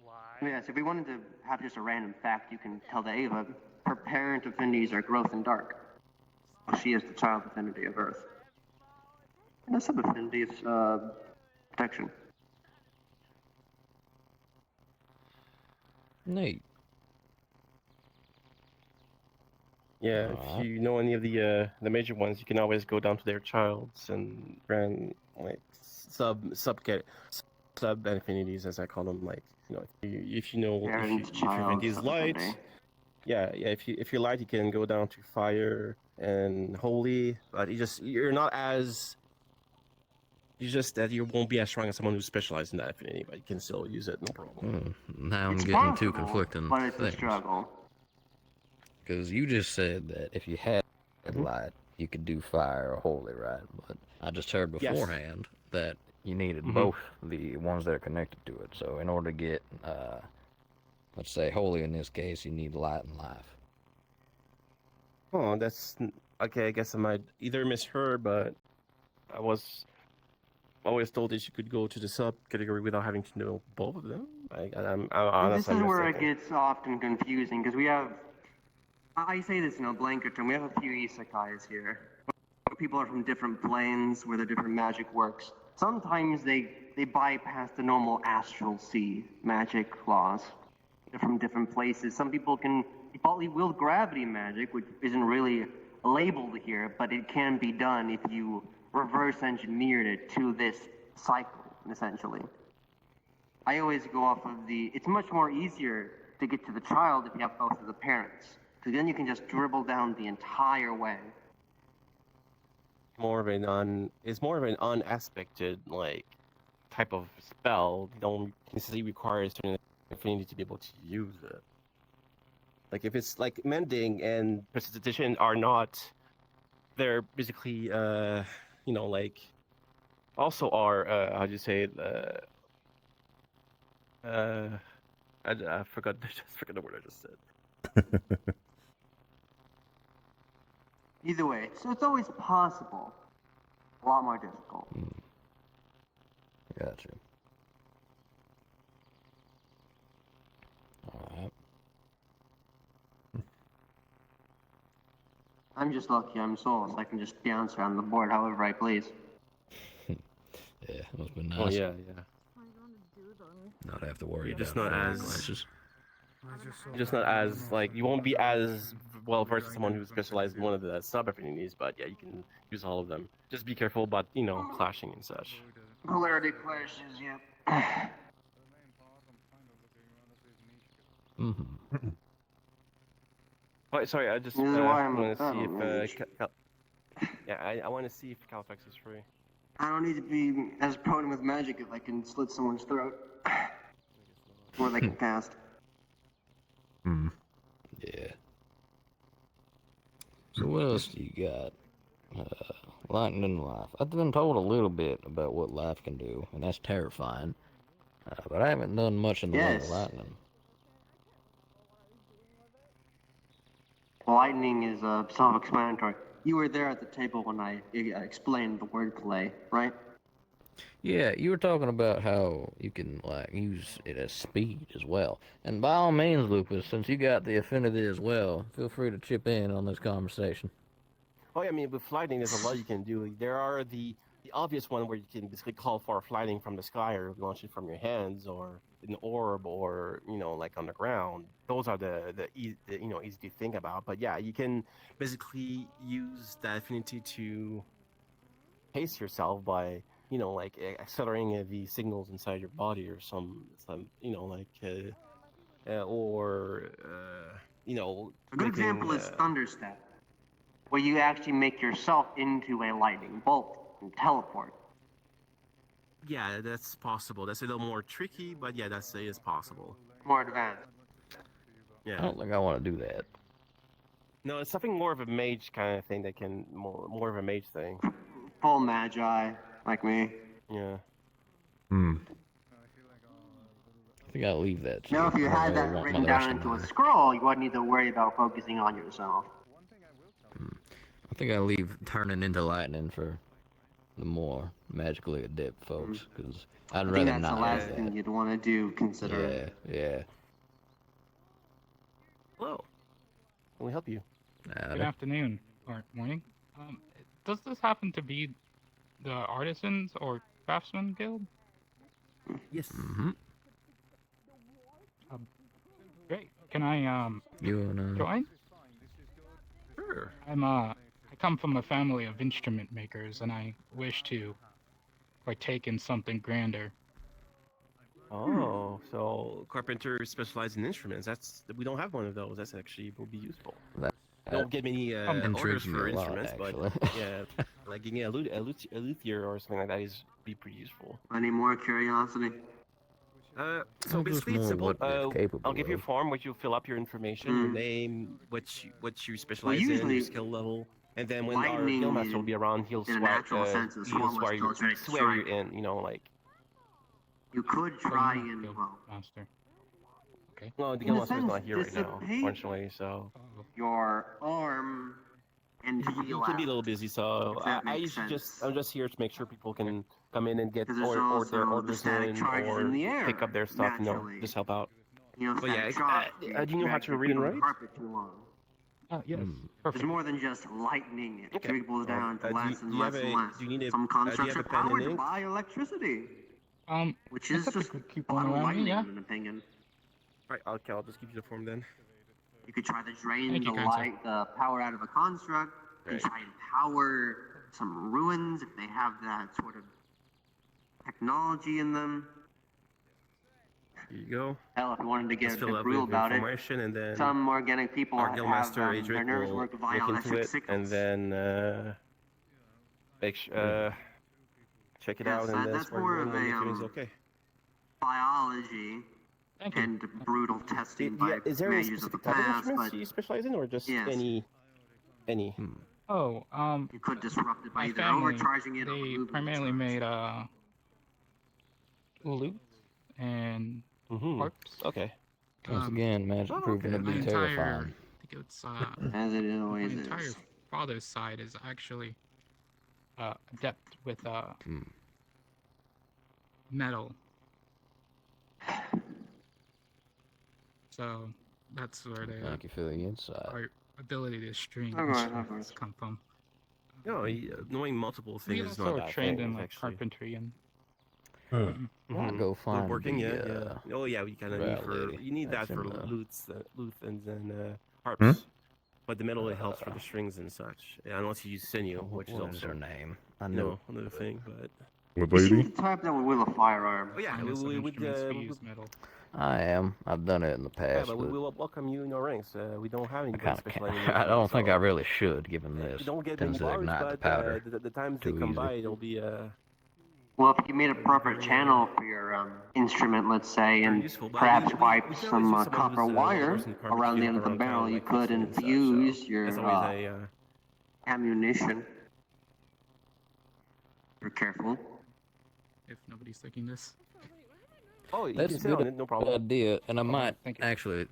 Why?
Yes, if we wanted to have just a random fact, you can tell the Ava her parent affinities are growth and dark. She is the child affinity of Earth. And the sub affinity is protection.
Neat.
Yeah, if you know any of the major ones, you can always go down to their childs and run like sub affinities, as I call them. Like if you know
Parent,
if your
child,
affinity is light,
sub-affinity.
yeah. If you're light, you can go down to fire and holy, but you're not as that you won't be as strong as someone who's specialized in that affinity, but you can still use it, no problem.
Now I'm
It's
getting two
possible,
conflicting
but it's a
things.
struggle.
Because you just said that if you had light, you could do fire or holy, right? But I just heard
Yes.
beforehand that you needed
Mhm.
both the ones that are connected to it. So in order to get, let's say holy in this case, you need light and life.
Oh, that's okay. I guess I might either misheard, but I was always told that you could go to the subcategory without having to know both of them. I'm
This is where it gets often confusing because we have. I say this in a blanket term. We have a few isekais here. people are from different planes where the different magic works. Sometimes they bypass the normal astral sea magic laws. They're from different places. Some people can defaultly wield gravity magic, which isn't really labeled here, but it can be done if you reverse engineered it to this cycle, essentially. I always go off of it's much more easier to get to the child if you have both of the parents, because then you can just dribble down the entire way.
It's more of an unaspected like type of spell. You don't necessarily require a certain affinity to be able to use it. Like if it's like mending and precipitation are not, they're basically like also are how do you say it? I forgot the word I just said.
Either way, so it's always possible. A lot more difficult.
Gotcha. Alright.
I'm just lucky I'm soulless. I can just bounce around the board however I please.
Yeah, must be nice.
Oh yeah.
Not have to worry
You're just
about
not as
glasses.
You're just not as like you won't be as well versed as someone who specializes in one of the sub affinities, but yeah, you can use all of them. Just be careful about clashing and such.
Polarity clashes, yep.
Mm-hmm.
Oh, sorry, I just
This is why
want to
I'm
see
a mage.
I want to see if Calfax is free.
I don't need to be as potent with magic if I can slit someone's throat. Or they can cast.
Yeah. So what else do you got? Lightning and life. I've been told a little bit about what life can do, and that's terrifying. But I haven't done much in the way of lightning.
Lightning is self-explanatory. You were there at the table when I explained the wordplay, right?
Yeah, you were talking about how you can use it as speed as well. And by all means, Lupus, since you got the affinity as well, feel free to chip in on this conversation.
Oh yeah, I mean with lightning, there's a lot you can do. There are the obvious one where you can basically call for lightning from the sky or launch it from your hands or an orb or like on the ground. Those are the easy to think about. But yeah, you can basically use that affinity to pace yourself by like accelerating the signals inside your body or some
A good example is Thunderstep, where you actually make yourself into a lightning bolt and teleport.
Yeah, that's possible. That's a little more tricky, but yeah, it is possible.
More advanced.
Yeah.
I don't think I want to do that.
No, it's something more of a mage kind of thing that can more of a mage thing.
Full magi, like me.
Yeah.
I think I'll leave that.
Now, if you had that written down into a scroll, you wouldn't need to worry about focusing on yourself.
I think I'll leave turning into lightning for the more magically adept folks, because I'd rather
that's
not
the last
have that.
thing you'd want to do, considering.
Yeah.
Hello. Can we help you?
Good afternoon or morning. Does this happen to be the Artisans or Craftsmen Guild?
Yes.
Great. Can I
You wanna
join?
Sure.
I come from a family of instrument makers, and I wish to partake in something grander.
Oh, so carpenter specializes in instruments. We don't have one of those. That's actually will be useful. Don't get many orders
intrigues me
for
a lot,
instruments,
actually.
but yeah, like getting a luthier or something like that be pretty useful.
Any more curiosity?
So
Just
basically, it's
more
simple.
what it's capable
I'll give you a
of.
form which you fill up your information, your name, what you specialize in,
usually,
your skill level, and then when our
lightning
guildmaster will be around, he'll
in a
swear
natural sense is
he'll
swear you
swear you in. Like
you could try and
Master. Okay.
well, the
in a
guildmaster's
sense,
not here right now,
dissipate
unfortunately. So
your arm and
he
feel
can be a
out.
little busy. So
If that
I
makes
usually
sense.
I'm just here to make sure people can come in and get
'Cause there's
or their
also the
orders
static
in
charges
or
in the air,
pick up their stuff.
naturally.
Just help out.
You know,
But yeah,
static shock,
do you know how to read and write?
carpet too long.
Yes.
There's more than just lightning. It trickles down to
do you-
less
do
and
you
less
have
and
a-
less.
do you need a-
Some
do you
constructs
have
are
a pen and
powered
ink?
by electricity, which
I
is just
typically keep
a
one
lot of
around me,
lightning,
yeah.
in an opinion.
Right, I'll just give you the form then.
You could try to drain
Thank
the
you, kind sir.
light, the power out of a construct. You
Right.
can try and power some ruins if they have that sort of technology in them.
Here you go.
Hell, if you wanted to
Just
get
fill
a
up
real
with
about it,
information, and then
some organic people
our
have
guildmaster
their
Adric
nerves
will
work via
look into
electric
it,
signals.
and then check it
Yes,
out, and then
that's
swear
more
you in
of
when
a,
everything's okay.
biology
Thank you.
and brutal testing by
Is there any
mages of the
specific type of
past,
instruments
but
you specialize in, or just
yes.
any?
Oh,
you could disrupt it by
my
either
family,
overcharging it or
they
removing
primarily made lutes and harps.
Okay.
Once again, magic proving to
My
be
entire,
terrifying.
I think it's
as it
my
always
entire
is.
father's side is actually adept with metal. So that's where they
Thank you for the insight.
our ability to string
Of course, of
instruments
course.
come from.
No, knowing multiple
We
things is
also
not
are
that
trained
thing,
in like
actually.
carpentry and
I'll go find
Woodworking,
the,
yeah. Oh yeah, we kind of need
rat
for
lady.
you need that
That's
for
in the-
lutes and harps.
Hmm?
But the metal it helps for the strings and such. Yeah, unless you use sinew, which is
What
also
is her name? I
you
know.
know another thing. But
What
You
lady?
seem the type that would will a firearm.
oh yeah,
finest of
we
instruments we use metal.
I am. I've done it in the
yeah,
past,
but we
but
will welcome you in our ranks. We don't have
I
anybody
kind of
specializing.
can't. I don't think I really should, given
You
this.
don't get many
Tends to
bars,
ignite the
but
powder.
the times they
too
come
easy.
by, it'll be
Well, if you made a proper channel for your instrument, let's say, and
useful, but
perhaps
we
pipe
can always
some
use somebody
copper
who's,
wire
well-versed in carpentry
around the end of the
around
barrel,
town,
you
like
could
Kristen and such, so
infuse your
that's always a
ammunition. Be careful.
If nobody's taking this.
Oh, you
That's
can
a
sit on
good
it, no problem.
idea, and I might
thank you.
actually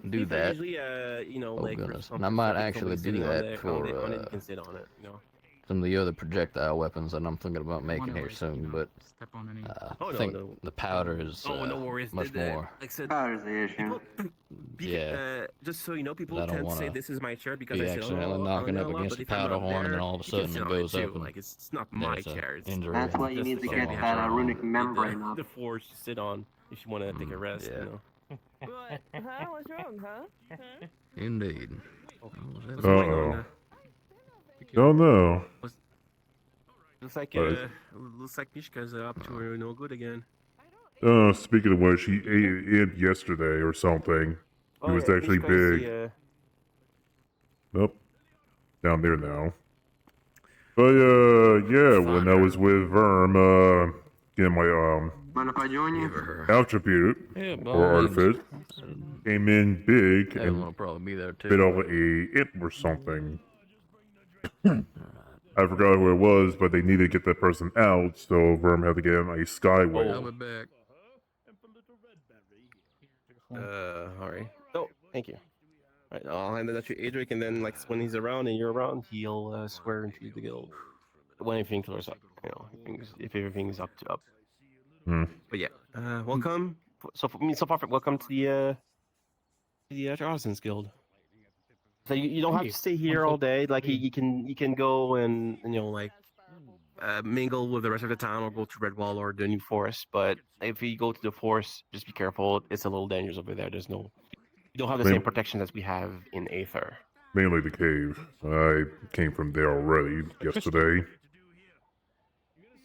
do
People
that.
Usually, you know,
Oh,
like for
goodness.
some
And I might
specific
actually
somebody
do
sitting on
that
it-
for,
on it, you can sit on it, you know.
Some of the other projectile weapons that I'm thinking about making
Wanna,
here
like,
soon,
you know,
but
step on any.
Oh,
I
no,
think
no.
the powder is
Oh, no worries.
much more.
Like I said,
Powder's the issue.
people,
Yeah.
just so you know, people
I don't
tend to say
wanna
this is my chair because
be
I sit
accidentally
on
knocking
it
up
a lot,
against
but
the
if I'm
powder
not
horn, and
there,
then all of a
you can
sudden
sit
it
on
goes
too.
up and
Like it's not my
there's a
chair. It's
injury.
That's why you
just
need
the
to
chair
get
they
that
have
runic
the-
membrane up.
the forge to sit on if you want to take a rest.
yeah.
You know.
What? Huh? What's wrong, huh?
Indeed.
What's going on?
Uh-oh. Oh no.
Looks like
Right.
looks like Mishka's up to her no good again.
Speaking of which, he ate it yesterday or something. He was actually
Mishka's
big.
the,
Nope. Down there now. But, yeah, when I was with Verm, getting my,
Mind if I join you?
attribute,
Yeah, by
or
all means.
outfit, came in big
Evan will
and
probably be there too.
bit off a imp or something. I forgot who it was, but they needed to get that person out, so Verm had to get him a skyway.
I'll be back.
alright. Oh, thank you. Alright, I'll hand it out to Adric, and then, like, when he's around and you're around, he'll swear into the guild. When everything clears up, you know, if everything's up to up.
Hmm.
But yeah, welcome. So far, welcome to the Artisans Guild. So you don't have to stay here all day. Like you can go and like mingle with the rest of the town, or go to Redwall or the New Forest. But if you go to the forest, just be careful. It's a little dangerous over there. You don't have the same protection as we have in Aether.
Mainly the cave. I came from there already yesterday.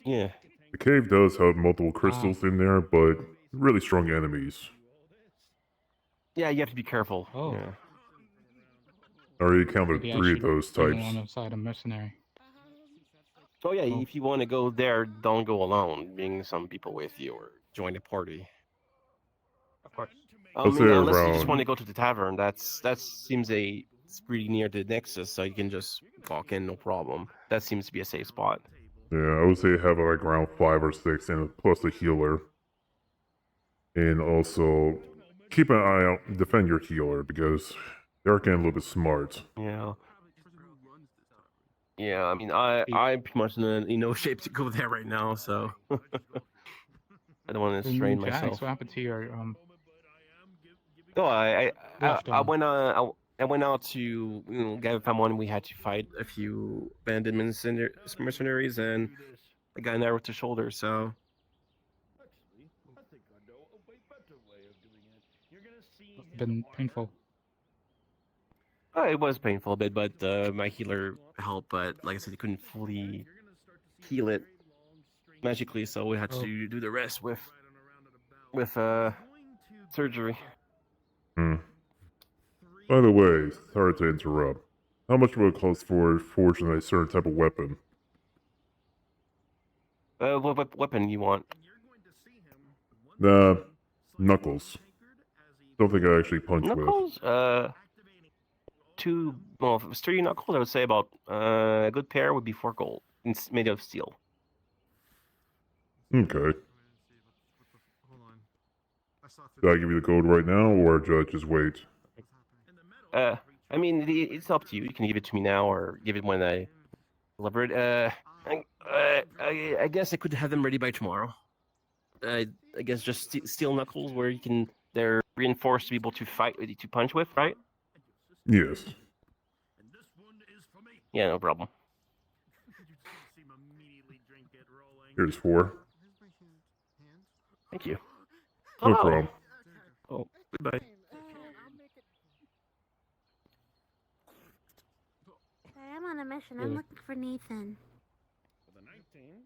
Yeah.
The cave does have multiple crystals in there, but really strong enemies.
Yeah, you have to be careful.
Oh.
Yeah.
I already encountered
Maybe I
3 of
should
those
bring
types.
along the side of mercenary.
So yeah, if you want to go there, don't go alone. Bring some people with you, or join the party.
Of course.
Let's say
Unless you just
around-
want to go to the tavern, that seems it's pretty near the Nexus, so you can just walk in, no problem. That seems to be a safe spot.
Yeah, I would say have like around 5 or 6, and plus a healer. And also, keep an eye out, defend your healer, because they're getting a little bit smart.
Yeah. Yeah, I mean, I'm pretty much in no shape to go there right now, so I don't want to strain
Jax,
myself.
what happened to your
No, I
left
went I went out to get someone. We had to fight a few bandit mercenaries, and I got an arrow to shoulder. So
Been painful.
it was painful a bit, but my healer helped. But like I said, he couldn't fully heal it magically, so we had to do the rest with surgery.
Hmm. By the way, sorry to interrupt. How much would it cost for forging a certain type of weapon?
What weapon you want?
Knuckles. Don't think I actually punch
Knuckles? If it was 3 knuckles, I would say about a good pair would be 4 gold. It's made of steel.
with. Okay. Should I give you the gold right now, or should I just wait?
I mean, it's up to you. You can give it to me now, or give it when I deliver it. I guess I could have them ready by tomorrow. I guess just steel knuckles, where they're reinforced to be able to to punch with, right?
Yes.
Yeah, no problem.
Here's 4.
Thank you.
No problem.
Oh, goodbye.
Sorry, I'm on a mission. I'm looking for Nathan.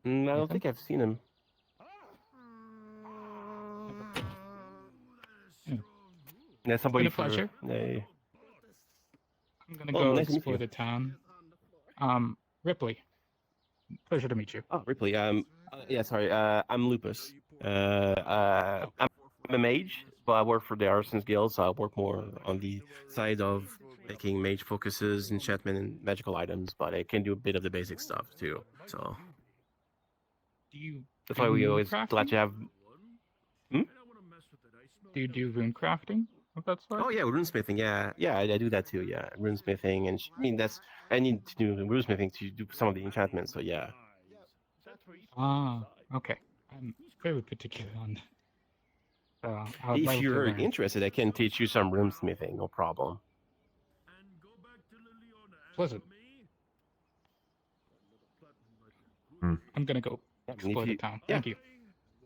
I don't think I've seen him. Yeah, somebody
Been a pleasure.
Hey.
I'm gonna go
nice to meet
explore
you.
the town. Ripley. Pleasure to meet you.
Oh, Ripley. Yeah, sorry. I'm Lupus. I'm a mage, but I work for the Artisans Guild, so I work more on the side of making mage focuses, enchantment, and magical items. But I can do a bit of the basic stuff too. So that's why we always glad to have.
Do you do rune crafting of that sort?
Oh yeah, runesmithing. Yeah, I do that too. Yeah, runesmithing, and I need to do runesmithing to do some of the enchantments. So yeah.
Ah, okay. I'm very particular on that. I would
If
like to
you're
learn.
interested, I can teach you some runesmithing. No problem.
Pleasant. I'm gonna go explore the town. Thank you.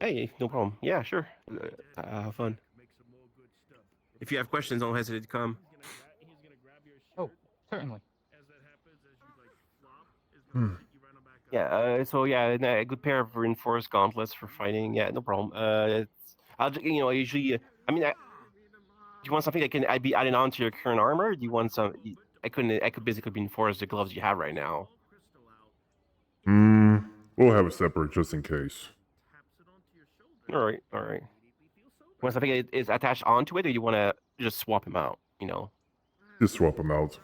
Hey, no problem. Yeah, sure. Have fun. If you have questions, don't hesitate to come.
Oh, certainly.
Yeah. So yeah, a good pair of reinforced gauntlets for fighting. Yeah, no problem. I'll usually. Do you want something that can be added on to your current armor? Do you want some? I could basically reinforce the gloves you have right now.
We'll have it separate just in case.
All right. Want something that is attached onto it, or you want to just swap them out?
Just swap them out.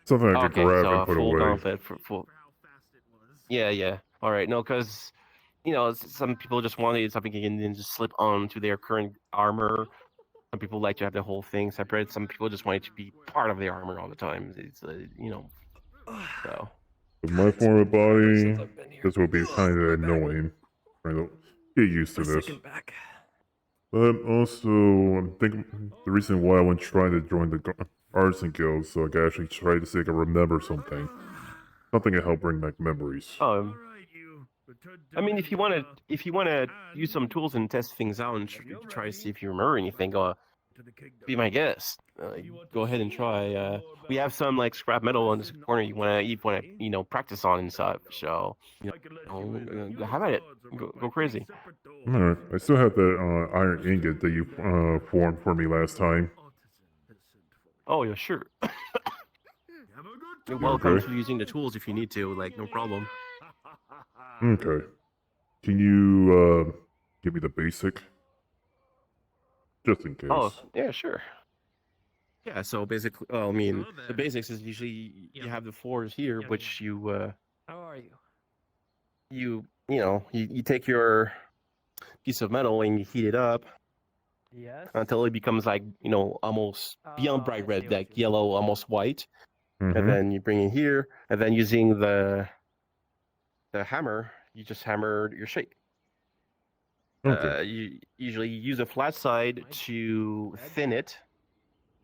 Something I could grab and put
full
away.
gauntlet for full. Yeah. All right. No, because some people just wanted something you can then just slip onto their current armor. Some people like to have the whole thing separate. Some people just want it to be part of their armor all the time. It's so.
With my form of body, this will be kind of annoying. Trying to get used to this. But also, I'm thinking the reason why I went trying to join the Artisan Guild, so I can actually try to see if I can remember something. Something to help bring back memories.
I mean, if you want to use some tools and test things out and try to see if you remember anything, be my guest. Go ahead and try. We have some like scrap metal in this corner you want to practice on and stuff. So have at it. Go crazy.
Alright, I still have that iron ingot that you formed for me last time.
Oh yeah, sure. You're welcome to using the tools if you need to. No problem.
Okay. Can you give me the basic? Just in case.
Oh, yeah, sure. Yeah, so basically, the basics is usually you have the floors here, which you
How are you?
you take your piece of metal and you heat it up.
Yes.
Until it becomes almost beyond bright red, yellow, almost white. And then you bring it here, and then using the hammer, you just hammer your shape.
Okay.
You usually use a flat side to thin it,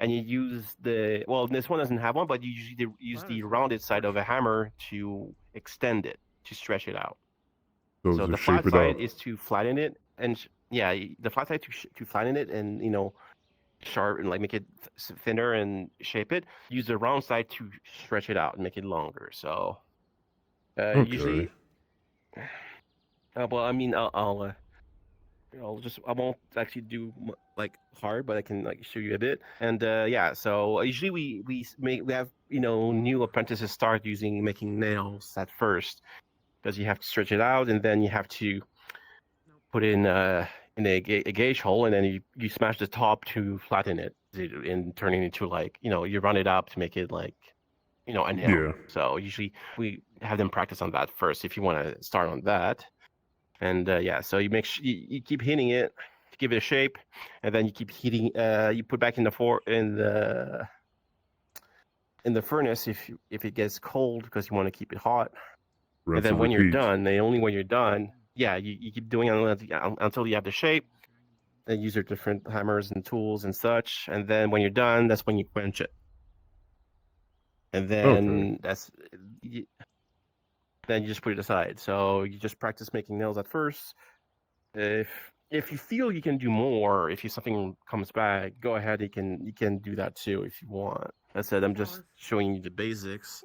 and you use this one doesn't have one, but you usually use the rounded side of a hammer to extend it, to stretch it out.
So to
the
shape
flat
it
side
up.
is to flatten it, and the flat side to flatten it and sharp and like make it thinner and shape it. Use the round side to stretch it out and make it longer. So usually, well, I mean, I won't actually do like hard, but I can like show you a bit. And so usually we have new apprentices start making nails at first, because you have to stretch it out and then you have to put in a gauge hole, and then you smash the top to flatten it and turn it into like you run it up to make it like a nail.
Yeah.
So usually we have them practice on that first if you want to start on that. And so you you keep hitting it to give it a shape, and then you keep heating. You put back in the furnace if it gets cold, because you want to keep it hot.
Rinse
and then
and
when
repeat.
you're done, and only when you're done, you keep doing it until you have the shape. Then use your different hammers and tools and such. And then when you're done, that's when you quench it. And then then you just put it aside. So you just practice making nails at first. If you feel you can do more, if something comes back, go ahead. You can do that too if you want. As I said, I'm just showing you the basics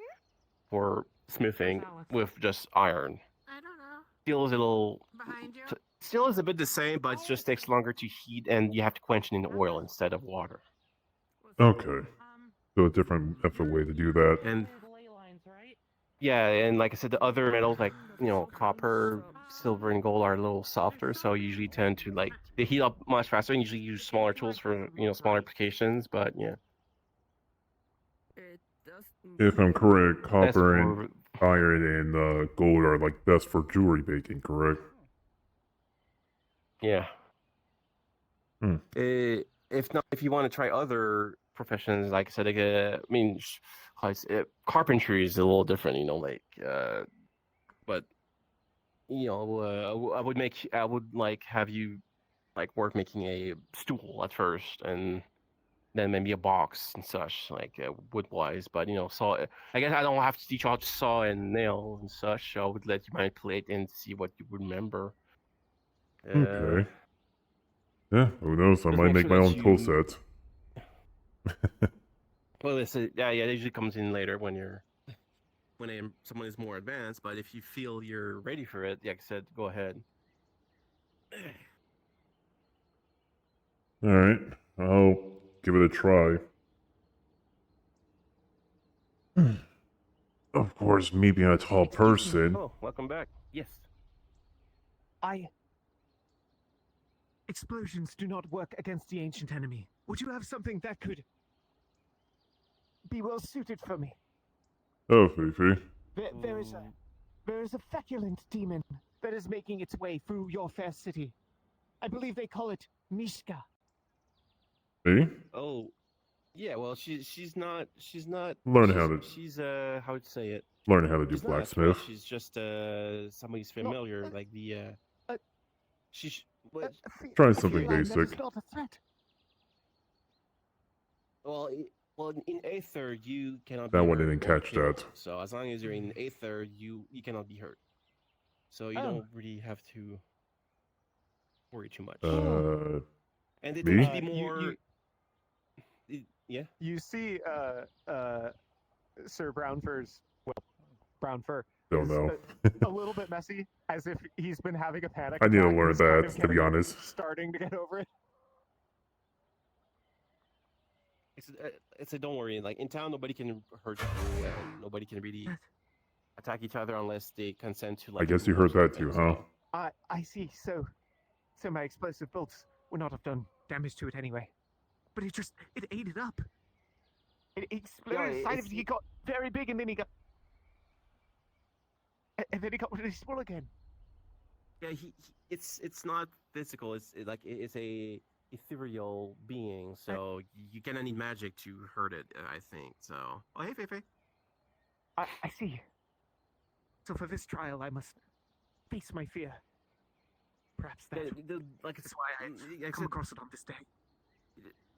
for smithing with just iron.
I don't know.
Steel is a little.
Behind you?
Steel is a bit the same, but it just takes longer to heat, and you have to quench it in oil instead of water.
Okay. So a different way to do that.
And and like I said, the other metals like copper, silver, and gold are a little softer, so you usually tend to they heat up much faster, and usually use smaller tools for smaller applications. But yeah.
If I'm correct, copper and iron and gold are like best for jewelry making, correct?
Yeah.
Hmm.
If not, if you want to try other professions, like I said, carpentry is a little different, but I would have you work making a stool at first, and then maybe a box and such, wood wise. But saw. I guess I don't have to teach you how to saw and nail and such. So I would let you manipulate and see what you remember.
Okay. Yeah, who knows? I
just
might make
sure
my
that
own tool set.
Well, it usually comes in later when someone is more advanced. But if you feel you're ready for it, like I said, go ahead.
All right, I'll give it a try. Of course, me being a tall person.
Oh, welcome back. Yes.
Explosions do not work against the ancient enemy. Would you have something that could be well suited for me?
Oh, Fifi.
There is a feculent demon that is making its way through your fair city. I believe they call it Mishka.
Hey?
Oh, yeah. Well, she's not.
Learn how to.
She's how to say it.
Learn how to do
She's not a threat,
blacksmith.
she's just somebody's familiar, like the she's
Try something
That
basic.
is not a threat.
well in Aether you cannot.
That
be
one
hurt
didn't
or
catch
killed.
that.
So as long as you're in Aether, you cannot be hurt. So you don't really have to worry too much. And it
me?
tends to be more. Yeah.
You see, Sir Brownfur's brown fur
Don't
is
know.
a little bit messy, as if he's been having a panic.
I need to
attack and
learn
is kind
that,
of
to be honest.
Starting to get over it.
Don't worry. Like in town, nobody can hurt you, and nobody can really attack each other unless they consent to.
I guess you heard that too, huh?
I see. So my explosive bolts would not have done damage to it anyway. But it ate it up. It exploded inside of it. He got very big, and then he got really small again.
Yeah, it's not physical. It's a ethereal being, so you cannot need magic to hurt it. I think so. Oh, hey, Feifei.
I see. So for this trial, I must face my fear. Perhaps that's why I come across it on this day.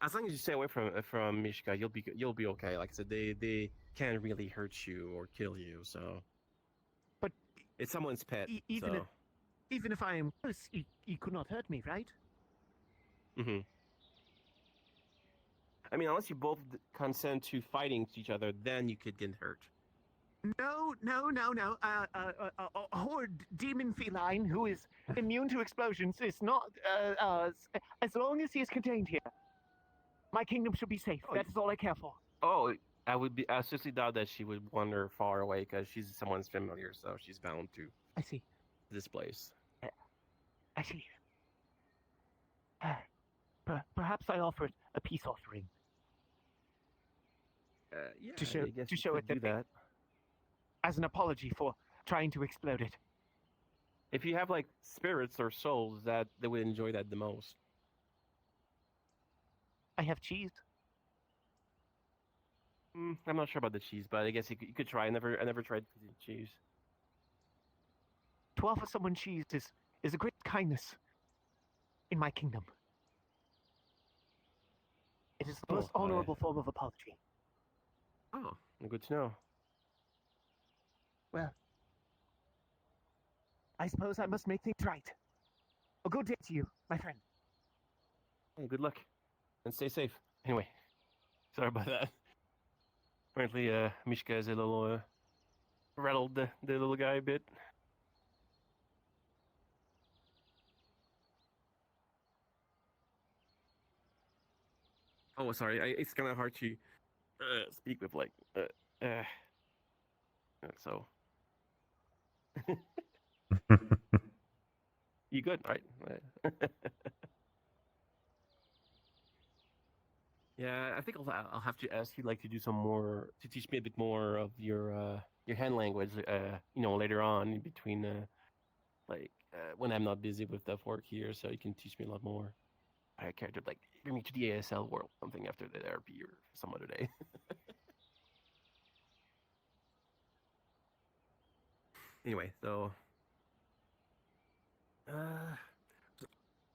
as long as you stay away from Mishka, you'll be okay. Like I said, they can't really hurt you or kill you, so.
But
it's someone's pet.
Even if I am close, he could not hurt me, right?
Mm-hmm. I mean, unless you both consent to fighting each other, then you could get hurt.
No. A horde demon feline who is immune to explosions is not. As long as he is contained here, my kingdom should be safe. That is all I care for.
Oh, I seriously doubt that she would wander far away because she's someone's familiar, so she's bound to.
I see.
This place.
I see. Perhaps I offered a peace offering.
Yeah,
to show,
I guess
to
you
show
could
it
do that.
As an apology for trying to explode it.
If you have like spirits or souls that they would enjoy that the most.
I have cheese.
I'm not sure about the cheese, but I guess you could try. I never tried cheese.
To offer someone cheese is a great kindness in my kingdom. It is the most honorable form of apology.
Oh, good to know.
Well, I suppose I must make things right. A good day to you, my friend.
Hey, good luck. And stay safe. Anyway, sorry about that. Apparently, Mishka is a little, rattled the little guy a bit. Oh, sorry. It's kind of hard to speak with, like, so. You good, right? Yeah, I think I'll have to ask you like to do some more to teach me a bit more of your hand language. Later on in between when I'm not busy with the work here, so you can teach me a lot more. I character like bring me to the ASL world something after the RP or some other day. Anyway, so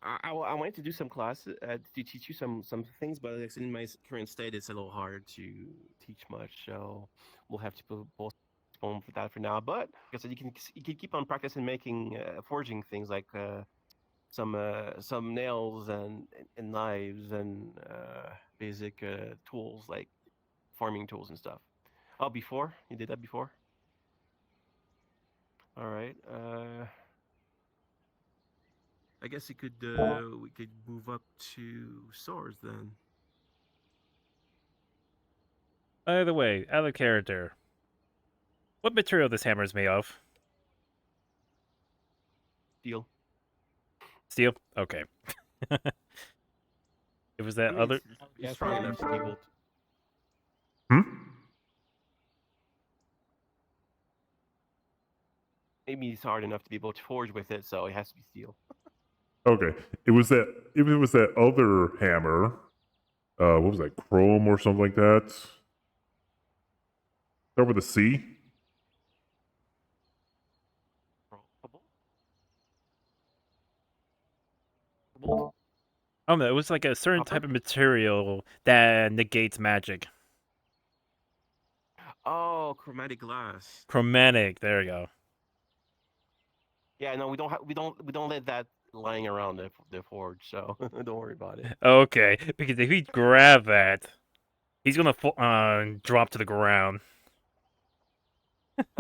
I wanted to do some classes to teach you some things, but in my current state, it's a little hard to teach much. So we'll have to postpone for that for now. But like I said, you can keep on practicing making forging things like some nails and knives and basic tools like farming tools and stuff. Oh, before you did that before. All right. I guess we could move up to swords then.
By the way, out of character, what material this hammer is made of?
Steel.
Steel? Okay. It was that other.
It's strong enough to be able to. Maybe it's hard enough to be able to forge with it, so it has to be steel.
Okay, it was that other hammer. What was that? Chrome or something like that. Start with a C.
Oh no, it was like a certain type of material that negates magic.
Oh, chromatic glass.
Chromatic. There you go.
Yeah, no, we don't let that lying around the forge, so don't worry about it.
Okay, because if he grab that, he's gonna drop to the ground.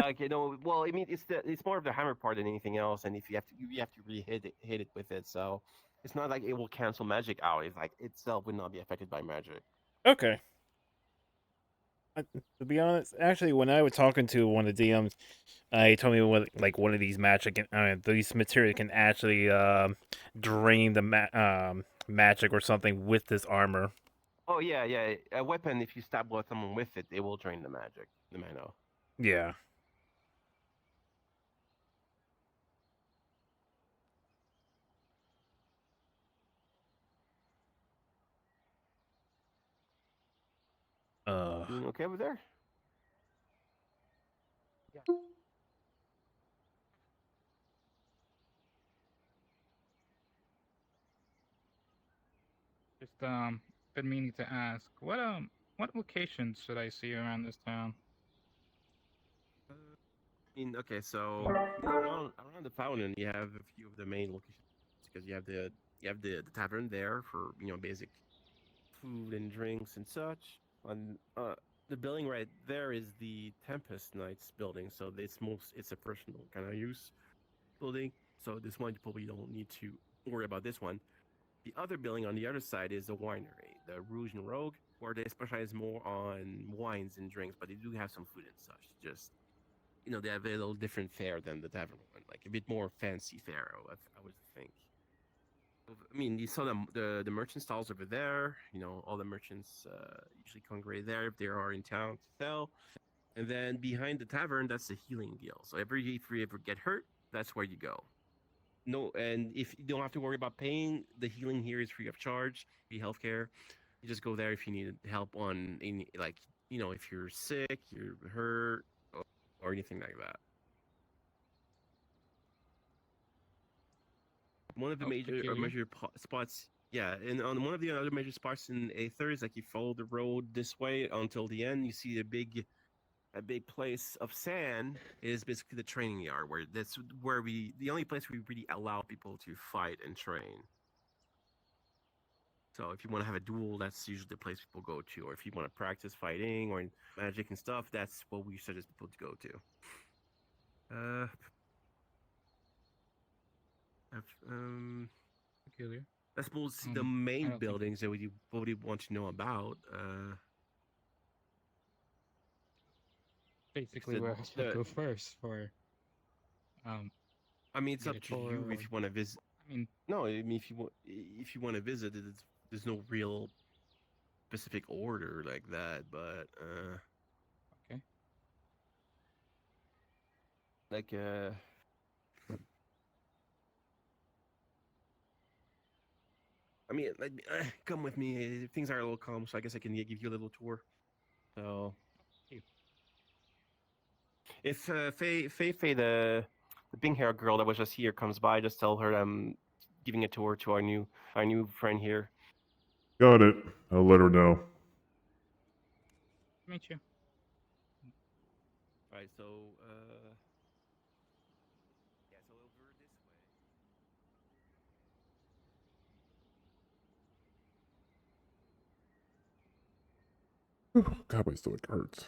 Okay, no, well, I mean, it's more of the hammer part than anything else, and if you have to hit it with it, so it's not like it will cancel magic out. It's like itself would not be affected by magic.
Okay. To be honest, actually, when I was talking to one of the DMs, he told me one of these these materials can actually drain the magic or something with this armor.
Oh yeah. A weapon, if you stab someone with it, it will drain the magic, the mana.
Yeah.
Doing okay over there?
Yeah.
Just been meaning to ask. What locations should I see around this town?
I mean, okay, so around the fountain, you have a few of the main locations because you have the tavern there for basic food and drinks and such. And the building right there is the Tempest Knights building, so it's a personal kind of use building. So this one you probably don't need to worry about this one. The other building on the other side is a winery, the Rouge and Rogue, where they specialize more on wines and drinks, but they do have some food and such. Just they have a little different fare than the tavern one, like a bit more fancy fare. I would think. I mean, you saw the merchant stalls over there. All the merchants usually congregate there if they are in town to sell. And then behind the tavern, that's the healing guild. So if you ever get hurt, that's where you go. No, and if you don't have to worry about paying, the healing here is free of charge. Free healthcare. You just go there if you need help on any if you're sick, you're hurt, or anything like that. One of the major spots, yeah, and on one of the other major spots in Aether is like you follow the road this way until the end. You see a big place of sand is basically the training yard, that's where the only place we really allow people to fight and train. So if you want to have a duel, that's usually the place people go to, or if you want to practice fighting or magic and stuff, that's what we suggest people to go to.
Peculiar.
I suppose the main buildings that we probably want to know about.
Basically, where I should go first for.
I mean, it's up to you if you want to visit.
I mean,
no, I mean if you want to visit, there's no real specific order like that, but
okay.
Like I mean, like, come with me. Things are a little calm, so I guess I can give you a little tour. So, if Faye, the pink hair girl that was just here comes by, just tell her I'm giving a tour to our new friend here.
Got it. I'll let her know.
Meet you.
Right. So, yeah. So over this way.
God, my stomach hurts.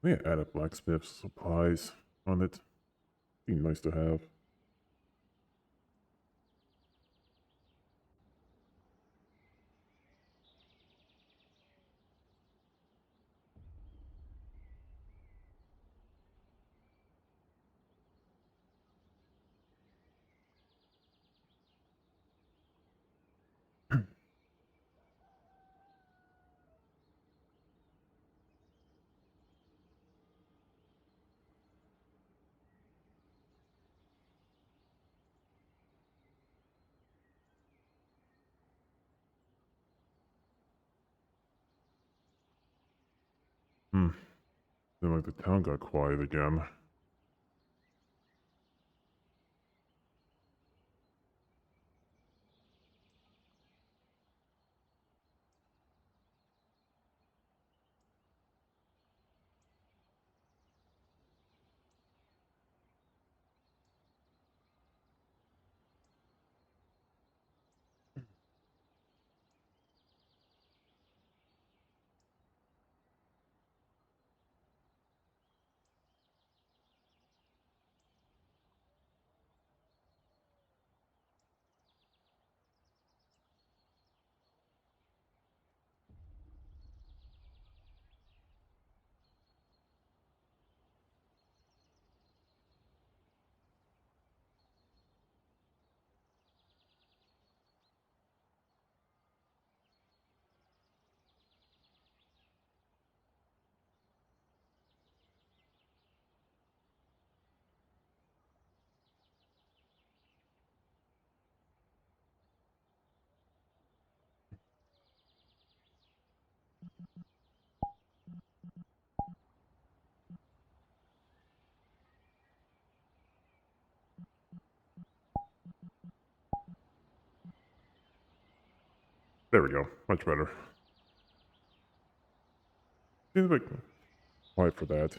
May I add a blacksmith supplies on it? Be nice to have. Seemed like the town got quiet again. There we go. Much better. Seems like quiet for that.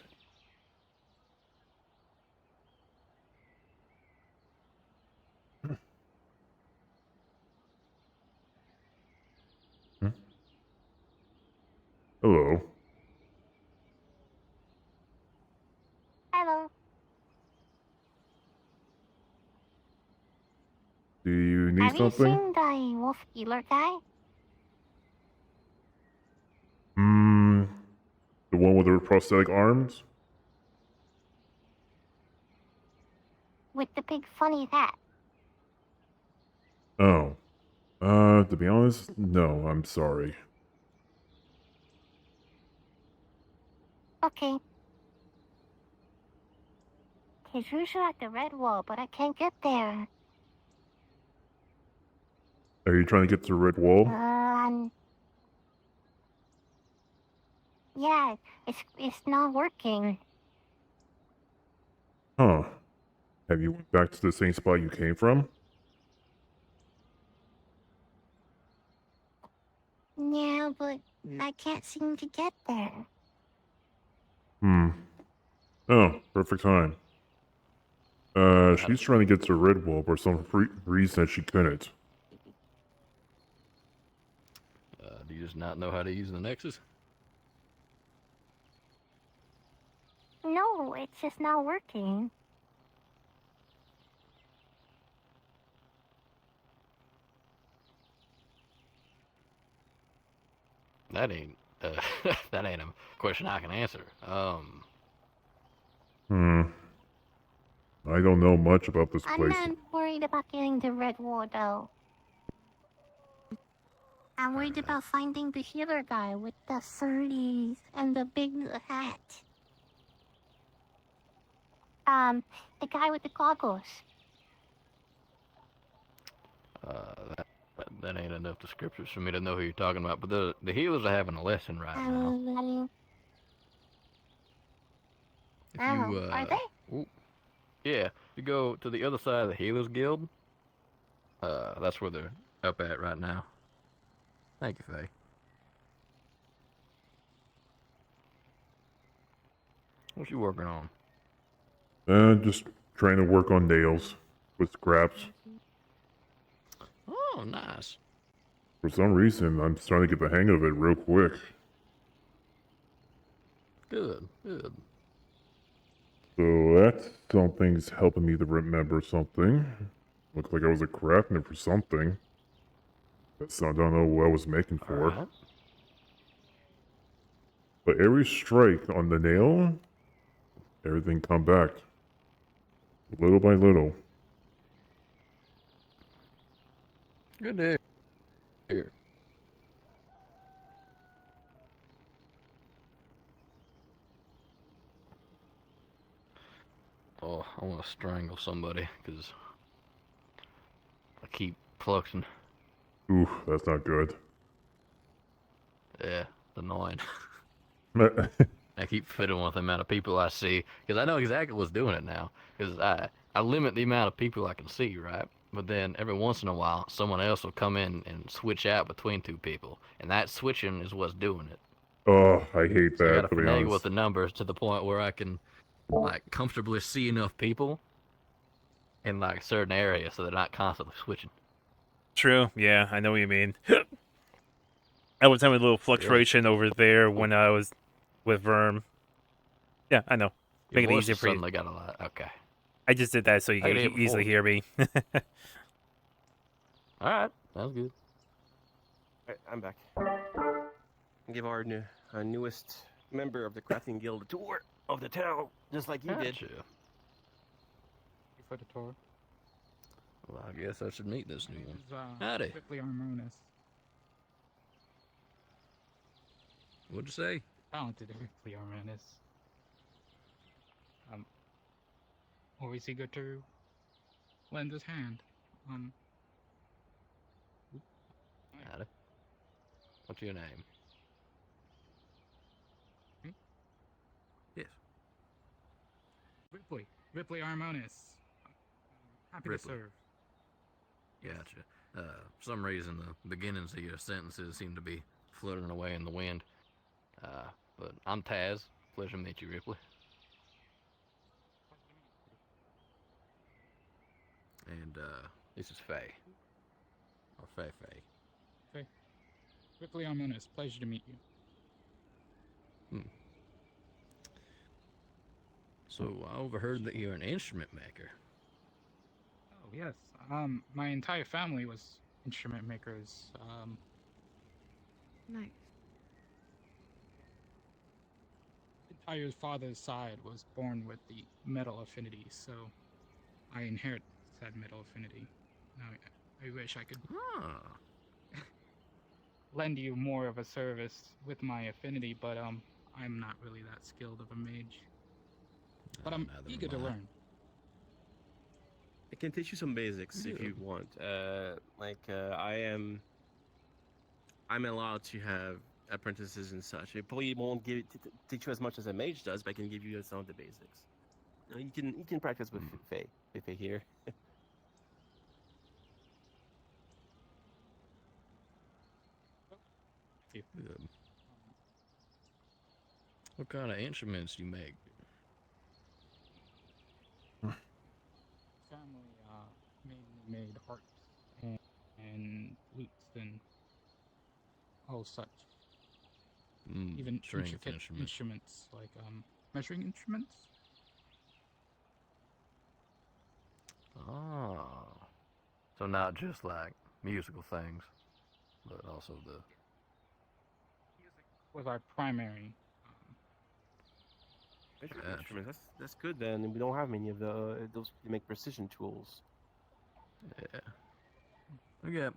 Hello.
Hello.
Do you need
Have you
something?
seen the wolf healer guy?
The one with the prosthetic arms?
With the big funny hat.
Oh. To be honest, no, I'm sorry.
Okay. He's usually at the red wall, but I can't get there.
Are you trying to get to the red wall?
Yeah, it's not working.
Huh. Have you went back to the same spot you came from?
Yeah, but I can't seem to get there.
Oh, perfect time. She's trying to get to red wall for some reason she couldn't.
Do you just not know how to use the Nexus?
No, it's just not working.
That ain't that ain't a question I can answer.
I don't know much about this
I'm
place.
not worried about getting the red wall, though. I'm worried about finding the healer guy with the 30s and the big hat. The guy with the goggles.
That ain't enough descriptors for me to know who you're talking about. But the healers are having a lesson right now. If you
are they?
Ooh, yeah, if you go to the other side of the healers guild, that's where they're up at right now. Thank you, Faye. What you working on?
Just trying to work on nails with scraps.
Oh, nice.
For some reason, I'm starting to get the hang of it real quick.
Good, good.
So that something's helping me to remember something. Looks like I was crafting it for something. So I don't know what I was making for.
Alright.
But every strike on the nail, everything come back. Little by little.
Good to hear. Oh, I want to strangle somebody because I keep fluxing.
Oof, that's not good.
Yeah, it's annoying. I keep fiddling with the amount of people I see because I know exactly what's doing it now. Because I limit the amount of people I can see, right? But then every once in a while, someone else will come in and switch out between two people, and that switching is what's doing it.
Oh, I hate
So I
that,
gotta
to be
finagle
honest.
with the numbers to the point where I can like comfortably see enough people in like certain areas so they're not constantly switching.
True. Yeah, I know what you mean. I was having a little fluctuation over there when I was with Verm. Yeah, I know.
Your
Make it
voice
easier
has
for you.
suddenly got a lot. Okay.
I just did that so you
I
can
did it
easily
before.
hear me.
All right, sounds good.
Alright, I'm back. Give our newest member of the crafting guild a tour of the town, just like you did.
Gotcha.
For the tour.
Well, I guess I should meet this new one.
Is,
Howdy.
Ripley Armonis.
What'd you say?
Talented Ripley Armonis. Always eager to lend his hand.
Howdy. What's your name? Yes.
Ripley Armonis. Happy
Ripley.
to serve.
Gotcha. For some reason, the beginnings of your sentences seem to be fluttering away in the wind. But I'm Taz. Pleasure to meet you, Ripley. And, this is Faye. Or Faye.
Okay. Ripley Armonis, pleasure to meet you.
So, I overheard that you're an instrument maker.
Oh, yes. My entire family was instrument makers.
Nice.
Entire father's side was born with the metal affinity, so I inherit said metal affinity. Now, I wish I could lend you more of a service with my affinity, but I'm not really that skilled of a mage. But I'm eager to learn.
I can teach you some basics if you want. I'm allowed to have apprentices and such. It probably won't teach you as much as a mage does, but I can give you some of the basics. You can practice with Faye here.
Good. What kind of instruments do you make?
Family mainly made harps and flutes and all such. Even
stringed
intricate instruments like measuring instruments.
Oh. So not just like musical things, but also the...
Was our primary.
Instruments. That's good then. We don't have many of those to make precision tools.
Yeah. We got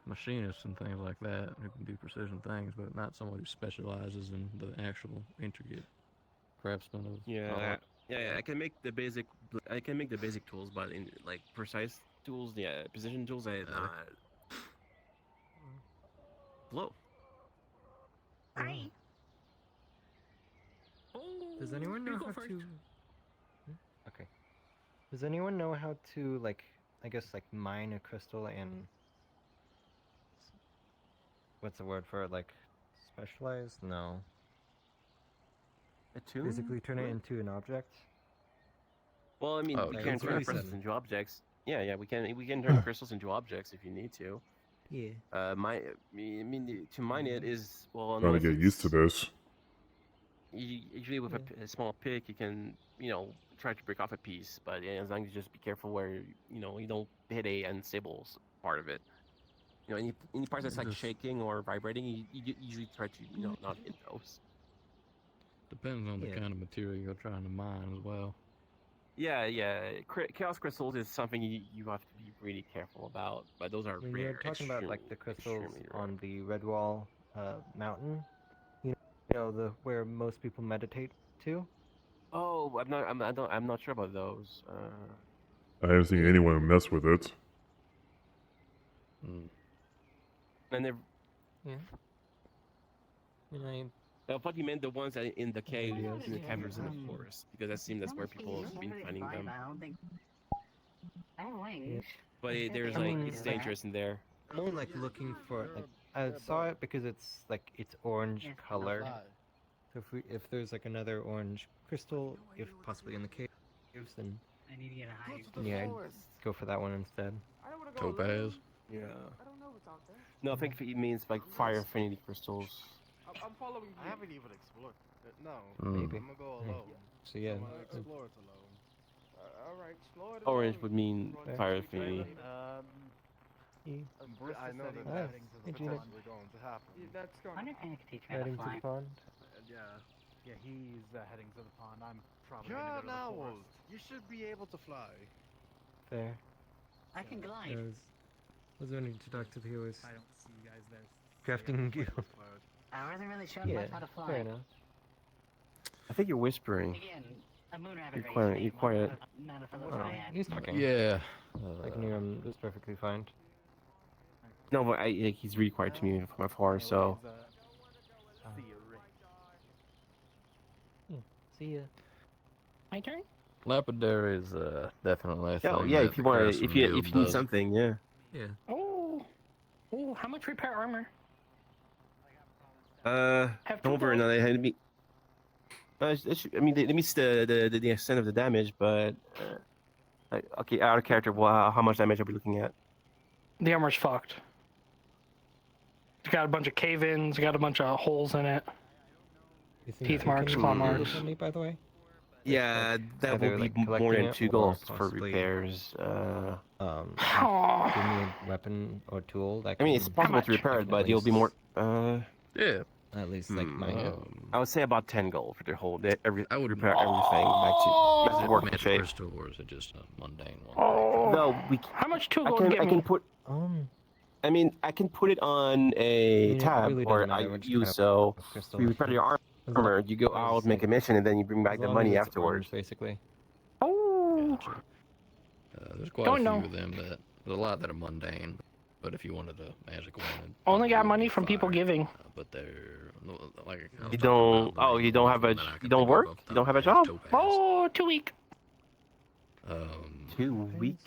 machinists and things like that who can do precision things, but not someone who specializes in the actual intricate craftsman of
Yeah. I can make the basic tools, but in like precise tools, precision tools, Hello.
Hi.
Does anyone know how to? Okay. Does anyone know how to like, I guess like mine a crystal and what's the word for it? Like specialize? No. Basically turn it into an object.
Well, I mean,
Oh,
you
okay.
can
It's
turn
really
crystals
simple.
into objects. Yeah, we can turn crystals into objects if you need to.
Yeah.
To mine it is well.
Trying to
Unless
get used to this.
Usually with a small pick, you can try to break off a piece, but as long as you just be careful where you don't hit a unstable part of it. Any parts that's like shaking or vibrating, you usually try to not hit those.
Depends on the kind of material you're trying to mine as well.
Yeah. Chaos crystals is something you have to be really careful about, but those are
When
rare.
you're talking about like the crystals
extremely rare.
on the Redwall mountain, where most people meditate to.
Oh, I'm not sure about those.
I haven't seen anyone mess with it.
And they're.
Yeah.
I thought you meant the ones that in the caves, in the caverns, in the forest, because that seems that's where people have been finding them. But there's it's dangerous in there.
I'm only like looking for I saw it because it's orange color. So if there's like another orange crystal, if possibly in the caves, then
I need to get a high.
yeah, I'd go for that one instead.
Topaz.
Yeah. No, I think he means like fire affinity crystals.
I'm following you. I haven't even explored. No,
Maybe.
I'm gonna go alone.
So yeah.
I'm gonna explore it alone. Alright, explore it
Orange
alone.
would mean fire affinity.
I know that that's potentially going to happen.
That's going. I wonder if I could teach me how
Heading
to
to
fly.
the pond.
Yeah, he's heading to the pond. I'm probably
You're
gonna
an
go to the
owl.
forest.
You should be able to fly.
There.
I can glide.
Was only to talk to the viewers.
I don't see you guys there.
Crafting guild.
I wasn't really sure
Yeah,
much how to fly.
fair enough.
I think you're whispering.
Again, a moon rabbit
You're
race.
quiet. You're quiet.
Not a fellow
Oh,
triad.
he's talking.
Yeah.
I can hear him just perfectly fine.
No, but he's really quiet to me from afar. So.
See ya.
My turn.
Lapidary is definitely a thing.
Yeah,
that
if you
the
want,
Craftsman
if you
Guild
need
does.
something, yeah.
Yeah.
Oh, how much repair armor?
Don't worry, no, they had me. They missed the extent of the damage, but okay, out of character. Well, how much damage are we looking at?
The armor's fucked. It's got a bunch of cave-ins. Got a bunch of holes in it. Teeth marks, claw marks.
Me, by the way.
Yeah, that
Either,
will be
like,
more
collecting
than
it
2
or
gold for
possibly,
repairs.
Give me a weapon or tool that
I mean,
can-
it's possible to repair it, but you'll be more.
Yeah.
At least like my.
I would say about 10 gold for the whole. I would repair
Oh.
everything back to
Is it
working
magic
shape.
crystal or is it just a mundane one?
Oh.
No,
How much 2
I
gold
can
give
I
me?
can put. I mean, I can put it on a
it
tab
really
or
doesn't
I
matter which
use
type
so
of crystal.
you repair your armor, you go out, make a mission, and then you bring back the money afterwards.
Basically.
Oh.
There's quite
Don't
a few
know.
of them that there's a lot that are mundane, but if you wanted a magic one, it'd
Only got
probably
money
be
from people
fire.
giving.
But they're like I was
You
talking
don't.
about
Oh,
the
you don't have a.
ones that I
You
can
don't
think
work.
of off the
You don't have a
top
job.
of my head is
Oh, 2 week.
Topaz.
2 week.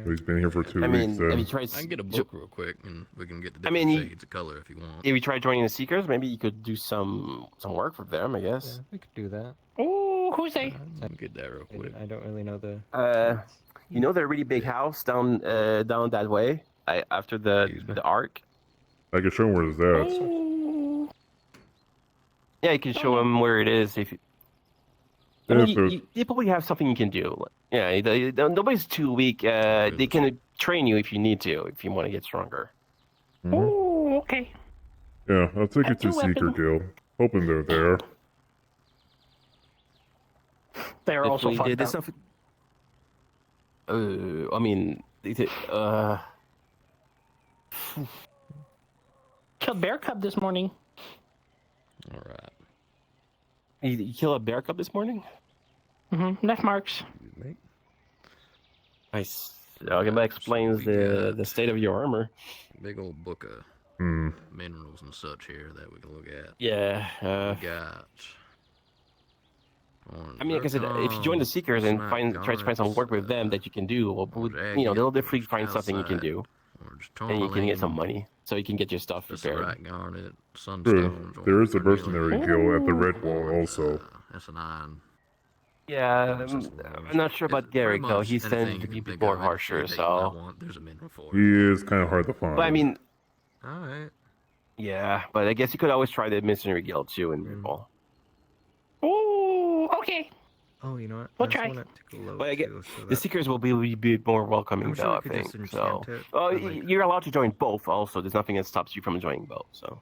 He's been here for 2
I
weeks.
mean, have you tried?
I can get a book real quick, and we can get the
I
different
mean,
shades of color if you want.
If you try joining the Seekers, maybe you could do some work for them. I guess.
Yeah, we could do that.
Oh, who's they?
I can get that real quick.
I don't really know the.
You know the really big house down that way after the arc.
I can show him where it's at.
Oh.
Yeah, you can show them where it is if you. I mean, you probably have something you can do. Yeah, nobody's too weak. They can train you if you need to, if you want to get stronger.
Oh, okay.
Yeah, I'll take you to Seeker Guild. Hoping they're there.
They're also
If we
fucked
did
up.
stuff. I mean,
Killed bear cub this morning.
All right.
You kill a bear cub this morning?
Mm-hmm. Left marks.
Nice. Okay, that explains the state of your armor.
Big old book of minerals and such here that we can look at.
Yeah.
We got.
I mean, like I said, if you join the Seekers and try to find some work with them that you can do, they'll definitely find something you can do, and you can get some money, so you can get your stuff repaired.
Garnet,
True. There is a mercenary guild at the Red Wall also.
That's an iron.
Yeah, I'm not sure about Garrick though. He tends to be more harsher, so.
There's a mineral for
He is kind of hard to find.
But I mean,
Alright.
yeah, but I guess you could always try the mercenary guild too in Red Wall.
Okay.
Oh, you know what?
We'll
I just
try.
want it to glow
But I get
too, so
the
that
Seekers will be a bit more welcoming,
I'm sure
though.
we
I
could
think
just
so.
enchant it,
Oh,
but, like-
you're allowed to join both. Also, there's nothing that stops you from joining both. So.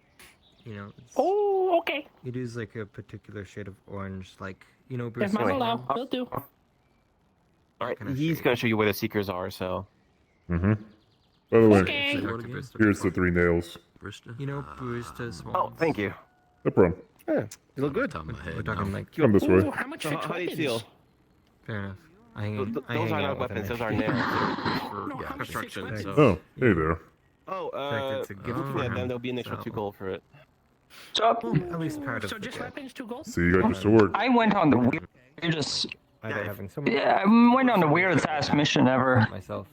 you know, it's,
Oh, okay.
it is like a particular shade of orange, like
If
Bruce.
Mom
Anyway.
allow, we'll do.
All right,
Kinda
he's
shade.
gonna show you where the Seekers are. So.
Mm-hmm. By the way,
Okay.
here's the 3 nails.
You know, barista swans.
Oh, thank you.
No problem.
Yeah, you look good.
Top of my head
We're talking
now.
like.
Come this way.
Ooh, how much
So
fixed
how do you
weapons?
feel?
Fair enough. I
Those
hang
are
out
not
with
weapons.
him.
Those are nails. They're for
No, how much
construction.
fixed
So.
Oh, hey there.
Oh,
fact, it's a gift
looking
for
at
him,
them, there'll be an extra
so-
2 gold for it.
Well, at least part of
So
the
just
check.
weapons, 2 gold?
See, you got your sword.
I went on the weirdest.
Either having someone
Yeah, I went on the weirdest ass mission ever
myself.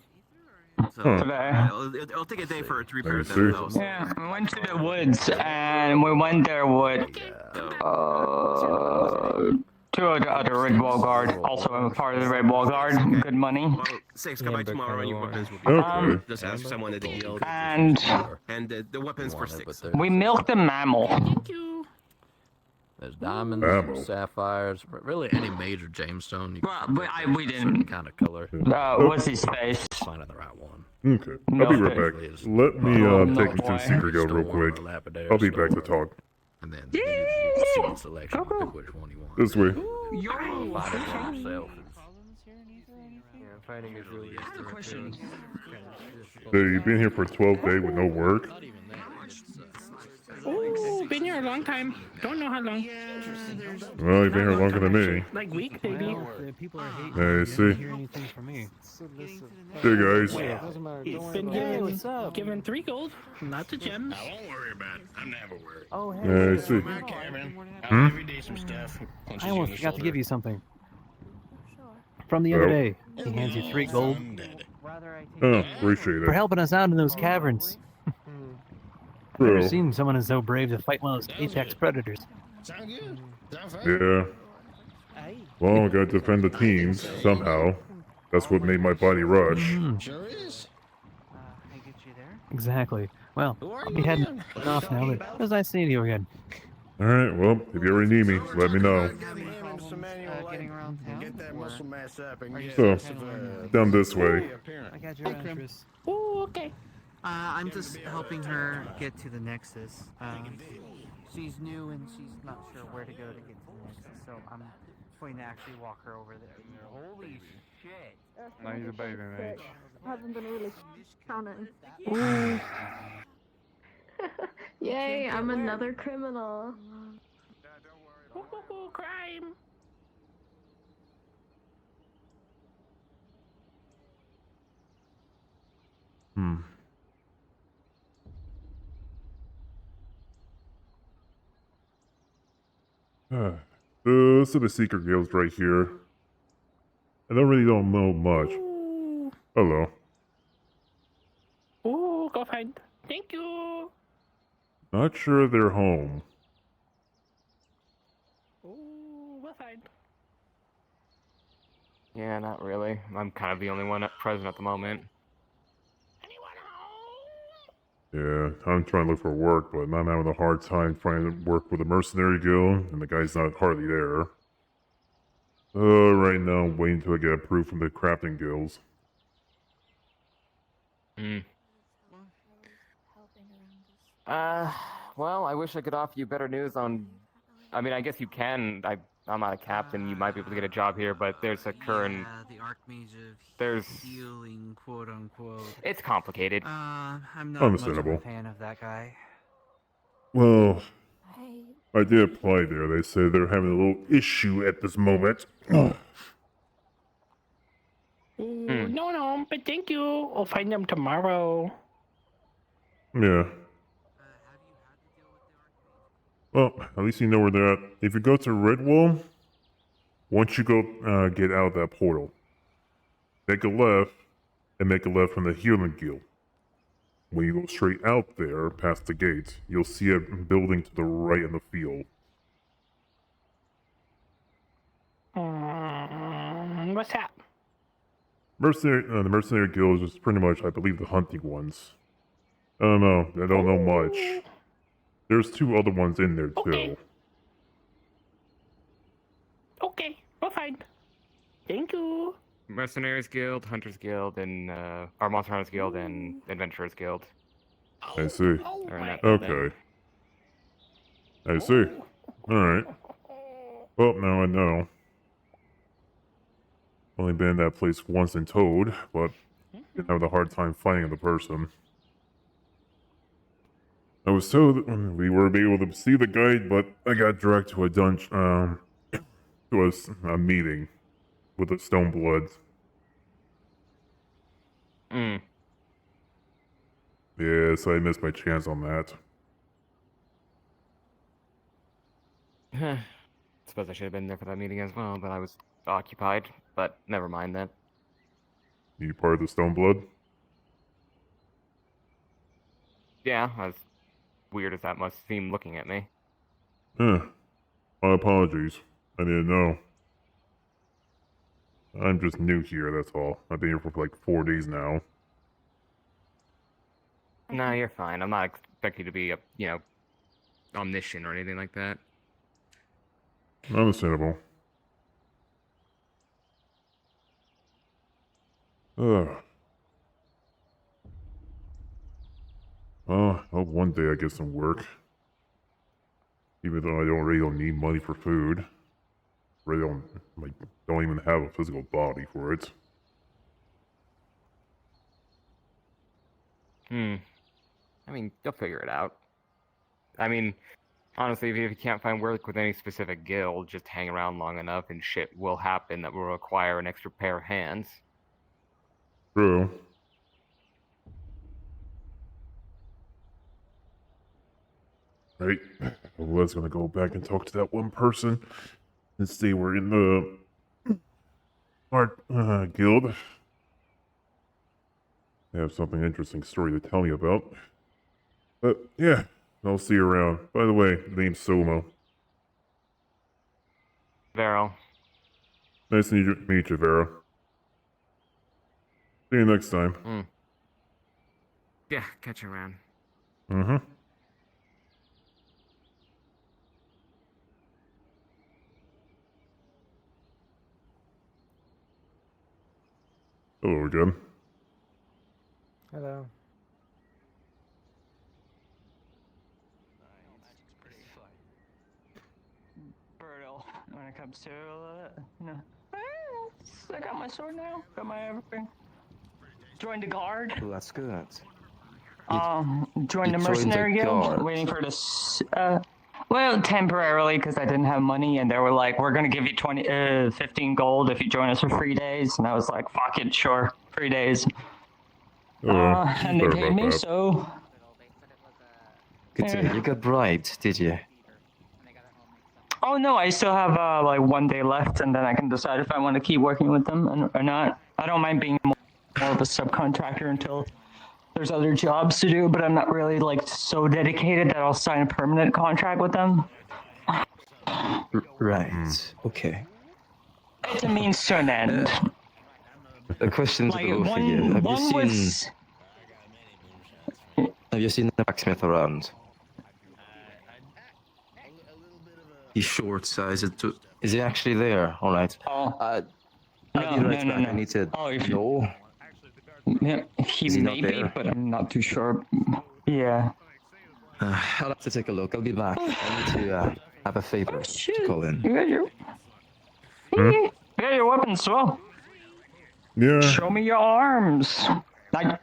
So
today.
it'll take a day for it to
I
repair
see.
them. Though, so.
Yeah, we went to the woods and we went there with 2 of the other Red Wall Guard. Also, I'm part of the Red Wall Guard. Good money.
Well, 6, come by tomorrow and your weapons will be
Okay.
Just ask for someone at the guild.
And
And the weapons for 6.
we milked a mammal.
Thank you.
There's diamonds,
Ammo.
sapphires, really any major gemstone. You
Well,
can
we
get a certain
didn't.
kind of color.
What's his face?
Find the right one.
Okay. I'll
No,
be right
okay.
back. Let me
No,
take him to the
why?
secret guild real quick. I'll be back to talk.
And then you see the selection. You pick which one you want.
This way.
Find it for yourself.
Yeah, fighting is really.
I have a question.
So you've been here for 12 days with no work?
Oh, been here a long time. Don't know how long.
Well, you've been here longer than me.
Like week, maybe.
People are hating.
I
You
see.
never hear anything from me.
Hey guys.
Doesn't matter. Don't worry
Been
about it.
given, given 3 gold, lots of gems.
I won't worry about it. I'm never worried.
Oh,
I
hey.
see.
Kevin,
Hmm?
I'll give you some stuff. Punches
I
you in
almost
the
forgot to
shoulder.
give you something. From the other
Oh.
day, he hands you 3 gold
Oh, appreciate
for
it.
helping us out in those caverns. I've never
Bro.
seen someone as so brave to fight one of those apex predators.
Sound good? Sound fun?
Yeah. Well, I gotta defend the teams somehow. That's what made my body rush.
Sure is.
Exactly. Well, I'll be heading off now, but it was nice seeing you again.
Alright, well, if you ever need me, let me know.
Getting around town? Get that muscle mass up and get
So, down this way.
I got your interest.
Oh, okay.
I'm just helping her get to the Nexus. She's new and she's not sure where to go to get to the Nexus, so I'm going to actually walk her over there. Holy shit!
No, he's a baby, mate.
I haven't been really counting.
Yay, I'm another criminal.
Ooh, crime.
Hmm. This are the secret guilds right here. I don't know much. Hello.
Ooh, go find. Thank you.
Not sure they're home.
Ooh, we'll find.
Yeah, not really. I'm kind of the only one present at the moment.
Yeah, I'm trying to look for work, but I'm having a hard time finding work with a mercenary guild, and the guy's not hardly there. Right now I'm waiting until I get approved from the crafting guilds.
Hmm. Well, I wish I could offer you better news on. I mean, I guess you can. I'm not a captain. You might be able to get a job here, but there's a current.
The Archmage of
There's.
Healing, quote unquote.
It's complicated.
I'm not
Understandable.
much of a fan of that guy.
Well, I did apply there. They say they're having a little issue at this moment.
Ooh, no, but thank you. I'll find them tomorrow.
Yeah. Well, at least you know where they're at. If you go to Redwall, once you go get out of that portal, make a left, and make a left from the Healing Guild. When you go straight out there, past the gate, you'll see a building to the right in the field.
What's that?
The Mercenary Guild is just pretty much, I believe, the hunting ones. I don't know. I don't know much. There's 2 other ones in there, too.
Okay. fine. Thank you.
Mercenaries Guild, Hunters Guild, and our Monster Hunters Guild and Adventurers Guild.
I see.
Are in that building.
Okay. I see. Alright. Well, now I know. Only been in that place once in Toad, but been having a hard time finding the person. I was told we were able to see the guide, but I got dragged to a dungeon, to a meeting with the Stonebloods.
Hmm.
Yeah, so I missed my chance on that.
Suppose I should have been there for that meeting as well, but I was occupied. But never mind that.
You part of the Stoneblood?
Yeah, as weird as that must seem looking at me.
My apologies. I didn't know. I'm just new here, that's all. I've been here for like 4 days now.
No, you're fine. I'm not expecting you to be, omniscient or anything like that.
Understandable. Well, I hope one day I get some work. Even though I already don't need money for food. Really don't even have a physical body for it.
I mean, you'll figure it out. I mean, honestly, if you can't find work with any specific guild, just hang around long enough and shit will happen that will require an extra pair of hands.
True. Right. I was gonna go back and talk to that one person and see we're in the art guild. They have something interesting story to tell me about. But yeah, I'll see you around. By the way, the name's Soma.
Vero.
Nice to meet you, Vera. See you next time.
Yeah, catch you around.
Mm-hmm. Hello again.
Hello.
Birdo, when it comes to, I got my sword now, got my everything. Joined the guard.
Well, that's good.
Joined the
you
mercenary
joined the
guild,
guard.
waiting for this, well, temporarily, because I didn't have money, and they were like, we're gonna give you 15 gold if you join us for 3 days, and I was like, fuck it, sure, 3 days. And they
sorry
paid
about
me,
that.
so...
Good to hear. You got bribed, did you?
Oh no, I still have like 1 day left, and then I can decide if I want to keep working with them or not. I don't mind being more of a subcontractor until there's other jobs to do, but I'm not really like so dedicated that I'll sign a permanent contract with them.
Right. Okay.
It's a means to an end.
A question to
Like,
the both of you. Have you seen the blacksmith around? He's short size. Is he actually there? All right. I'll be right back. I need to.
Oh, if
No.
Yeah, he
not
may be,
there?
but I'm not too sure. Yeah.
I'll have to take a look. I'll be back. I need to have a favor to call in.
You got your, you got your weapons as well.
Yeah.
Show me your arms. Like,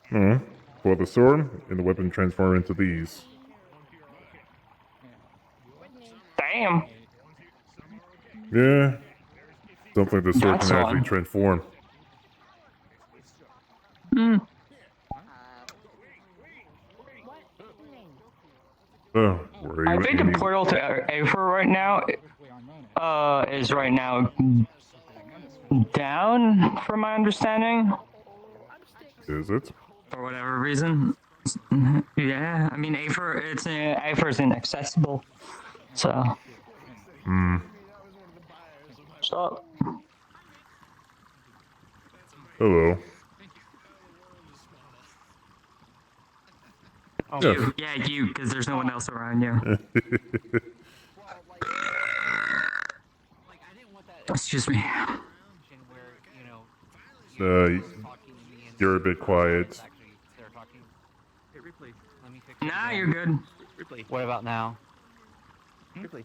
Pull out the sword, and the weapon transform into these.
damn.
Yeah. Something the sword
That's
can actually
on.
transform. Oh, where
I
you
think the portal to Aether right now is right now down, from my understanding.
Is it?
For whatever reason. Yeah, I mean Aether, Aether's inaccessible. So. So.
Hello.
You, yeah, you, because there's no one else around you. Excuse me.
You're a bit quiet.
Nah, you're good.
What about now?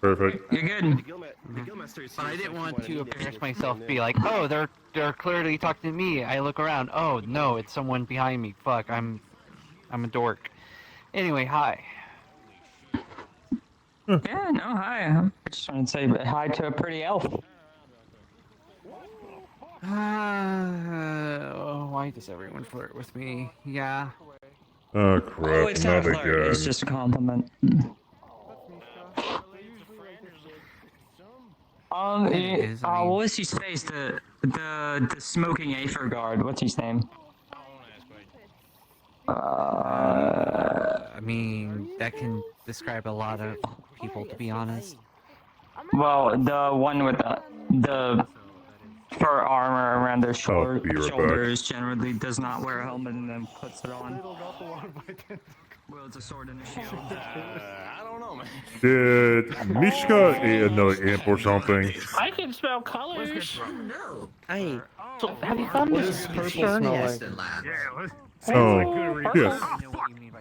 Perfect.
You're good.
But I didn't want to embarrass myself, be like, oh, they're clearly talking to me. I look around. Oh no, it's someone behind me. Fuck, I'm a dork. Anyway, hi.
Yeah, no, hi. I just wanted to say hi to a pretty elf.
Why does everyone flirt with me? Yeah.
Oh crap!
Oh, it's not
Not
a flirt. It's
again.
just a compliment. What was his face? The smoking Aether guard. What's his name?
I mean, that can describe a lot of people, to be honest.
Well, the one with the fur armor around their
I'll be right back.
shoulders generally does not wear a helmet and then puts it on. Well, it's a sword and a shield.
I don't know, man.
Did Mishka eat another imp or something?
I can smell colors.
Hey,
So have you found this purple yet?
Oh, yes.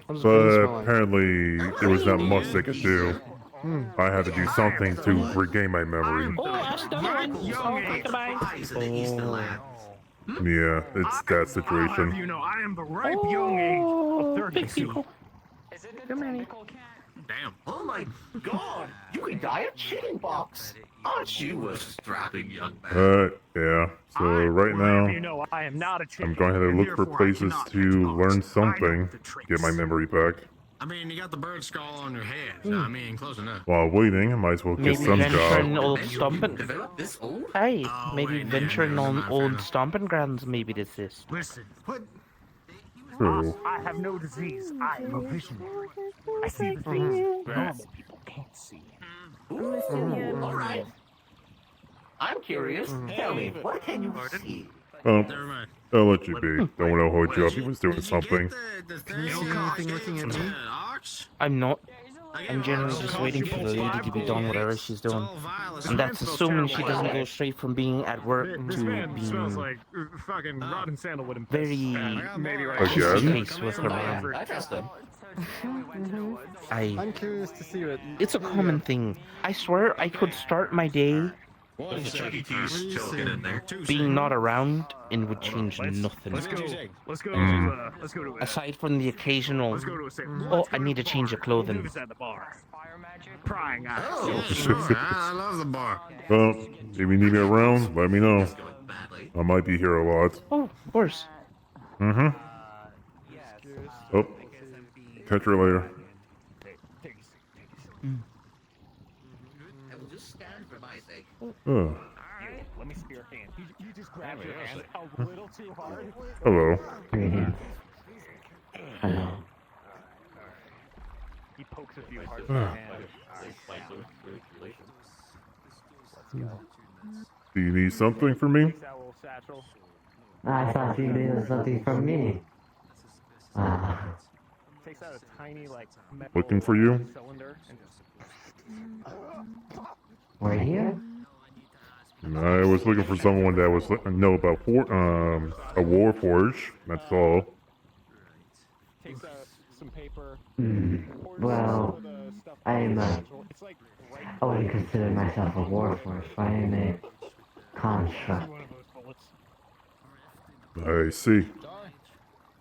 But apparently there was not much they could do. I had to do something to regain my memory.
Oh, ask the other one. Oh, goodbye.
Yeah, it's that situation.
You know, I am the ripe young age of 32.
Come here.
Damn. Oh my god! You could die of chicken pox! Aren't you a strapping young man?
Yeah. So right now,
You know, I am not a chicken.
I'm going to have to look for
therefore I
places
cannot
to learn something, get my memory back.
I mean, you got the bird skull on your head. So, I mean, close enough.
While waiting, I might as well get
Maybe
some
venture an
job.
old stomping. Hey, maybe venturing on old stomping grounds. Maybe this is.
Listen,
True.
I have no disease. I am a visionary. I see the things normal people can't see.
All right. I'm curious. Tell me, what can you see?
I'll let you be. Don't want to hold you up. He was doing something.
Can you see anything looking at me?
I'm not. I'm generally just waiting for the lady to be done whatever she's doing. And that's assuming she doesn't go straight from being at work to
This man smells
being
like fucking rotten sandalwood and
very
maybe right.
face with her man.
I trust them.
I'm curious to see what.
It's a common thing. I swear I could start my day
What is Chuck E. Cheese choking in there?
being not around and would change nothing.
Let's go. Let's go. Let's go to it.
Aside from the occasional,
Let's go to a safe.
oh, I need to change of clothing.
Who's at the bar? Prying eyes.
Oh, sure. I love the bar.
Well, if you need me around, let me know. I might be here a lot.
Oh, of course.
Mm-hmm. Oh, catch her later.
I will just stand for my sake.
Oh,
Let me spear hand. You just grabbed your hand a little too hard.
hello.
He pokes a few hard with his hand.
Do you need something from me?
That little satchel.
I thought you needed something from me.
Takes out a tiny like metal
Looking for you?
cylinder and just
We're here?
I was looking for someone that was know about a war forge. That's all.
takes out some paper.
Well, I'm I wouldn't consider myself a warforged, but I am a construct.
I see.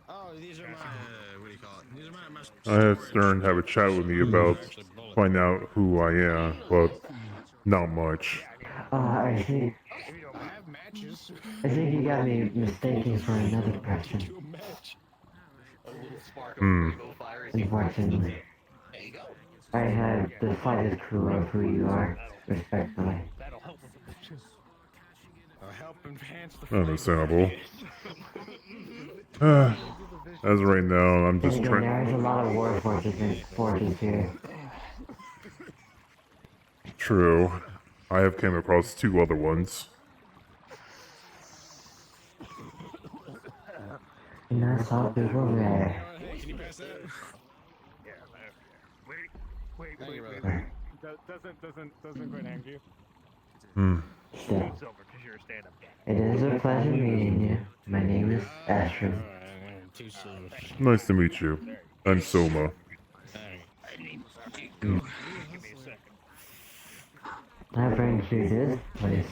Oh, these are my, what do you call it? These are my
I had Stern have a chat with me about finding out who I am, but not much.
I see. I think you got me mistaken for another person. Unfortunately. I had the slightest clue of who you are, respectfully.
Understandable. As of right now, I'm just
Again,
trying.
there's a lot of war forges here.
True. I have came across 2 other ones.
And I saw people there.
Wait. Doesn't quite anger you.
Still, it is a pleasure meeting you. My name is Astrid.
Nice to meet you. I'm Soma.
That brings you to this place.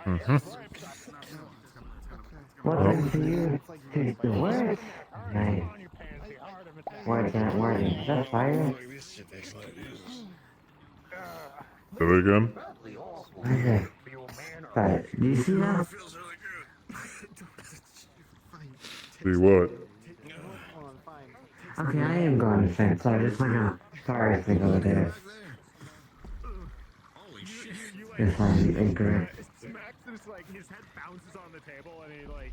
Mm-hmm.
What
Oh.
brings you to the words? Nice. Words aren't words. Is that fire?
Say that again?
Okay. But do you see that?
See what?
Okay, I am going to fence. I just went out fire thing over there. If I'm incorrect.
Smacks and it's like his head bounces on the table and he like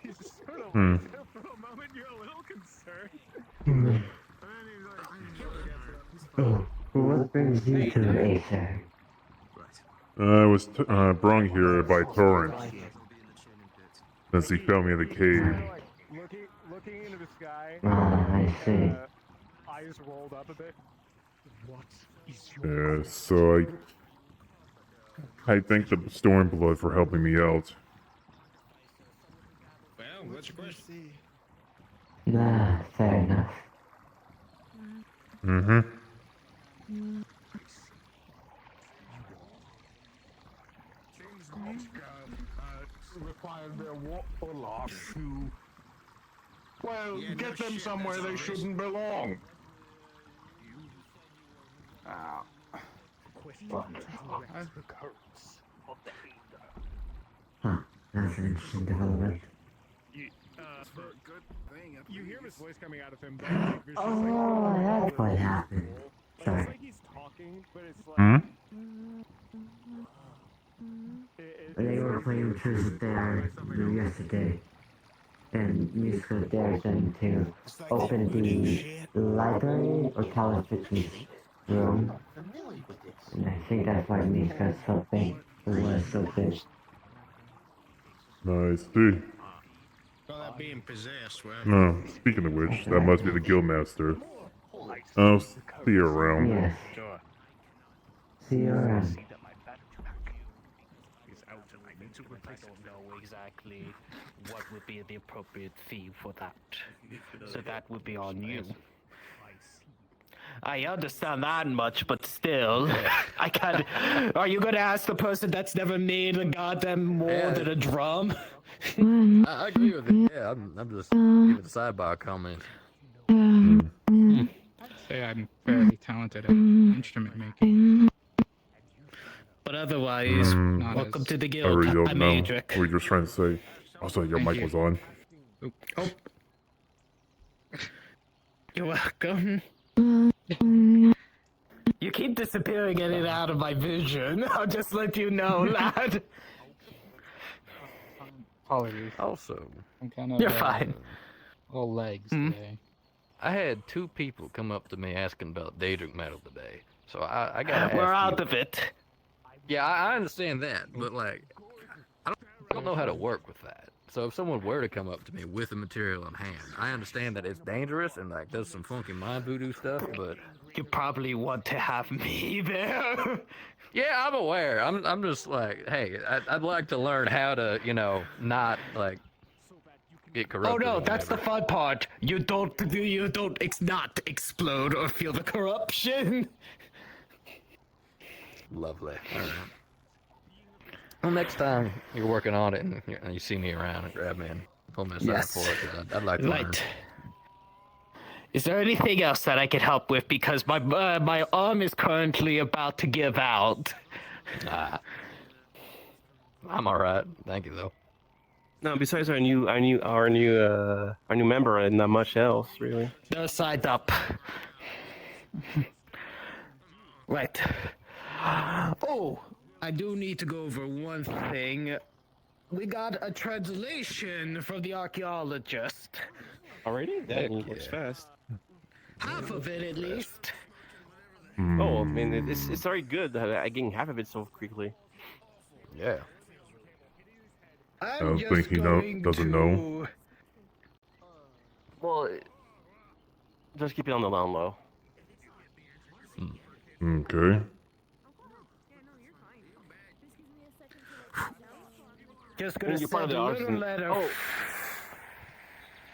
he's just sort of
Hmm.
there for a moment. You're a little concerned.
Hmm.
And then he's like,
Oh, what brings you to the Aether?
I was brought here by Torrent. Since he found me in the cave.
looking into the sky.
I see.
Eyes rolled up a bit. What is your
Yeah, so I thank the Stormblood for helping me out.
Well, what's your question?
Nah, fair enough.
Mm-hmm.
Required their Olaf to, well, get them somewhere they shouldn't belong.
Huh, that's an interesting development.
You hear his voice coming out of him, but like, there's just
Oh, that's what happened.
it's
Sorry.
like he's talking, but it's like
Hmm?
They were playing Truth or Dare yesterday, and musical dared them to open the library or college fitness room. And I think that's why Mishka's so big. It was so big.
Nice. See.
Well, that being possessed, well.
No, speaking of which, that must be the Guildmaster. I'll see you around.
Yes. See you around.
I don't know exactly what would be the appropriate fee for that. So that would be on you. I understand that much, but still, I can't. Are you gonna ask the person that's never made a goddamn more than a drum?
I agree with it. Yeah, I'm just giving a sidebar comment.
I'd say I'm fairly talented at instrument making.
But otherwise,
Not
welcome
as-
to the
I
guild.
really don't
I'm
know
Adric.
what you're just trying to say. Also, your
Thank
mic
you.
was on.
Oh.
You're welcome. You keep disappearing in and out of my vision. I'll just let you know, lad.
Apologies.
Also,
I'm kind of
You're fine.
all legs today.
I had 2 people come up to me asking about Daedric metal today. So I gotta
We're
ask
out
you.
of it.
Yeah, I understand that, but like, I don't know how to work with that. So if someone were to come up to me with the material in hand, I understand that it's dangerous and like does some funky mind voodoo stuff, but
You probably want to have me there.
yeah, I'm aware. I'm just like, hey, I'd like to learn how to, not like get
Oh
corrupted.
no,
or
that's the
whatever.
fun part. You don't not explode or feel the corruption.
Lovely. All right. Well, next time you're working on it and you see me around, and grab me and pull me aside
Yes.
for it, 'cause I'd like to learn.
Right. Is there anything else that I could help with? Because my arm is currently about to give out.
I'm all right. Thank you though.
No, besides our new member, and not much else really.
No side up. Right. Oh, I do need to go over one thing. We got a translation from the archaeologist.
Already? That looks fast.
Half of it, at least.
Oh, I mean, it's very good that I'm getting half of it so quickly.
Yeah.
I don't think he doesn't know.
Well, just keep it on the down low.
Okay.
Just
I
gonna
mean, you're part of
send
the
a
office.
little letter.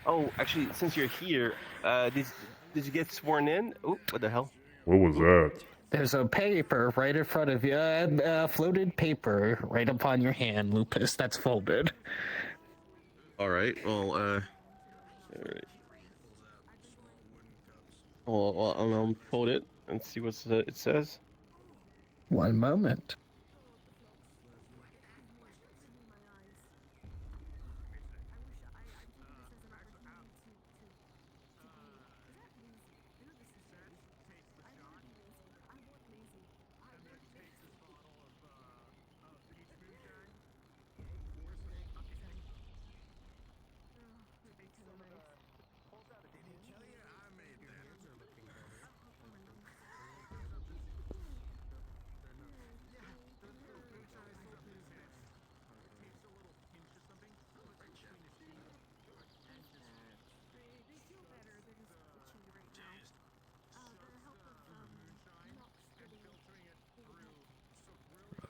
Oh, actually, since you're here, did you get sworn in? Oh, what the hell?
What was that?
There's a paper right in front of you, floated paper right upon your hand, Lupus, that's folded.
All right. Well, all right. Well, I'll unfold it and see what it says.
One moment.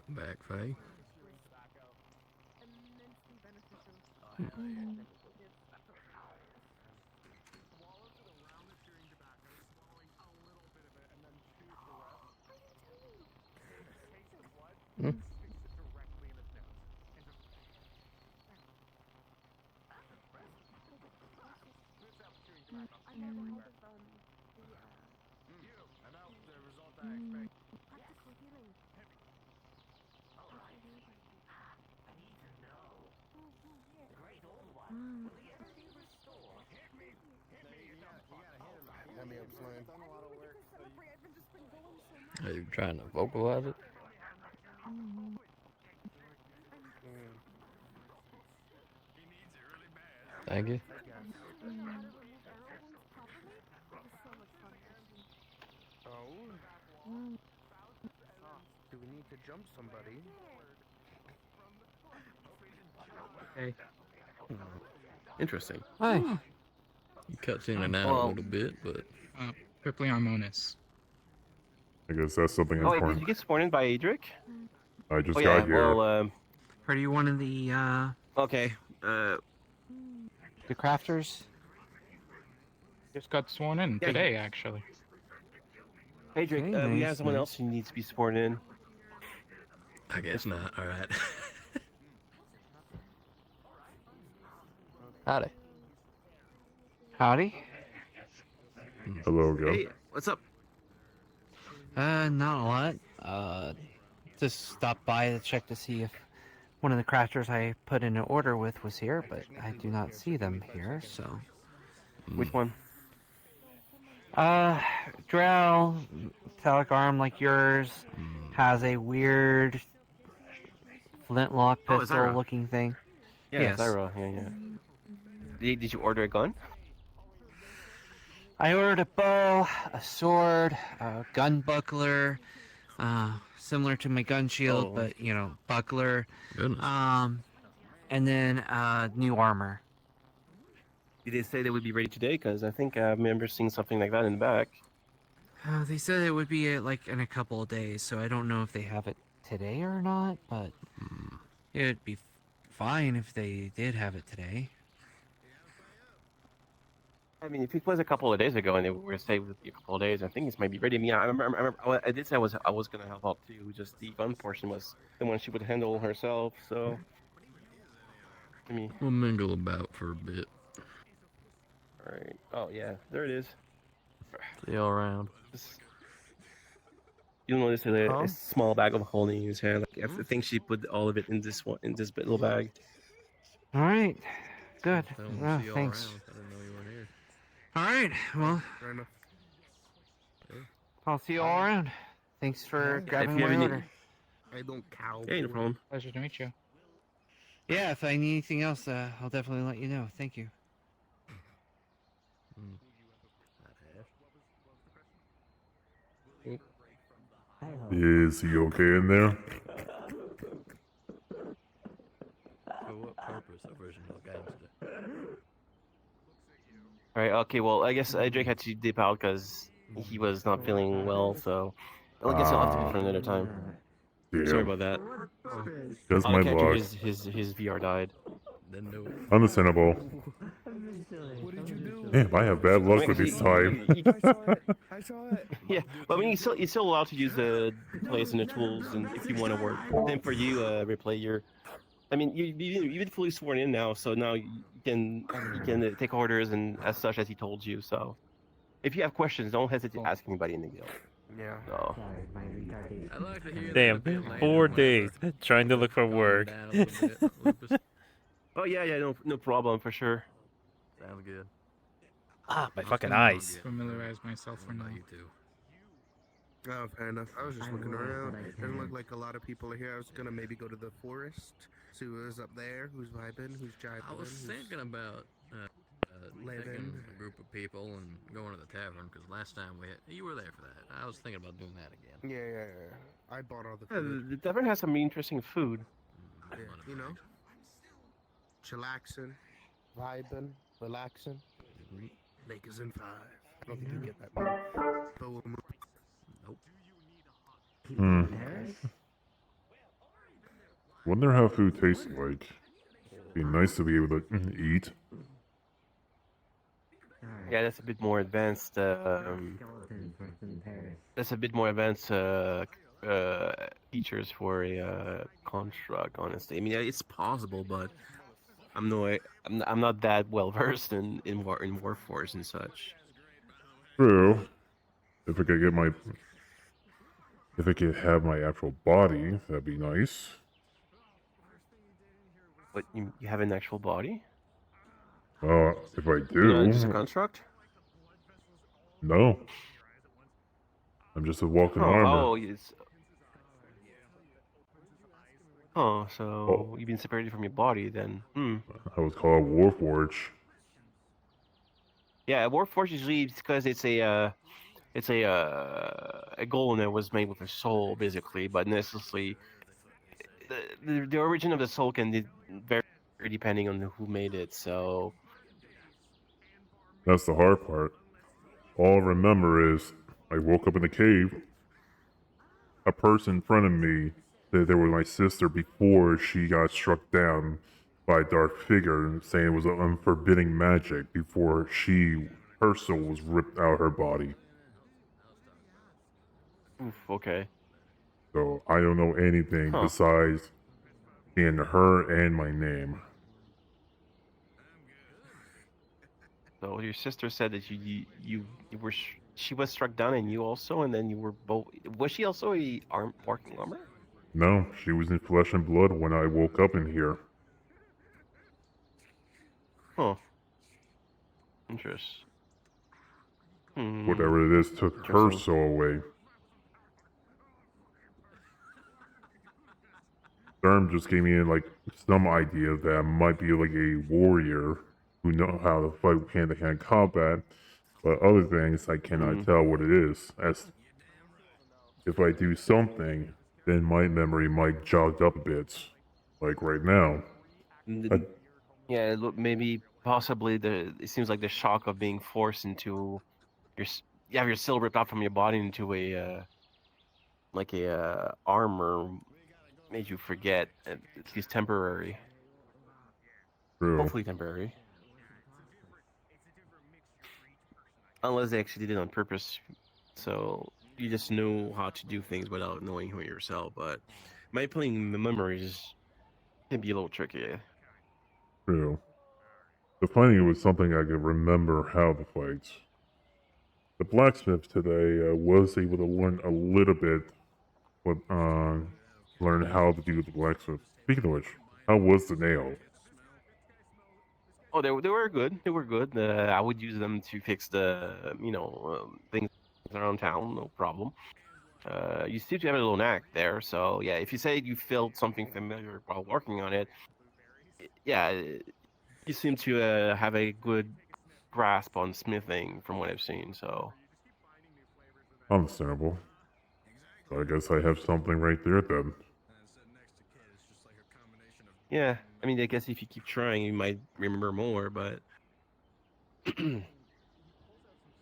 Back, Faye. Are you trying to vocalize it? Thank you.
Do we need to jump somebody?
Okay. Interesting.
Hi. It cuts in and out a little bit, but
Quickly on Monis.
I guess that's something
Oh wait, did
important.
you get sworn in by Adric?
I just
Oh,
got
yeah,
here.
well,
Are you one of the
okay.
the crafters?
Just got sworn in
Yeah,
today, actually.
Adric,
Okay,
we
nice,
have someone
nice.
else who needs to be sworn in.
I guess not. All right. Howdy.
Howdy.
Hello, go.
Hey, what's up?
Not a lot. Just stopped by to check to see if one of the crafters I put in an order with was here, but I do not see them here, so.
Which one?
Drow, metallic arm like yours, has a weird flintlock
Oh,
pistol
Zyra.
looking thing.
Yeah,
Yes.
Zyra. Yeah. Did you order a gun?
I ordered a bow, a sword, a gun buckler, similar to my gun shield,
Oh.
but buckler.
Goodness.
And then new armor.
Did they say they would be ready today? Because I think I remember seeing something like that in the back.
They said it would be like in a couple of days, so I don't know if they have it today or not, but it'd be fine if they did have it today.
I mean, if it was a couple of days ago and they were saying it would be a couple of days, I think it might be ready. I mean, I remember I did say I was gonna help out too. Just the gun portion was the one she would handle herself. So, I mean,
We'll mingle about for a bit.
all right. Oh yeah, there it is.
See you all around.
You'll notice a small bag of holding in his hand. Like I think she put all of it in this little bag.
All right, good.
I don't
Oh,
see you all
thanks.
around. I didn't know you weren't here.
All right, well,
Fair enough.
I'll see you all around. Thanks for grabbing
If you
my
have any-
order.
I don't cow.
Hey, no problem.
Pleasure to meet you.
Yeah, if I need anything else, I'll definitely let you know. Thank you.
Is he okay in there?
For what purpose, original gangster?
All right. Okay. Well, I guess Drake had to dip out because he was not feeling well. So, I guess I'll have to be for another time. Sorry
Damn.
about that.
That's
Oh,
my
the character,
luck.
his VR died.
Then no.
Understandable. Damn, I have bad luck
I
with
mean,
these time.
I saw it.
Yeah, but I mean, you're still allowed to use the place and the tools, and if you want to work. Same for you, replay your. I mean, you've been fully sworn in now, so now you can take orders and as such as he told you. So, if you have questions, don't hesitate to ask anybody in the guild.
Yeah.
So.
I'd like to hear
Damn,
that a bit later
4
whenever
days trying to look for
calm
work.
down a little bit, Lupus.
Oh yeah, no problem for sure.
Sounds good.
Ah, my
I
fucking
can
eyes.
familiarize myself for now.
You too.
Oh, fair enough. I was just looking around. Doesn't look like a lot of people are here. I was gonna maybe go to the forest, see who's up there, who's vibing, who's jiving.
I was thinking about taking a group of people and going to the tavern because last time you were there for that. I was thinking about doing that again.
Yeah. I bought all the
Yeah,
food.
the tavern has some interesting food.
Yeah, you know, chillaxing, vibing, relaxing. Lakers in 5. I don't think you get that. But we'll move.
Nope.
Wonder how food tastes like. Be nice to be able to eat.
Yeah, that's a bit more advanced. That's a bit more advanced features for a construct. Honestly, I mean, it's possible, but I'm not that well versed in Warforce and such.
True. If I could have my actual body, that'd be nice.
But you have an actual body?
If I
You're not
do.
just a construct?
No. I'm just a walking armor.
Yes. Oh, so you've been separated from your body then.
I was called Warforge.
Yeah, Warforge usually because it's a golem that was made with a soul, basically, but necessarily the origin of the soul can vary depending on who made it. So
That's the hard part. All I remember is I woke up in the cave. A person in front of me said they were my sister before she got struck down by a dark figure, saying it was an unforbidding magic before her soul was ripped out of her body.
oof, okay.
So I don't know anything besides being her and my name.
So your sister said that you were she was struck down and you also, and then you were both. Was she also a walking armor?
No, she was in flesh and blood when I woke up in here.
Huh. Interesting.
Whatever it is took her soul away. Therm just gave me like some idea that I might be like a warrior who know how to fight hand-to-hand combat, but other things I cannot tell what it is. As if I do something, then my memory might jog up a bit, like right now.
Yeah, maybe possibly it seems like the shock of being forced into your soul ripped out from your body into a armor made you forget. It's least temporary.
True.
Hopefully temporary. Unless they actually did it on purpose, so you just know how to do things without knowing who yourself. But manipulating the memories can be a little tricky.
True. The fighting was something I could remember how to fight. The blacksmith today was able to learn a little bit, but learn how to do the blacksmith. Speaking of which, how was the nail?
Oh, they were good. They were good. I would use them to fix the things around town. No problem. You seem to have a little knack there. So yeah, if you say you felt something familiar while working on it, yeah, you seem to have a good grasp on smithing from what I've seen. So
Understandable. So I guess I have something right there then.
yeah, I mean, I guess if you keep trying, you might remember more. But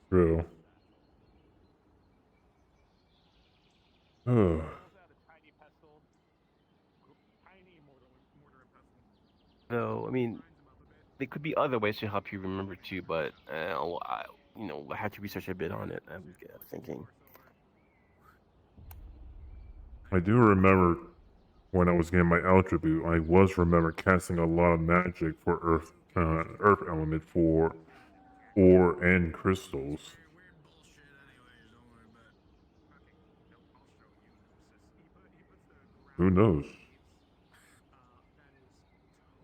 True. Ugh.
No, I mean, there could be other ways to help you remember too, but I have to research a bit on it. I'm thinking.
I do remember when I was getting my attribute, I was remember casting a lot of magic for earth element for ore and crystals. Who knows?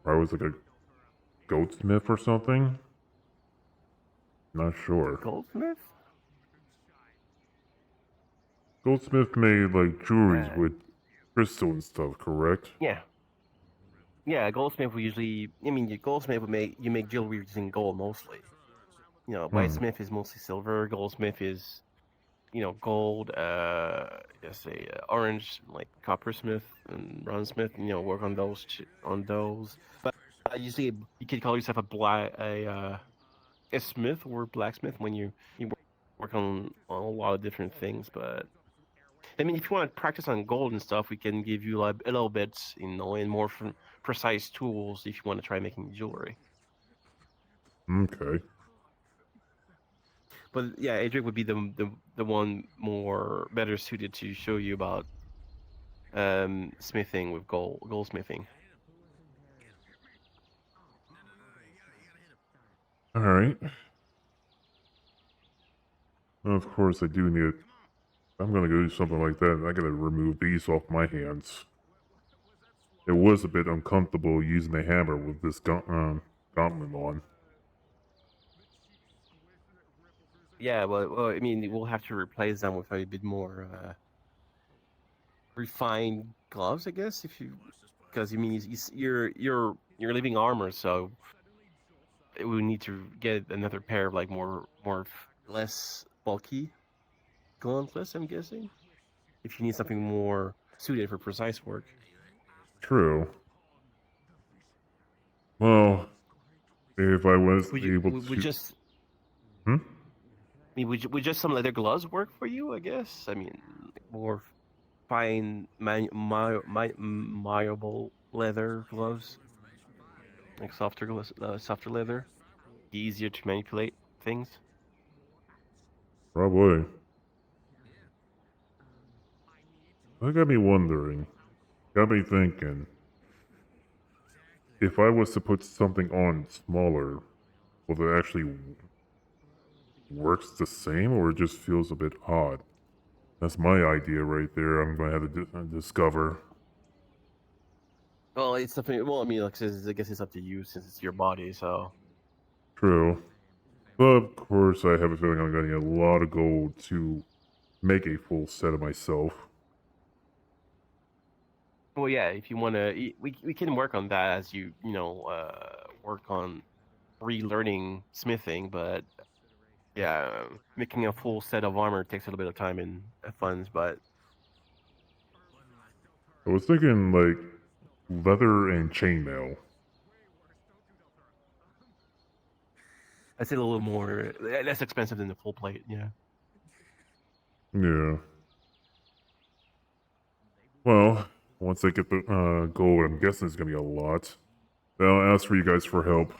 I was like a goldsmith or something? Not sure.
Goldsmith?
Goldsmith made like jewelries with crystal and stuff, correct?
Yeah. Yeah, goldsmith will usually. I mean, your goldsmith would make jewelry using gold mostly. You know, whitesmith is mostly silver. Goldsmith is, gold. Let's say orange, like coppersmith and bronzesmith. Work on those. But usually, you could call yourself a smith or blacksmith when you work on a lot of different things. But I mean, if you want to practice on gold and stuff, we can give you like a little bit, and more precise tools if you want to try making jewelry.
Okay.
But yeah, Adric would be the one better suited to show you about smithing with goldsmithing.
All right. Of course, I do need. I'm gonna go do something like that. I gotta remove these off my hands. It was a bit uncomfortable using the hammer with this gauntlet on.
Yeah, well, I mean, we'll have to replace them with a bit more refined gloves, I guess, because you're leaving armor, so we need to get another pair of like less bulky gauntlets, I'm guessing. If you need something more suited for precise work.
True. Well, if I was able to.
Would just.
Hmm?
I mean, would just some leather gloves work for you? I guess. I mean, more fine, malleable leather gloves, like softer leather, easier to manipulate things.
Probably. That got me wondering. Got me thinking. If I was to put something on smaller, will it actually works the same, or it just feels a bit odd? That's my idea right there. I'm going to have to discover.
Well, it's something. Well, I mean, like, I guess it's up to you since it's your body. So.
True. But of course, I have a feeling I'm going to need a lot of gold to make a full set of myself.
Well, yeah. If you want to, we can work on that as you work on relearning smithing. But yeah, making a full set of armor takes a little bit of time and funds. But
I was thinking like leather and chainmail.
that's a little more less expensive than the full plate. Yeah.
Yeah. Well, once I get the gold, I'm guessing it's gonna be a lot. I'll ask for you guys for help.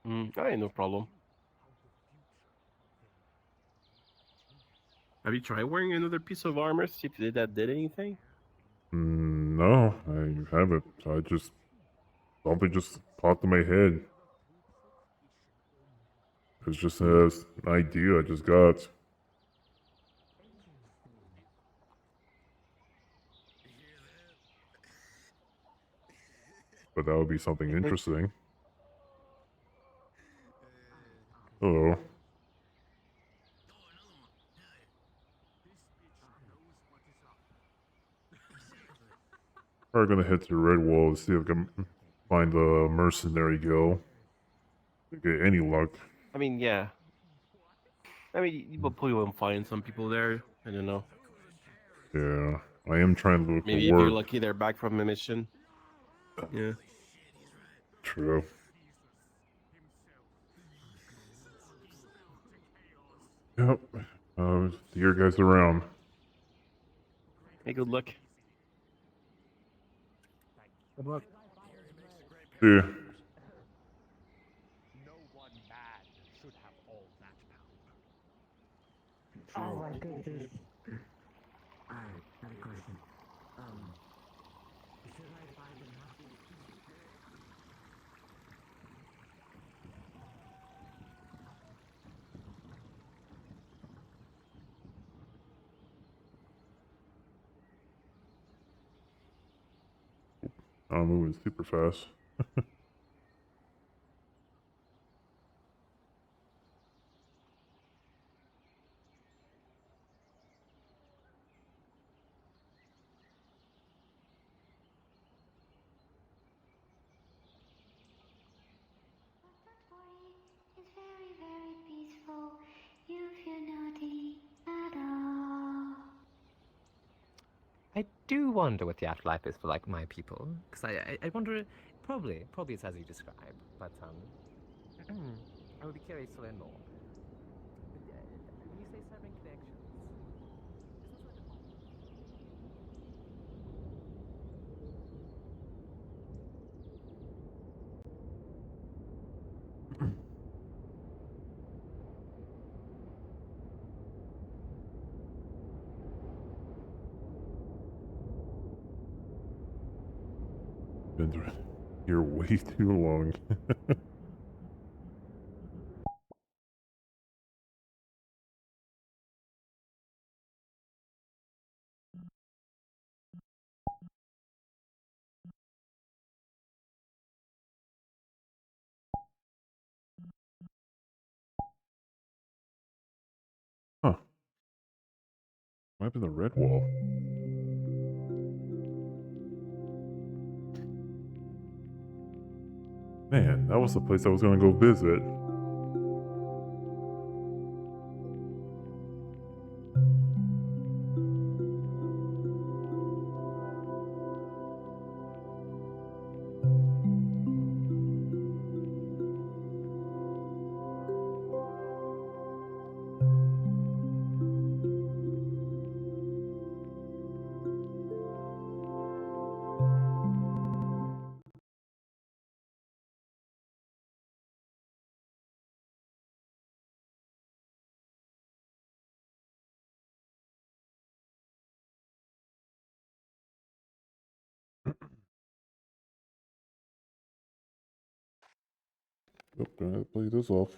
Alright, no problem. Have you tried wearing another piece of armor? See if that did anything?
No, I haven't. Something just popped in my head. It's just an idea I just got. But that would be something interesting. Hello. Probably gonna head to the Red Wall and see if I can find the mercenary guild. Get any luck.
I mean, yeah. I mean, you will probably find some people there. I don't know.
Yeah, I am trying to look
Maybe
for
if
work.
you're lucky, they're back from a mission. Yeah.
True. Yep. See you guys around.
Hey, good luck.
Good luck.
Yeah.
No one man should have all that power.
Oh my goodness. Alright, another question. Should I find them happy?
I'm moving super fast.
It's very, very peaceful. You feel naughty at all.
I do wonder what the afterlife is for, like, my people. Because I wonder, probably it's as you describe. But, I would be curious to learn more. When you say serving connections,
Been here way too long. Huh. What happened to the red wall? Man, that was the place I was gonna go visit. Oh, gonna play this off.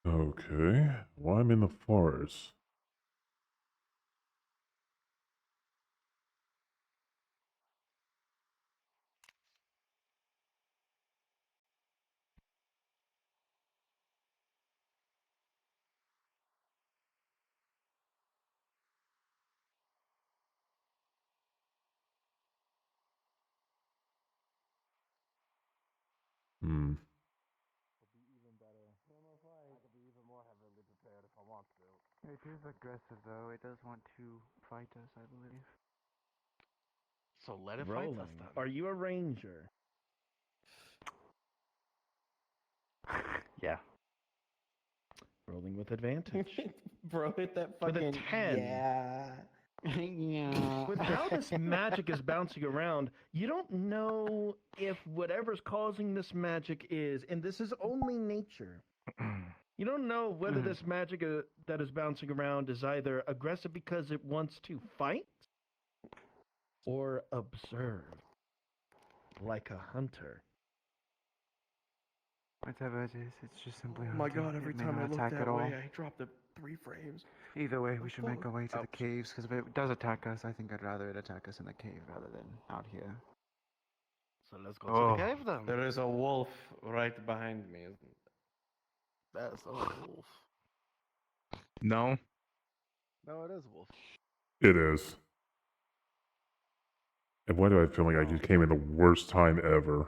Okay, well, I'm in the forest. Hmm.
It is aggressive though. It does want to fight us, I believe.
So let it fight us then.
Are you a ranger?
Yeah.
Rolling with advantage.
Bro, hit that
With a
fucking
10.
yeah.
Yeah.
With how this magic is bouncing around, you don't know if whatever's causing this magic is, and this is only nature. You don't know whether this magic that is bouncing around is either aggressive because it wants to fight or observe, like a hunter.
Whatever it is, it's just simply
Oh my
hunting.
god, every
It may
time I
not
look
attack
that
at all.
way, I dropped it 3 frames.
Either way, we
What
should
the
make our way to the
fuck?
caves, because if it does attack us, I think I'd rather it attack us in the cave rather than out here.
So let's go to the cave then.
There is a wolf right behind me, isn't there?
That's a wolf. No. No, it is a wolf.
It is. And why do I feel like I just came in the worst time ever?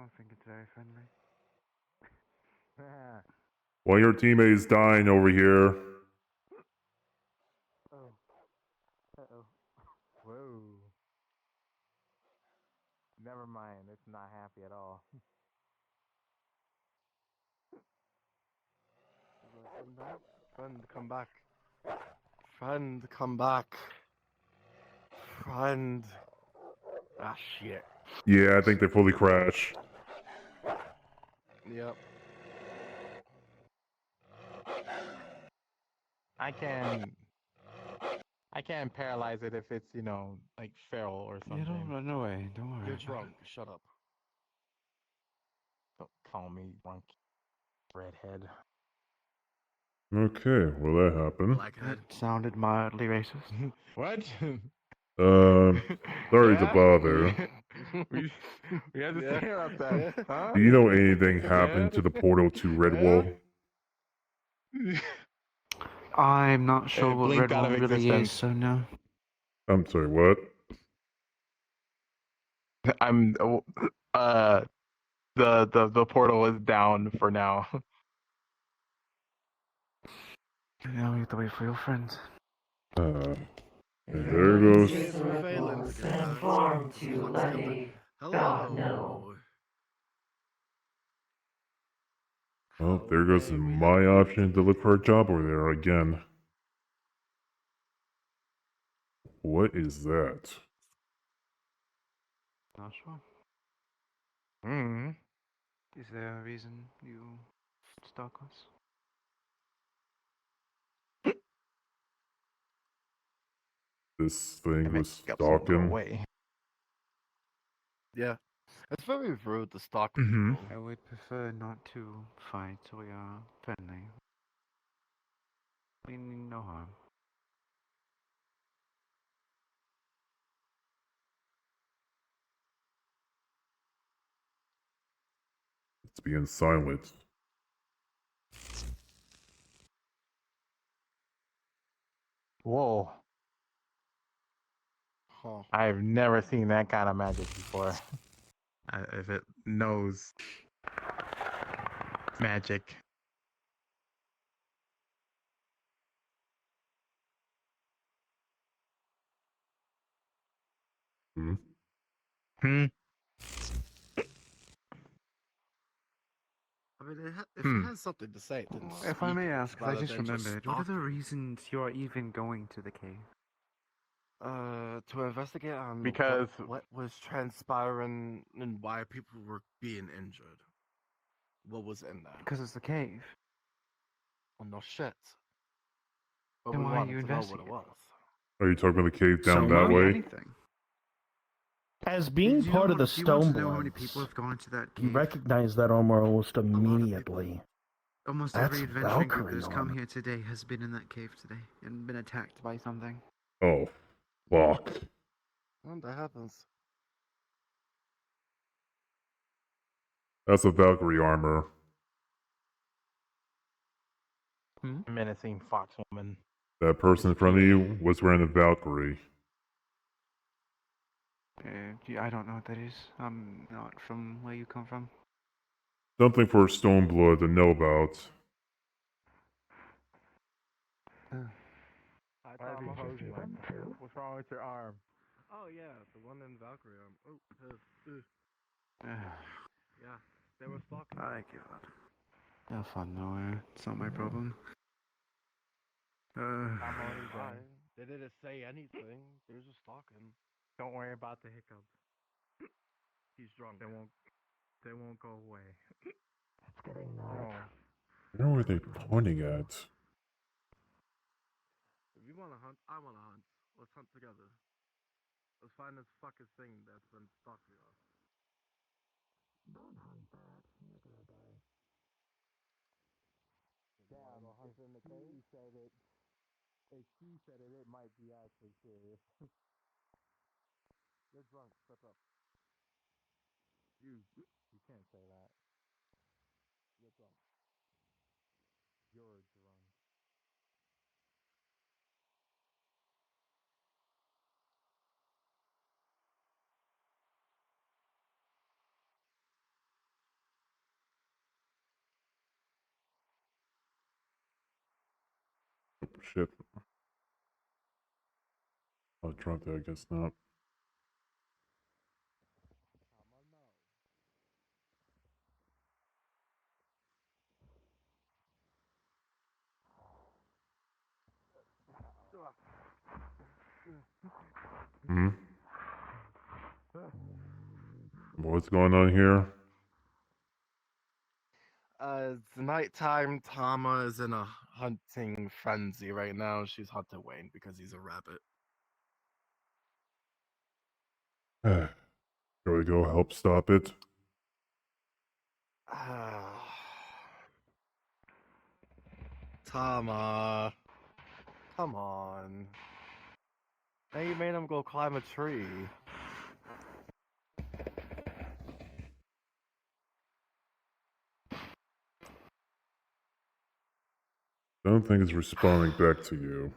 don't think it's very friendly.
One of your teammates dying over here.
Oh. Uh-oh. Whoa. Never mind. It's not happy at all.
Friend, come back. Friend, come back. Friend. Ah, shit.
Yeah, I think they fully crash.
Yep.
I can paralyze it if it's, like feral or something.
You don't run away. Don't worry.
You're drunk. Shut up. Don't call me drunk, redhead.
Okay, well that happened.
That sounded mildly racist.
What?
Sorry to bother.
we had to say about that, huh?
Do you know anything happened to the portal to Redwall?
I'm not sure what
blinked
Red
out
One
of
really is,
existence.
so no.
I'm sorry, what?
I'm the portal is down for now.
Now we have to wait for your friends.
And there goes.
Surveillance and form to let a god know.
Well, there goes my option to look for a job over there again. What is that?
Not sure.
Hmm.
Is there a reason you stalk us?
This thing was
Got someone to go
stalking.
away.
Yeah. It's very rude to stalk
Mhm.
people. I would prefer not to fight, so we are friendly. Meaning no harm.
It's being silent.
Whoa.
Huh.
I've never seen that kind of magic before. If it knows magic.
Hmm?
Hmm.
I mean, if
Hmm.
it has something to say, then
If I
speak
may
it
ask, I
rather
just
than
remembered, what are the
stalk.
reasons you're even going to the cave?
To investigate on
Because
what was transpiring and why people were being injured. What was in there?
Because it's the cave.
Well, no shit. But
Then
we
why are
wanted
you
to know what it
investigating?
was.
Are you talking about the cave down
So
that
maybe
way?
Anything.
As being
Do you
part
know
of the
what- do you want to know how
Stonebloods,
many people have gone to that
you
cave?
recognize that armor almost immediately.
Almost
That's
every adventuring group
Valkyrie
that's come
armor.
here today has been in that cave today and been attacked by something.
Oh, fuck.
Well, that happens.
That's a Valkyrie armor.
menacing fox woman.
That person in front of you was wearing a Valkyrie.
I don't know what that is. I'm not from where you come from.
Something for a Stoneblood to know about.
What's wrong with your arm?
Oh yeah, the one in Valkyrie arm. Oh, yeah, they were stalking.
I give up. Have fun nowhere. It's not my problem.
I'm already
Fine.
done.
They didn't say anything. They were just talking.
Don't worry about the hiccups.
He's drunk.
They won't go away.
It's getting
No.
Where were they pointing at?
If you want to hunt, I want to hunt. Let's hunt together. Let's find this fucking thing that's been stalking us.
Don't hunt that. You're gonna die.
Damn, if he said it, it might be actually serious.
You're drunk. Shut up.
You can't say that.
You're drunk.
You're drunk.
shit. I'll drop that, I guess not. Hmm? What's going on here?
It's nighttime. Tama is in a hunting frenzy right now. She's hunting Wayne because he's a rabbit.
Shall we go help stop it?
Tama, come on. Now you made him go climb a tree.
I don't think it's responding back to you.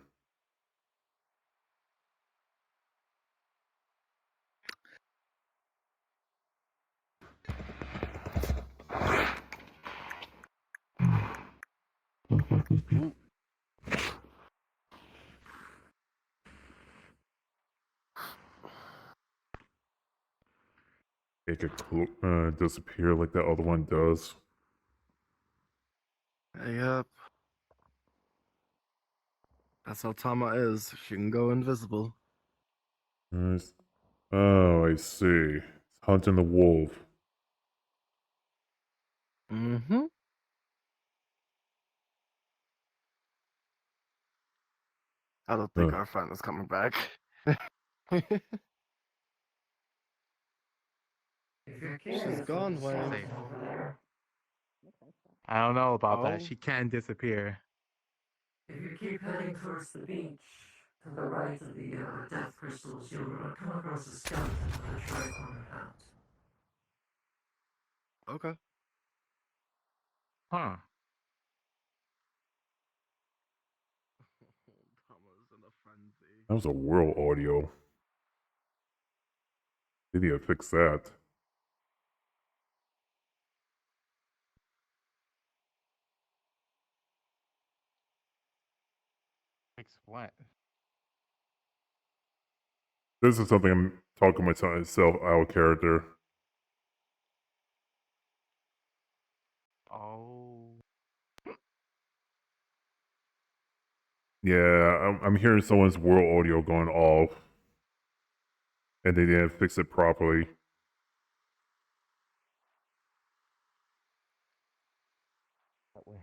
Make it disappear like that other one does.
Yep. That's how Tama is. She can go invisible.
Nice. Oh, I see. It's hunting the wolf.
Mm-hmm. I don't think our friend is coming back. She's gone, Wayne.
I don't know about that.
Oh.
She can disappear.
If you keep heading towards the beach, to the right of the death crystals, you'll come across a skeleton with a tricorner hat.
Okay.
Huh.
Tama's in a frenzy.
That was a world audio. They need to fix that.
Fix what?
This is something I'm talking myself out character.
Oh.
Yeah, I'm hearing someone's world audio going off. And they didn't fix it properly.
That way.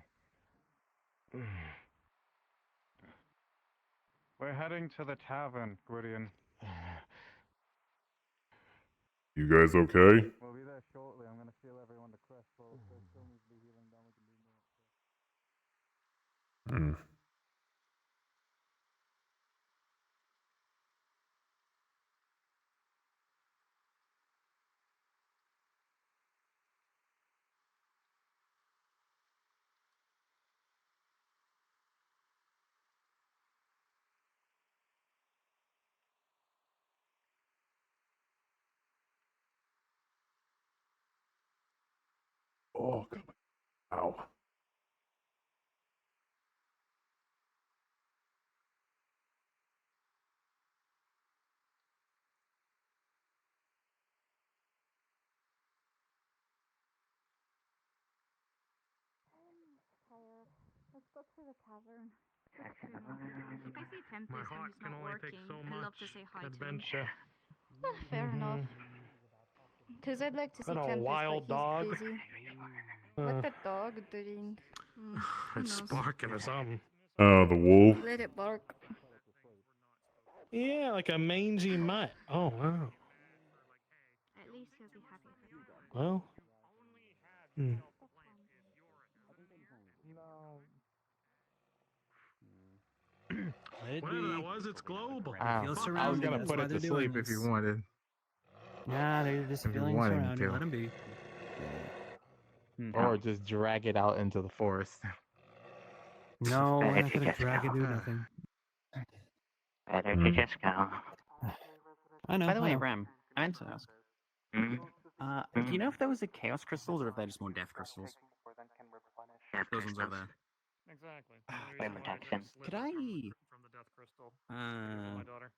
We're heading to the tavern, Gwydion.
You guys okay?
We'll be there shortly. I'm gonna heal everyone to crest. Well, there still needs to be healing done. We can do more.
Hmm. Oh, come on. Ow.
Tired. Let's go to the tavern. If I see Tempest
My
and
heart
he's
can
not
only
working,
take so
I love
much
to say hi
adventure.
to him. Fair enough. Because I'd like to see
Been a
Tempest,
wild
but
dog.
he's busy. What the dog doing? Who
It's
knows?
barking or something.
Oh, the wolf.
Let it bark.
Yeah, like a mangy mutt. Oh, wow.
At least he'll be happy.
Well. Hmm. Whatever that was, it's global.
Feel
I was
surrounded,
gonna
that's
put
why
it
they're
to
doing
sleep if you
this.
wanted.
Nah, they're just
If you
feeling
wanted me
surrounded.
to.
Let them be.
Or just drag it out into the forest.
No, we're not gonna drag it, do nothing.
Better to just go.
I know.
By the way,
I know.
Rem, I meant to ask. Do you know if those are chaos crystals or if they're just more death crystals? Those ones over there.
Exactly.
We're protection.
Could I?
From the death crystal.
Uh,
My daughter.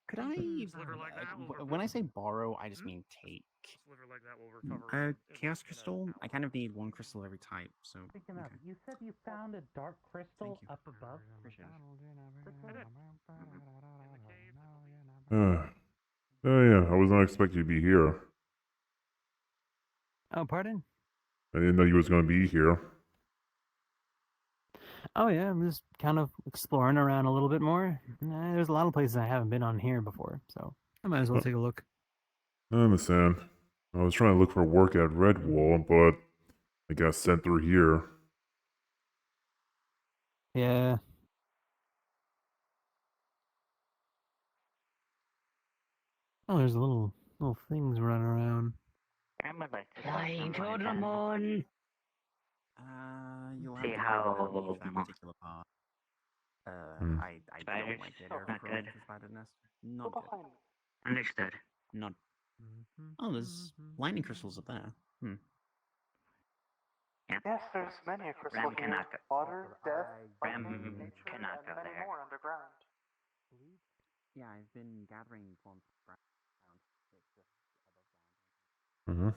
could I?
Sliver like that will
When I say borrow, I just mean take.
Sliver like that will recover.
Chaos crystal. I kind of need one crystal every type. So.
Speaking of, you said you found a dark crystal up above.
Appreciate it.
Oh yeah, I was not expecting you to be here.
Oh, pardon?
I didn't know you was going to be here.
Oh yeah, I'm just kind of exploring around a little bit more. There's a lot of places I haven't been on here before, so I might as well take a look.
I understand. I was trying to look for work at Redwall, but I got sent through here.
Yeah. Oh, there's little things running around.
Flying totem.
You'll have
See
to
how
leave that particular part. I
Spiders?
don't like it.
Not good.
Spider nest. Not good.
Understood.
Not. Oh, there's lightning crystals up there. Hmm.
Yeah.
Yes, there's many a crystal
Ram
here.
cannot go.
Water, death,
Ram
lightning, nature,
cannot go
and many
there.
more underground.
Yeah, I've been gathering forms around.
Mm-hmm.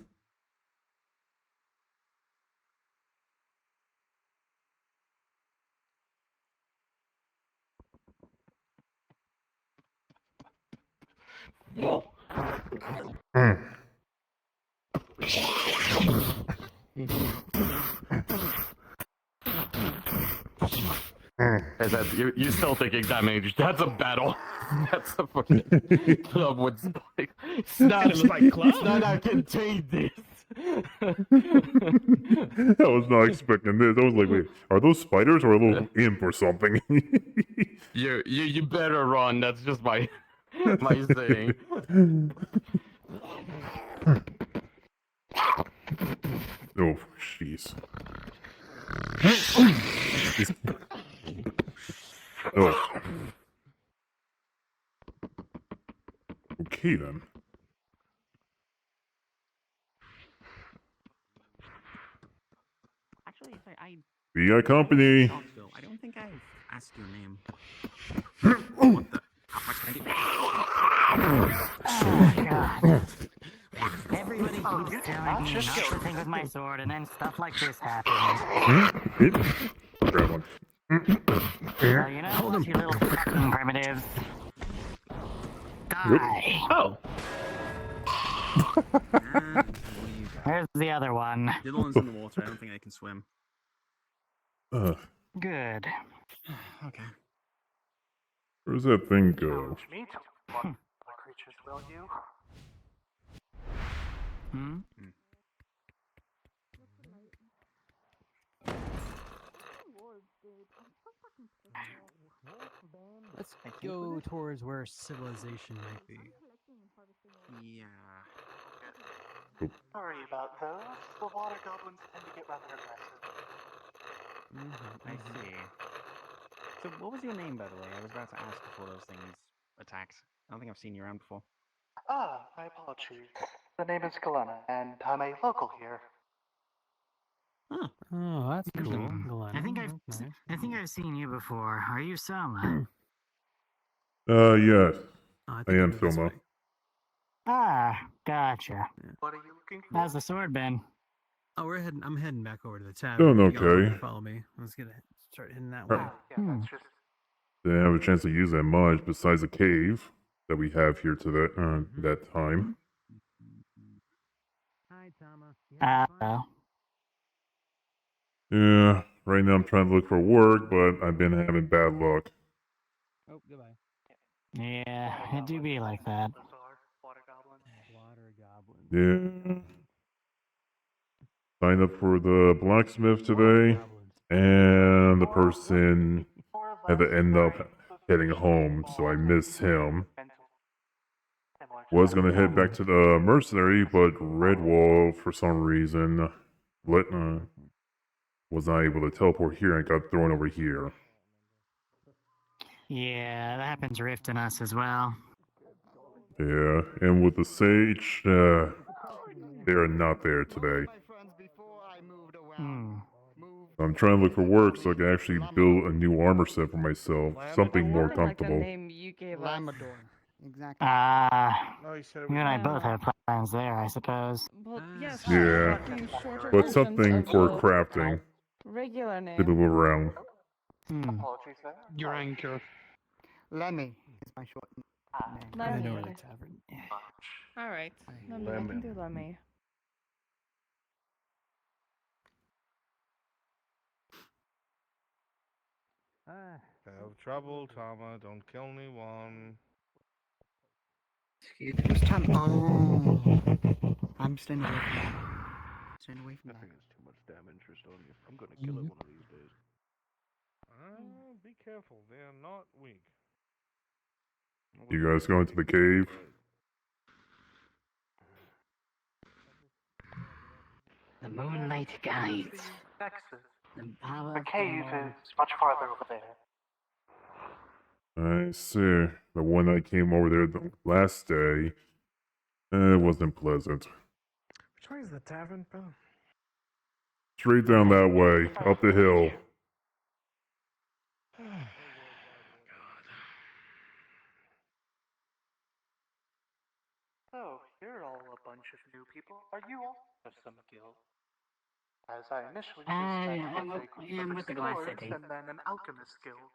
Is that you still thinking damage? That's a battle. That's a fucking club with spike. It's not
Club?
I contained this.
I was not expecting this. I was like, wait, are those spiders or a little imp or something?
You better run. That's just my saying.
Oh, jeez. Oh. Okay then.
Actually, if I
Be company.
Still, I don't think I've asked your name. What the?
Oh, God. Everybody keeps telling me not to think with my sword, and then stuff like this happens.
Grab one.
So, you know what, you little fucking primitives? Die.
Oh.
Where's the other one?
The other one's in the water. I don't think I can swim.
Good.
Okay.
Where's that thing go?
Me to what creatures will you?
Hmm?
Let's go towards where civilization might be.
Yeah.
Sorry about those. The water goblins tend to get rather aggressive.
I see. So, what was your name, by the way? I was about to ask before those things attacked. I don't think I've seen you around before.
Ah, my apologies. The name is Galena, and I'm a local here.
Oh,
that's cool.
I think I've seen you before. Are you Soma?
Yes.
I
I am Soma.
Ah, gotcha.
What are you looking for?
How's the sword been?
Oh, I'm heading back over to the tavern.
Doing
You all
okay.
follow me. Let's start heading that way.
Yeah, that's just
Didn't have a chance to use that much besides the cave that we have here to that time.
Hi, Tama.
Yeah, right now I'm trying to look for work, but I've been having bad luck.
Oh, goodbye.
Yeah, it do be like that.
water goblin.
Water goblin.
Yeah. Signed up for the blacksmith today, and the person had to end up heading home, so I missed him. Was gonna head back to the mercenary, but Redwall, for some reason, was not able to teleport here and got thrown over here.
Yeah, that happens Rift in us as well.
Yeah, and with the sage, they are not there today.
Hmm.
I'm trying to look for work so I can actually build a new armor set for myself, something more
Sounded like the
comfortable.
name you gave us.
Lamador. Exactly.
No, you said it
You
was
and I
Yeah.
both have plans there, I suppose.
But yes,
Yeah,
the shorter
but
versions
something
of
for
the
crafting
regular
to
name.
move around.
Apologies there.
Your anchor.
Lemmy is my short name.
Lemmy.
I know
okay.
the tavern. Yeah.
Alright. Lemmy, I can do Lemmy.
Have trouble, Tama. Don't kill anyone.
Who's Tom? Oh, I'm staying away from that. Staying away from
I
that.
think it's too much damn interest on you. I'm gonna kill it one of these days. Be careful. They're not weak.
You guys going to the cave?
The moonlight guides. The power
The
of
cave
moon.
is much farther over there.
I see. The one I came over there the last day, it wasn't pleasant.
Which way is the tavern, bro?
Straight down that way, up the hill.
So, you're all a bunch of new people. Are you all of some guild? As I initially
I'm
suspected,
with the Glass
explorers
City.
and then an alchemist guild.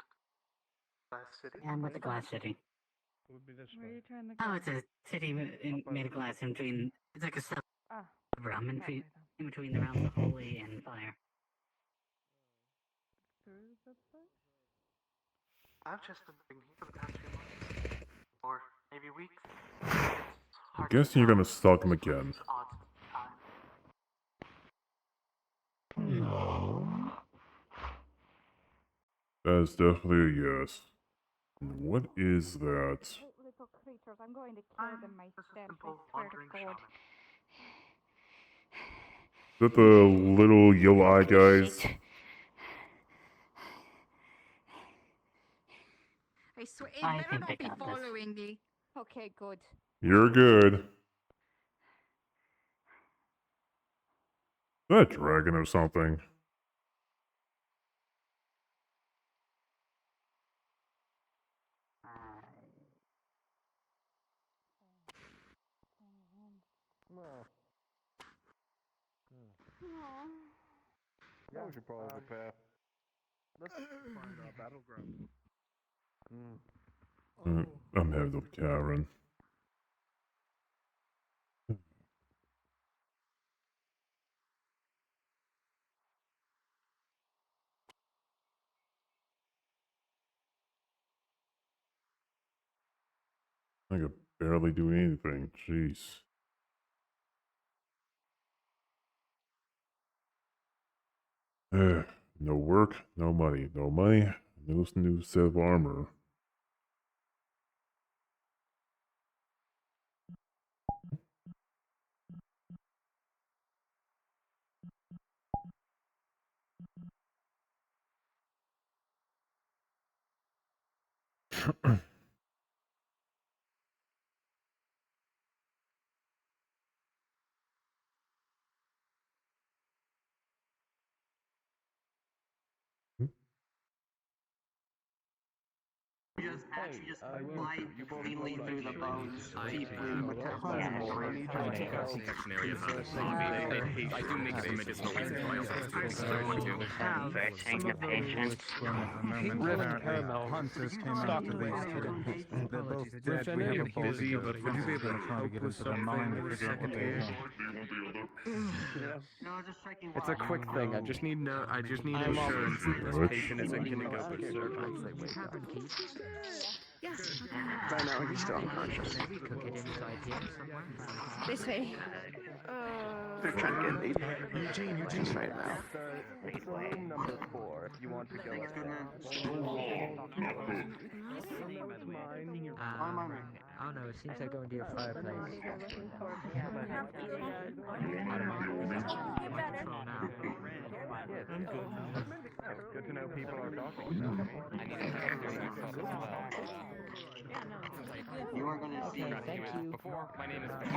Glass City.
I'm with the Glass City.
It would be this
Where are
way.
you trying to go?
Oh, it's a city made of glass in between. It's like a
Ah,
realm in,
that way
in between the realms of holy and fire.
Through the book?
I've just been living here for the past few months. Or maybe weeks. It's
I'm
hard to
guessing you're
tell.
gonna stalk him again.
It's odd time.
That is definitely a yes. And what is that?
Little creatures, I'm going to kill them myself. I swear to God.
Is that the little yellow eye guys?
I swear, it
I
better
think
not
they
be
got this.
following me. Okay, good.
You're good. Is that a dragon or something?
Well. That was your probably path. Let's find our battleground.
I'm headed to the cavern. I could barely do anything. Jeez. No work, no money. No money, no new set of armor.
Just bite cleanly through the bones, deeply into the
Protection areas. I do make some medicinal reasons why I also want to.
Searching the patient.
Rift Caramel hunters came after these two. They're both dead. We have a bolt busy, but would you be able to try to get into their mind and figure out what they want?
It's a quick thing. I just need assurance that this patient isn't gonna go berserk once they wake up.
By now he's still unconscious.
This way.
They're trying to get me. Eugene, right now.
Room number 4, if you want to go
I don't know, it seems like going to your fireplace.
Good to know.
people are talking.
I need to protect their myself as well.
You are gonna see.
Okay, thank you. Before, my name is Ben.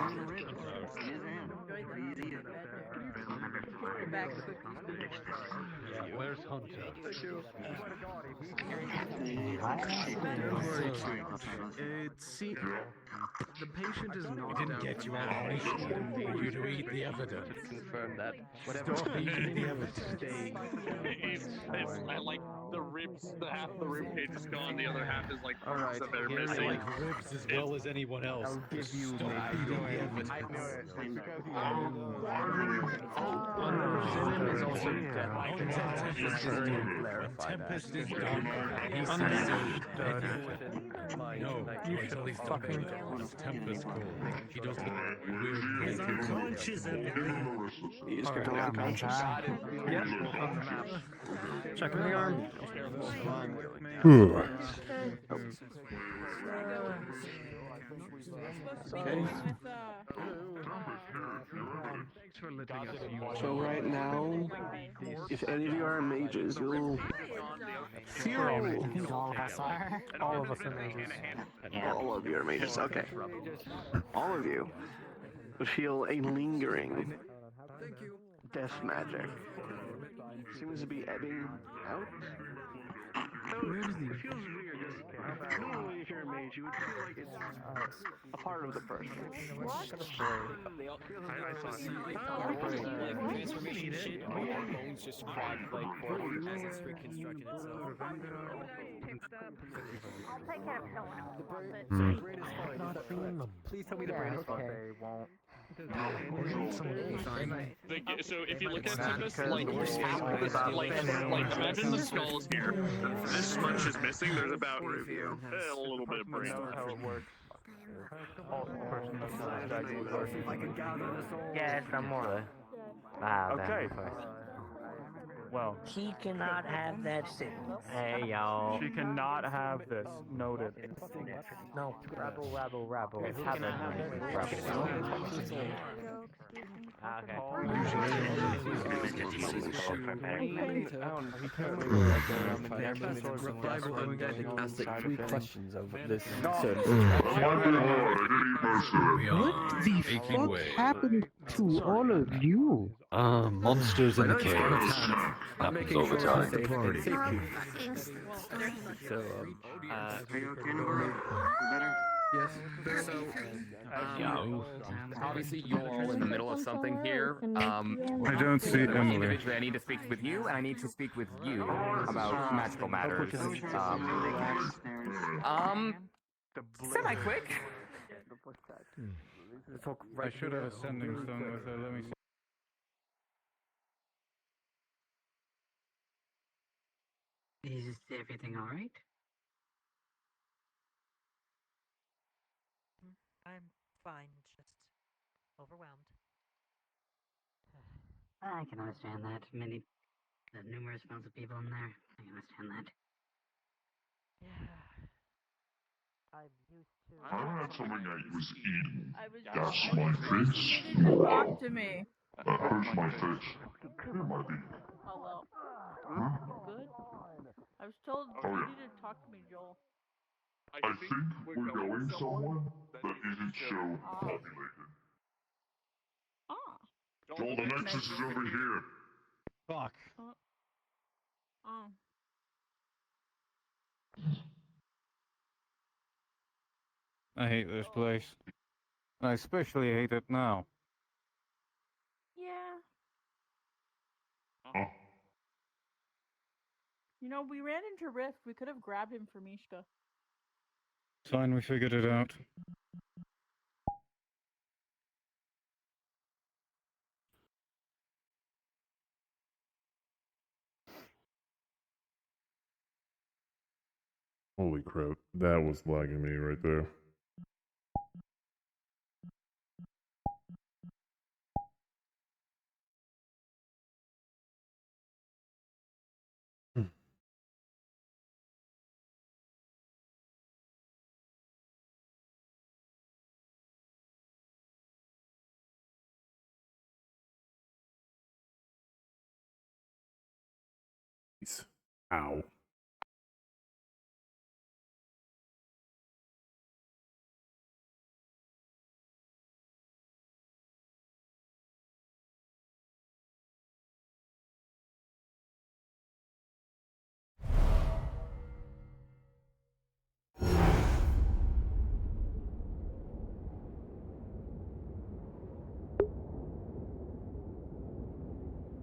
Yeah, where's Hunter?
See, the patient is not.
We didn't get you out of mission for you to eat the evidence.
Confirm that.
Stop eating the evidence.
I like the ribs, the half of the rib cage is gone, the other half is like parts that they're
I
missing.
like ribs as well as anyone else.
I'll give you
Stop eating the evidence.
I knew it. It's because
Is also
Tempest is done. He's understood. No, it's only fucking Tempest cool. He doesn't. He's unconscious.
He's currently unconscious.
Yep, on the map.
Checking the arm.
Okay. So right now, if any of you are mages, you'll feel
All of us are.
All of us are mages.
all of you are mages. Okay, all of you would feel a lingering death magic. Seems to be ebbing out. It feels weird. Normally, if you're a mage, you would feel like it's a part of the person.
What?
I saw
Transformation shit. Our bones just cracked like as it's reconstructing itself.
I'll take care of someone else.
The brain is fine. Not seeing them.
Please tell me the brain is fine.
They won't.
So if you look at Tempest, like imagine the skull is here. This much is missing. There's about a little bit of brain.
How it works. Person knows how exactly it works.
Yeah, some more. Wow.
Okay. Well,
She cannot have that shit. Hey, y'all.
she cannot have this. Noted.
No, rabble.
It's
Who can
happening.
have it? Okay.
Asked like 3 questions of this
What the fuck
happened
to all of you?
Monsters in the caves.
Happens over time.
So,
Are you okay, Nora? Better?
Yes.
Obviously, you're all in the middle of something here.
I don't see Emily.
Individually, I need to speak with you, and I need to speak with you about magical matters. Semi-quick.
I should have a sending stone with her. Let me see.
Is everything alright?
I'm fine, just overwhelmed.
I can understand that. Numerous amounts of people in there. I can understand that.
Yeah. I'm used to.
I had something that was eaten.
I was
That's my face.
You didn't talk to me.
That hurts my face. It might be.
Hello.
Huh?
Good. I was told
Oh,
you
yeah.
needed to talk to me, Joel.
I think we're going someone that isn't so populated.
Ah.
Joel, the Nexus is over here.
Fuck.
Oh.
I hate this place. I especially hate it now.
Yeah.
Huh?
You know, we ran into Rift. We could have grabbed him for Mishka.
Fine, we figured it out.
Holy crap, that was lagging me right there. Ow.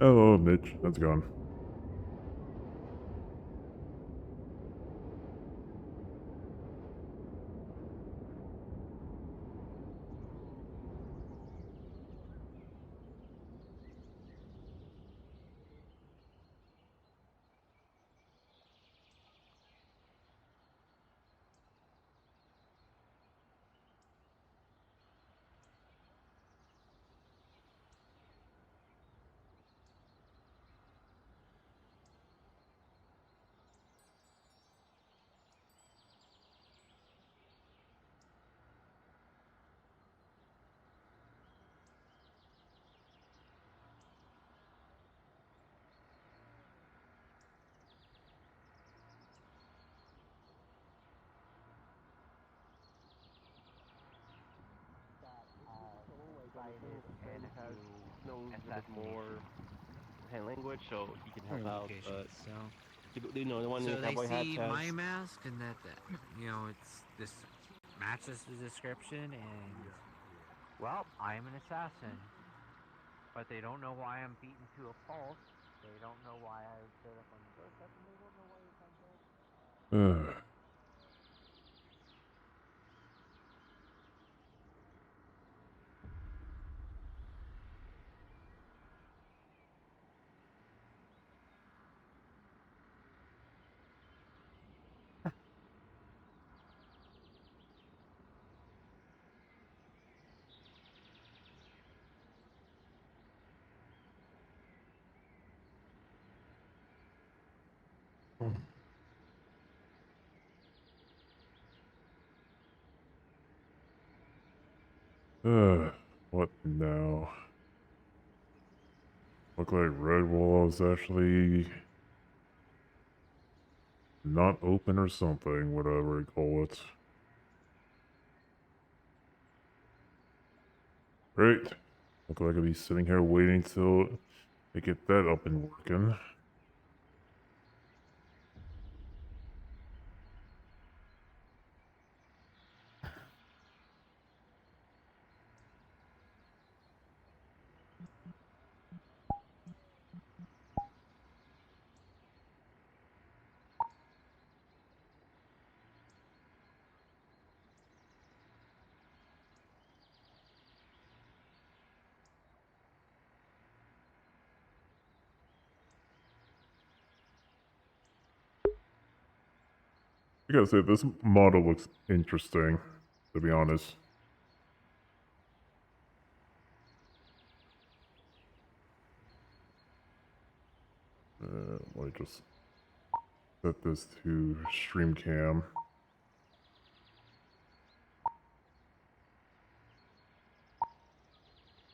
Hello, Mitch. How's it going?
And
has known a bit more hand language, so he can help out. But you know, the one in
So
the
they
cowboy hat
see
has.
my mask and that, you know, it's this matches the description, and well, I am an assassin. But they don't know why I'm beaten to a pulp. They don't know why I showed up on the doorstep, and they don't know why you found dead.
What now? Look like Red Wall is actually not open or something, whatever you call it. Great. Look like I'll be sitting here waiting till they get that up and working. I gotta say, this model looks interesting, to be honest. Let me just set this to stream cam.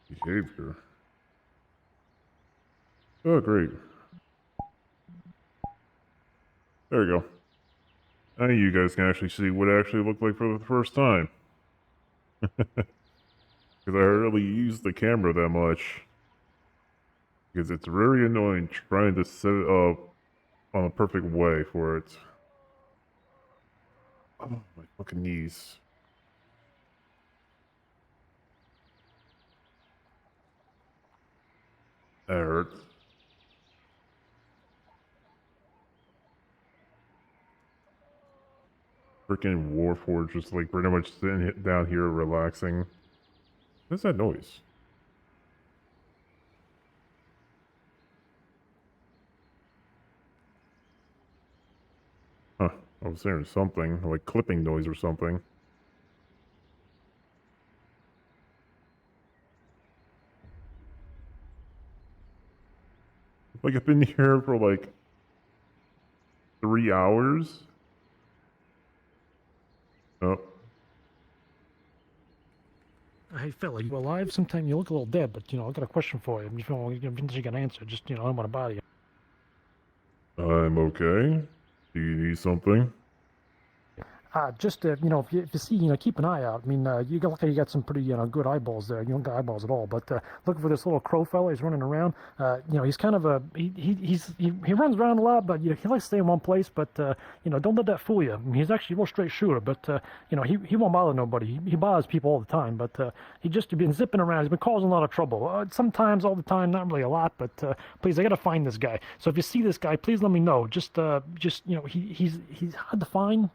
Behavior. Oh, great. There we go. Now you guys can actually see what it actually looked like for the first time. Because I hardly use the camera that much. Because it's very annoying trying to set it up on a perfect way for it. Oh, my fucking knees. That hurt. Freaking Warforged just like pretty much sitting down here relaxing. What's that noise? Huh, I was hearing something, like clipping noise or something. Like I've been here for like 3 hours. Oh.
Hey, Phil, are you alive? Sometime you look a little dead, but, you know, I got a question for you. If you can answer, just, you know, I don't want to bother you.
I'm okay. Do you need something?
Just if you see, keep an eye out. I mean, you got like you got some pretty good eyeballs there. You don't got eyeballs at all, but looking for this little crow fella. He's running around. He's kind of a he runs around a lot, but he likes to stay in one place. But don't let that fool you. I mean, he's actually a real straight shooter, but he won't bother nobody. He bothers people all the time, but he just been zipping around. He's been causing a lot of trouble. Sometimes, all the time, not really a lot, but please, I gotta find this guy. So if you see this guy, please let me know. Just he's hard to find,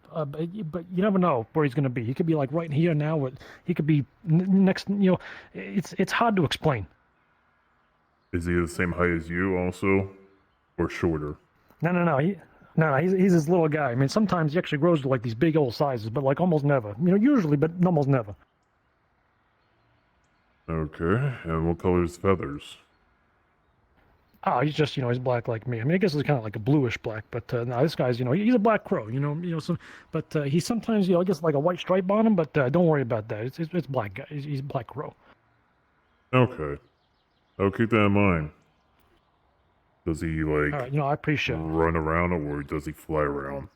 but you never know where he's going to be. He could be like right here now. He could be next. It's hard to explain.
Is he the same height as you also, or shorter?
No. No, he's this little guy. I mean, sometimes he actually grows to like these big old sizes, but like almost never. Usually, but almost never.
Okay, and what color is feathers?
He's just, he's black like me. I mean, I guess it's kind of like a bluish black, but no, this guy's, he's a black crow, but he sometimes, gets like a white stripe on him, but don't worry about that. It's black guy. He's black crow.
Okay, I'll keep that in mind. Does he like?
All right, I appreciate it.
Run around, or does he fly around?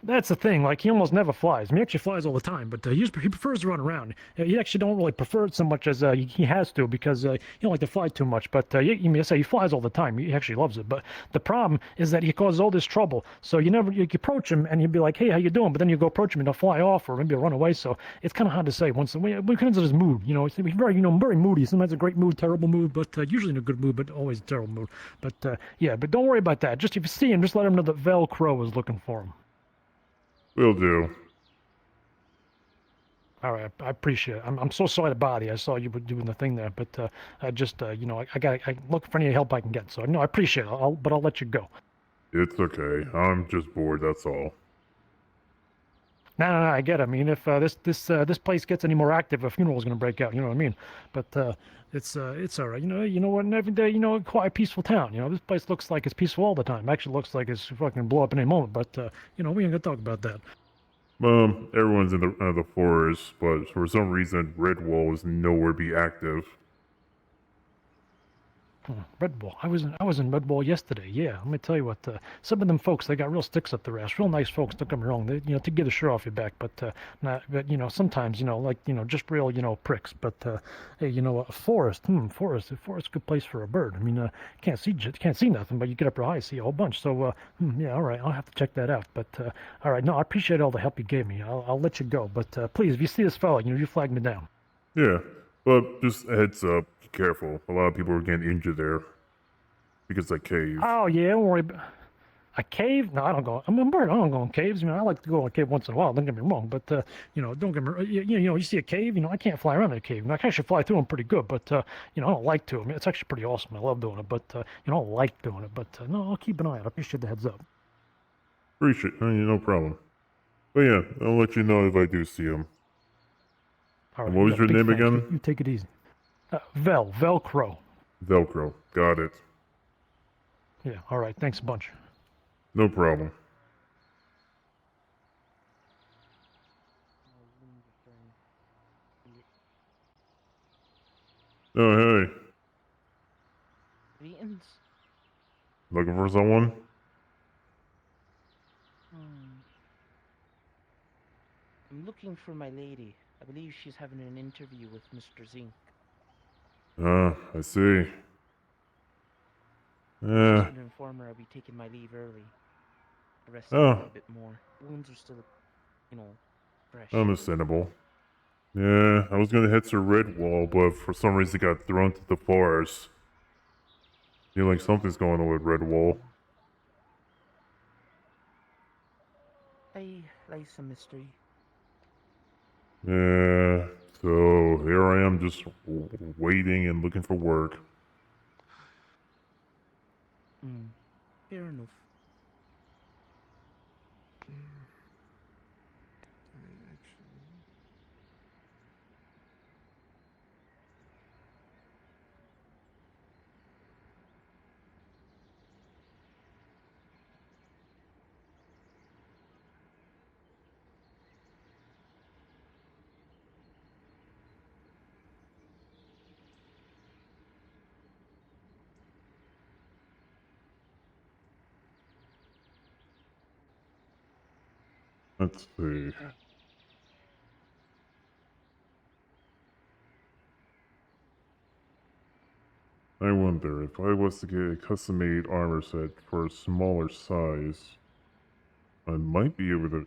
That's the thing. Like, he almost never flies. I mean, he actually flies all the time, but he prefers to run around. He actually don't really prefer it so much as he has to, because he don't like to fly too much. But I say he flies all the time. He actually loves it. But the problem is that he causes all this trouble. So you approach him and he'll be like, "Hey, how you doing?" But then you go approach him and he'll fly off, or maybe he'll run away. So it's kind of hard to say. Once we depends on his mood. He's very very moody. Sometimes a great mood, terrible mood, but usually in a good mood, but always a terrible mood. But but don't worry about that. Just if you see him, just let him know that Vel Crow is looking for him.
Will do.
All right, I appreciate it. I'm so sorry to bother you. I saw you were doing the thing there, but I just, I look for any help I can get. So no, I appreciate it. But I'll let you go.
It's okay. I'm just bored. That's all.
No, I get it. I mean, if this place gets any more active, a funeral's gonna break out. You know what I mean? But it's all right. You know what? And every day, quite a peaceful town. This place looks like it's peaceful all the time. Actually, looks like it's fucking blow up any moment. But we ain't gonna talk about that.
Everyone's in the forest, but for some reason, Redwall is nowhere be active.
Redwall. I was in Redwall yesterday. Yeah, let me tell you what. Some of them folks, they got real sticks up their ass. Real nice folks. Don't get me wrong. They, to get the shirt off your back, but sometimes, just real, pricks. But hey, a forest. Forest. A forest, good place for a bird. I mean, can't see nothing, but you get up real high, see a whole bunch. So yeah, all right. I'll have to check that out. But all right. No, I appreciate all the help you gave me. I'll let you go. But please, if you see this fella, you flag me down.
Yeah, but just a heads up. Careful. A lot of people are getting injured there because of that cave.
Oh yeah, don't worry. A cave? No, I don't go. I'm a bird. I don't go in caves. I like to go in a cave once in a while. Don't get me wrong, but don't get me. You see a cave. I can't fly around in a cave. I can actually fly through them pretty good, but I don't like to. I mean, it's actually pretty awesome. I love doing it, but I don't like doing it. But no, I'll keep an eye out. I appreciate the heads up.
Appreciate it. No problem. But yeah, I'll let you know if I do see him.
All right.
What was your name again?
You take it easy. Velcro.
Velcro. Got it.
Yeah, all right. Thanks a bunch.
No problem. Oh, hey.
Greetings.
Looking for someone?
I'm looking for my lady. I believe she's having an interview with Mr. Zink.
I see.
I should inform her I'll be taking my leave early. Rest a little bit more. Wounds are still, fresh.
Understandable. Yeah, I was gonna head to Redwall, but for some reason got thrown to the forest. Feel like something's going on with Redwall.
Life's a mystery.
Yeah, so here I am just waiting and looking for work.
Fair enough.
Let's see. I wonder if I was to get a custom-made armor set for a smaller size, I might be able to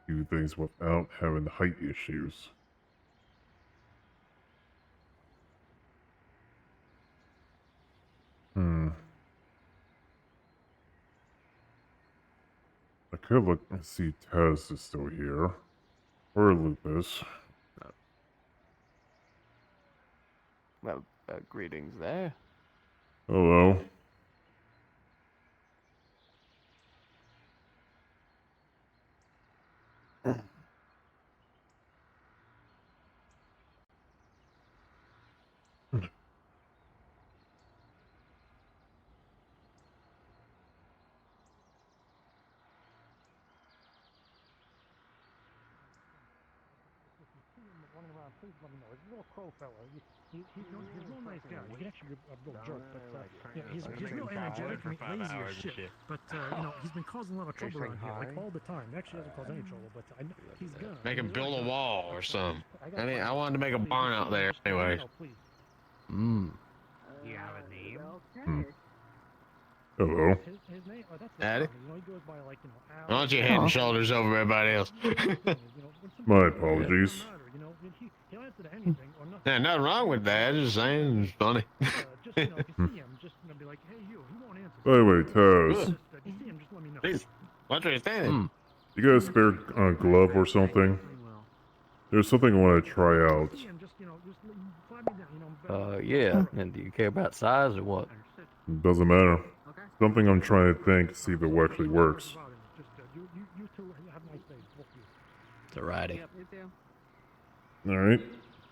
do things without having height issues. I could look and see Taz is still here. Or Lupus.
Well, greetings there.
Hello.
Running around, please let me know. He's a little crow fella. He's no nice guy. He can actually be a real jerk, but he's real energetic and lazy as shit. But he's been causing a lot of trouble around here, like all the time. He actually doesn't cause any trouble, but I know he's gonna
Make him build a wall or something. I wanted to make a barn out there anyway.
Hmm.
You have a name?
Hello.
His name, that's
Daddy?
he goes by like Al.
Why don't you head and shoulders over everybody else?
My apologies.
He'll answer to anything or nothing.
Yeah, nothing wrong with that. Just saying, it's funny.
Just if you see him, just be like, hey, you. He won't answer.
By the way, Taz,
If you see him, just let me know.
Please, watch where you're standing.
you got a spare glove or something? There's something I want to try out.
Yeah. And do you care about size or what?
Doesn't matter. Something I'm trying to think to see if it actually works.
You two have a nice day. Both of you.
It's alrighty.
Alright.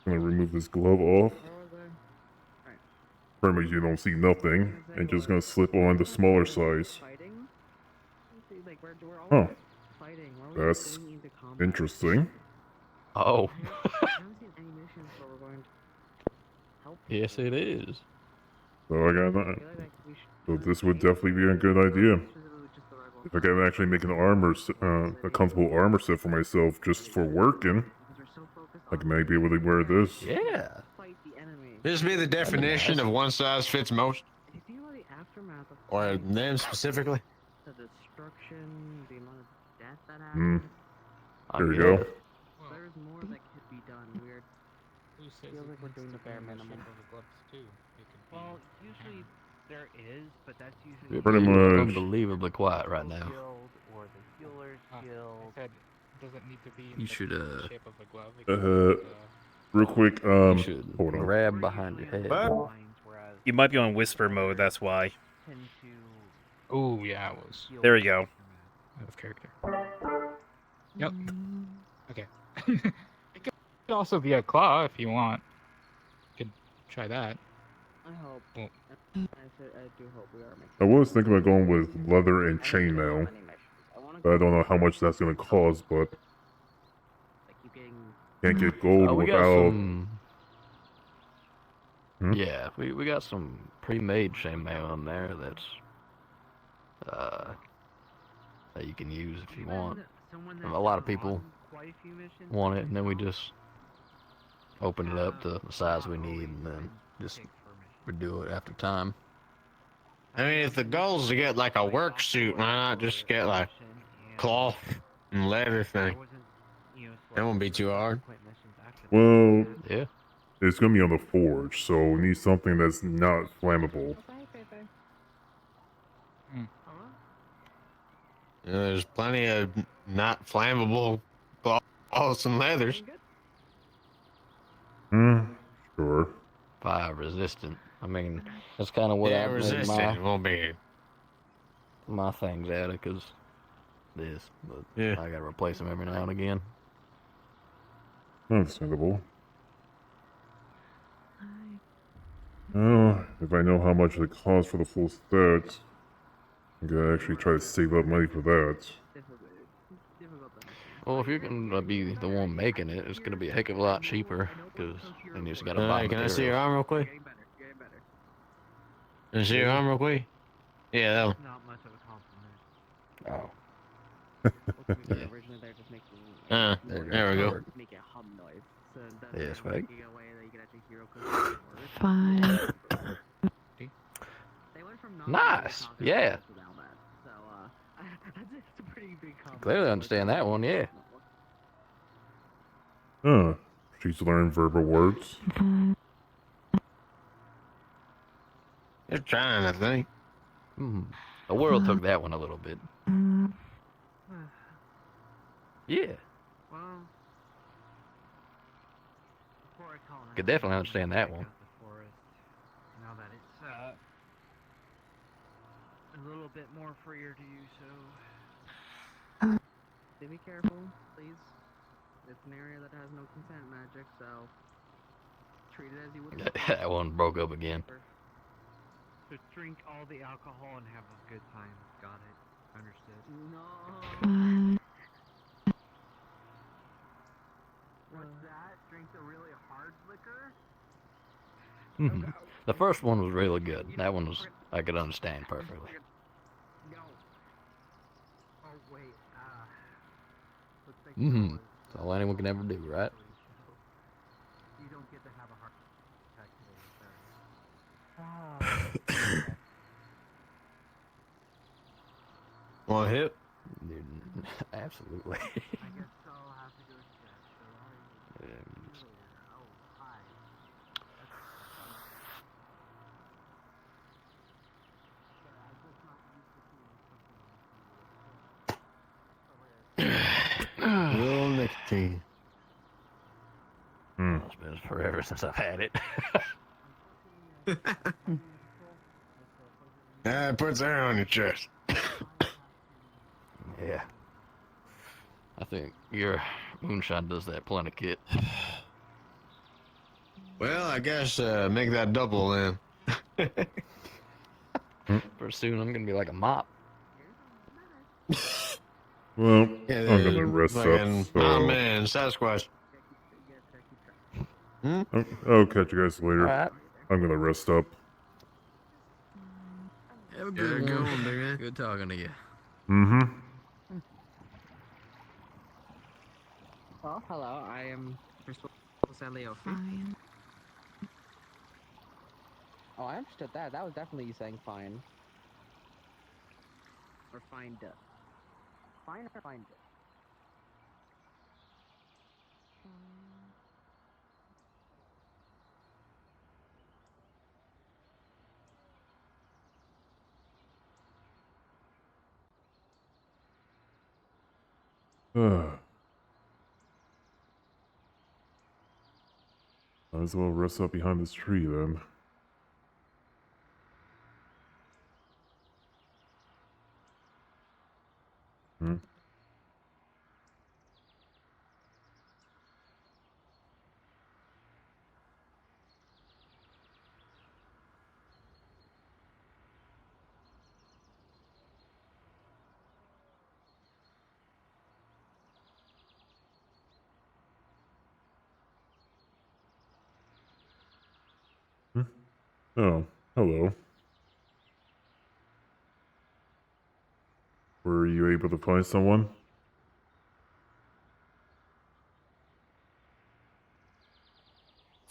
I'm gonna remove this glove off. Pretty much you don't see nothing. And just gonna slip on the smaller size. Huh. That's interesting.
Oh. Yes, it is.
So I got that. So this would definitely be a good idea. If I can actually make an armor, a comfortable armor set for myself just for working, I might be able to wear this.
Yeah.
This be the definition of one size fits most. Or them specifically.
The destruction, the amount of death that
Hmm.
happened.
There we go.
There's more that could be done. Weird. Feels like we're doing the bare minimum.
Well, usually there is, but that's usually
You're
Pretty much.
unbelievably quiet right now.
guild or the healer's guild.
I said, doesn't need to be in
You
the
should
shape of a glove. It can be,
Real quick,
You should
hold on.
grab behind your head.
You might be on whisper mode, that's why.
Oh, yeah, it was.
There we go.
Out of character. Yep. Okay. It could also be a claw if you want. You could try that.
I hope.
Well,
I do hope we are making.
I was thinking about going with leather and chainmail. But I don't know how much that's gonna cost, but can't get gold
We got
without.
some. Yeah, we got some pre-made chainmail in there that's that you can use if you want. And a lot of people want it, and then we just open it up to the size we need, and then just redo it after time.
I mean, if the goal is to get like a work suit, why not just get like cloth and leather thing? That won't be too hard.
Well,
yeah,
it's gonna be on the forge, so we need something that's not flammable.
You know, there's plenty of not flammable cloths and leathers.
Sure.
Fire resistant. I mean, that's kind of what
Yeah,
I made
resistant. It won't be.
my things out of, because this, but
Yeah.
I gotta replace them every now and again.
Understandable. Oh, if I know how much it costs for the full set, I gotta actually try to save up money for that.
Well, if you're gonna be the one making it, it's gonna be a heck of a lot cheaper, because then you just gotta buy
Can I see your
materials.
arm real quick? Can I see your arm real quick? Yeah, that'll.
Not much of a compliment.
Oh.
Originally, they're just making a
there we go.
make a hum noise. So that
Yes,
they're
right.
making a way that you can actually hear acoustics forest.
Fine.
They went from
Nice. Yeah.
to now that. So it's a pretty big compliment.
Clearly understand that one. Yeah.
Huh. She's learned verbal words.
They're trying, I think.
The world took that one a little bit. Yeah.
Well, before I call
Could definitely understand that one.
the forest, now that it's a little bit more freer to you, so be careful, please. It's an area that has no consent magic, so treat it as you would.
That one broke up again.
So drink all the alcohol and have a good time. Got it. Understood. No. What's that? Drink the really hard liquor?
The first one was really good. That one was I could understand perfectly.
No. Oh wait. Looks like
That's all anyone can ever do, right?
you don't get to have a heart attack today, sir.
Want a hit?
Dude, absolutely.
I guess I'll have to go check. So oh, hi.
Little nicotine.
It's been forever since I've had it.
It puts air on your chest.
Yeah. I think your moonshine does that plenty, Kit.
Well, I guess make that double then.
Pretty soon I'm gonna be like a mop.
Well,
Yeah,
I'm gonna rest up.
fucking-
So
Oh man, Sasquatch.
I'll catch you guys later.
Alright.
I'm gonna rest up.
Have a
good one, big man.
Good talking to you.
Mm-hmm.
Oh, hello. I am Crystal Saliofi.
Fine.
Oh, I understood that. That was definitely you saying fine. Or find it. Fine or find it?
Might as well rest up behind this tree then. Hmm? Oh, hello. Were you able to find someone?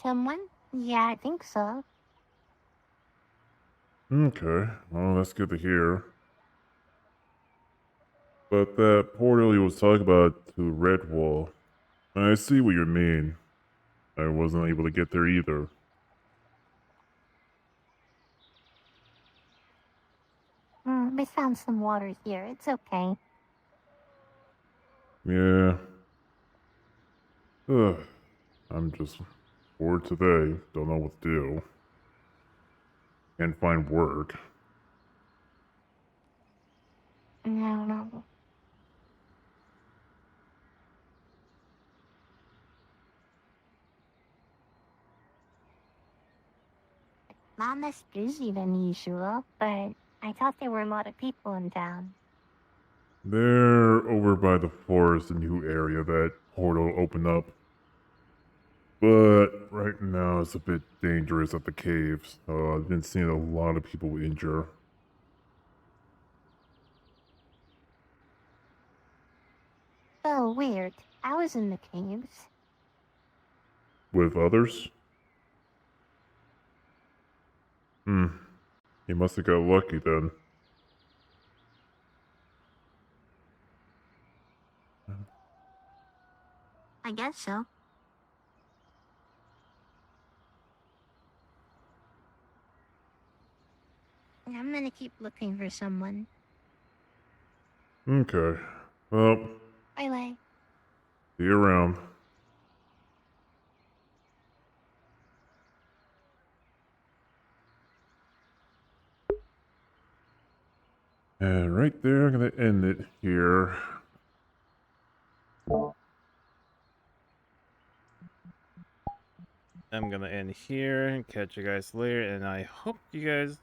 Someone? Yeah, I think so.
Okay, well, that's good to hear. But that portal you was talking about to Redwall, I see what you mean. I wasn't able to get there either.
We found some water here. It's okay.
Yeah. Ugh. I'm just bored today. Don't know what to do. Can't find work.
No. Not less busy than usual, but I thought there were a lot of people in town.
They're over by the forest, a new area that portal opened up. But right now it's a bit dangerous at the caves. I've been seeing a lot of people injure.
Oh, weird. I was in the caves.
With others? You must have got lucky then.
I guess so. I'm gonna keep looking for someone.
Okay. Well,
Bye-bye.
see you around. And right there, I'm gonna end it here.
I'm gonna end here and catch you guys later, and I hope you guys.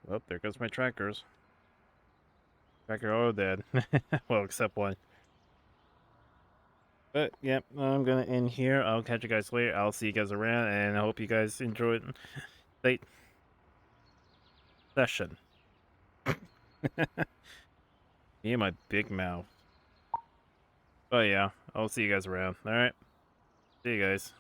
Well, there goes my trackers. Tracker all dead. Well, except one. But, yep, I'm gonna end here. I'll catch you guys later. I'll see you guys around, and I hope you guys enjoyed late session. Me and my big mouth. But yeah, I'll see you guys around. Alright? See you guys.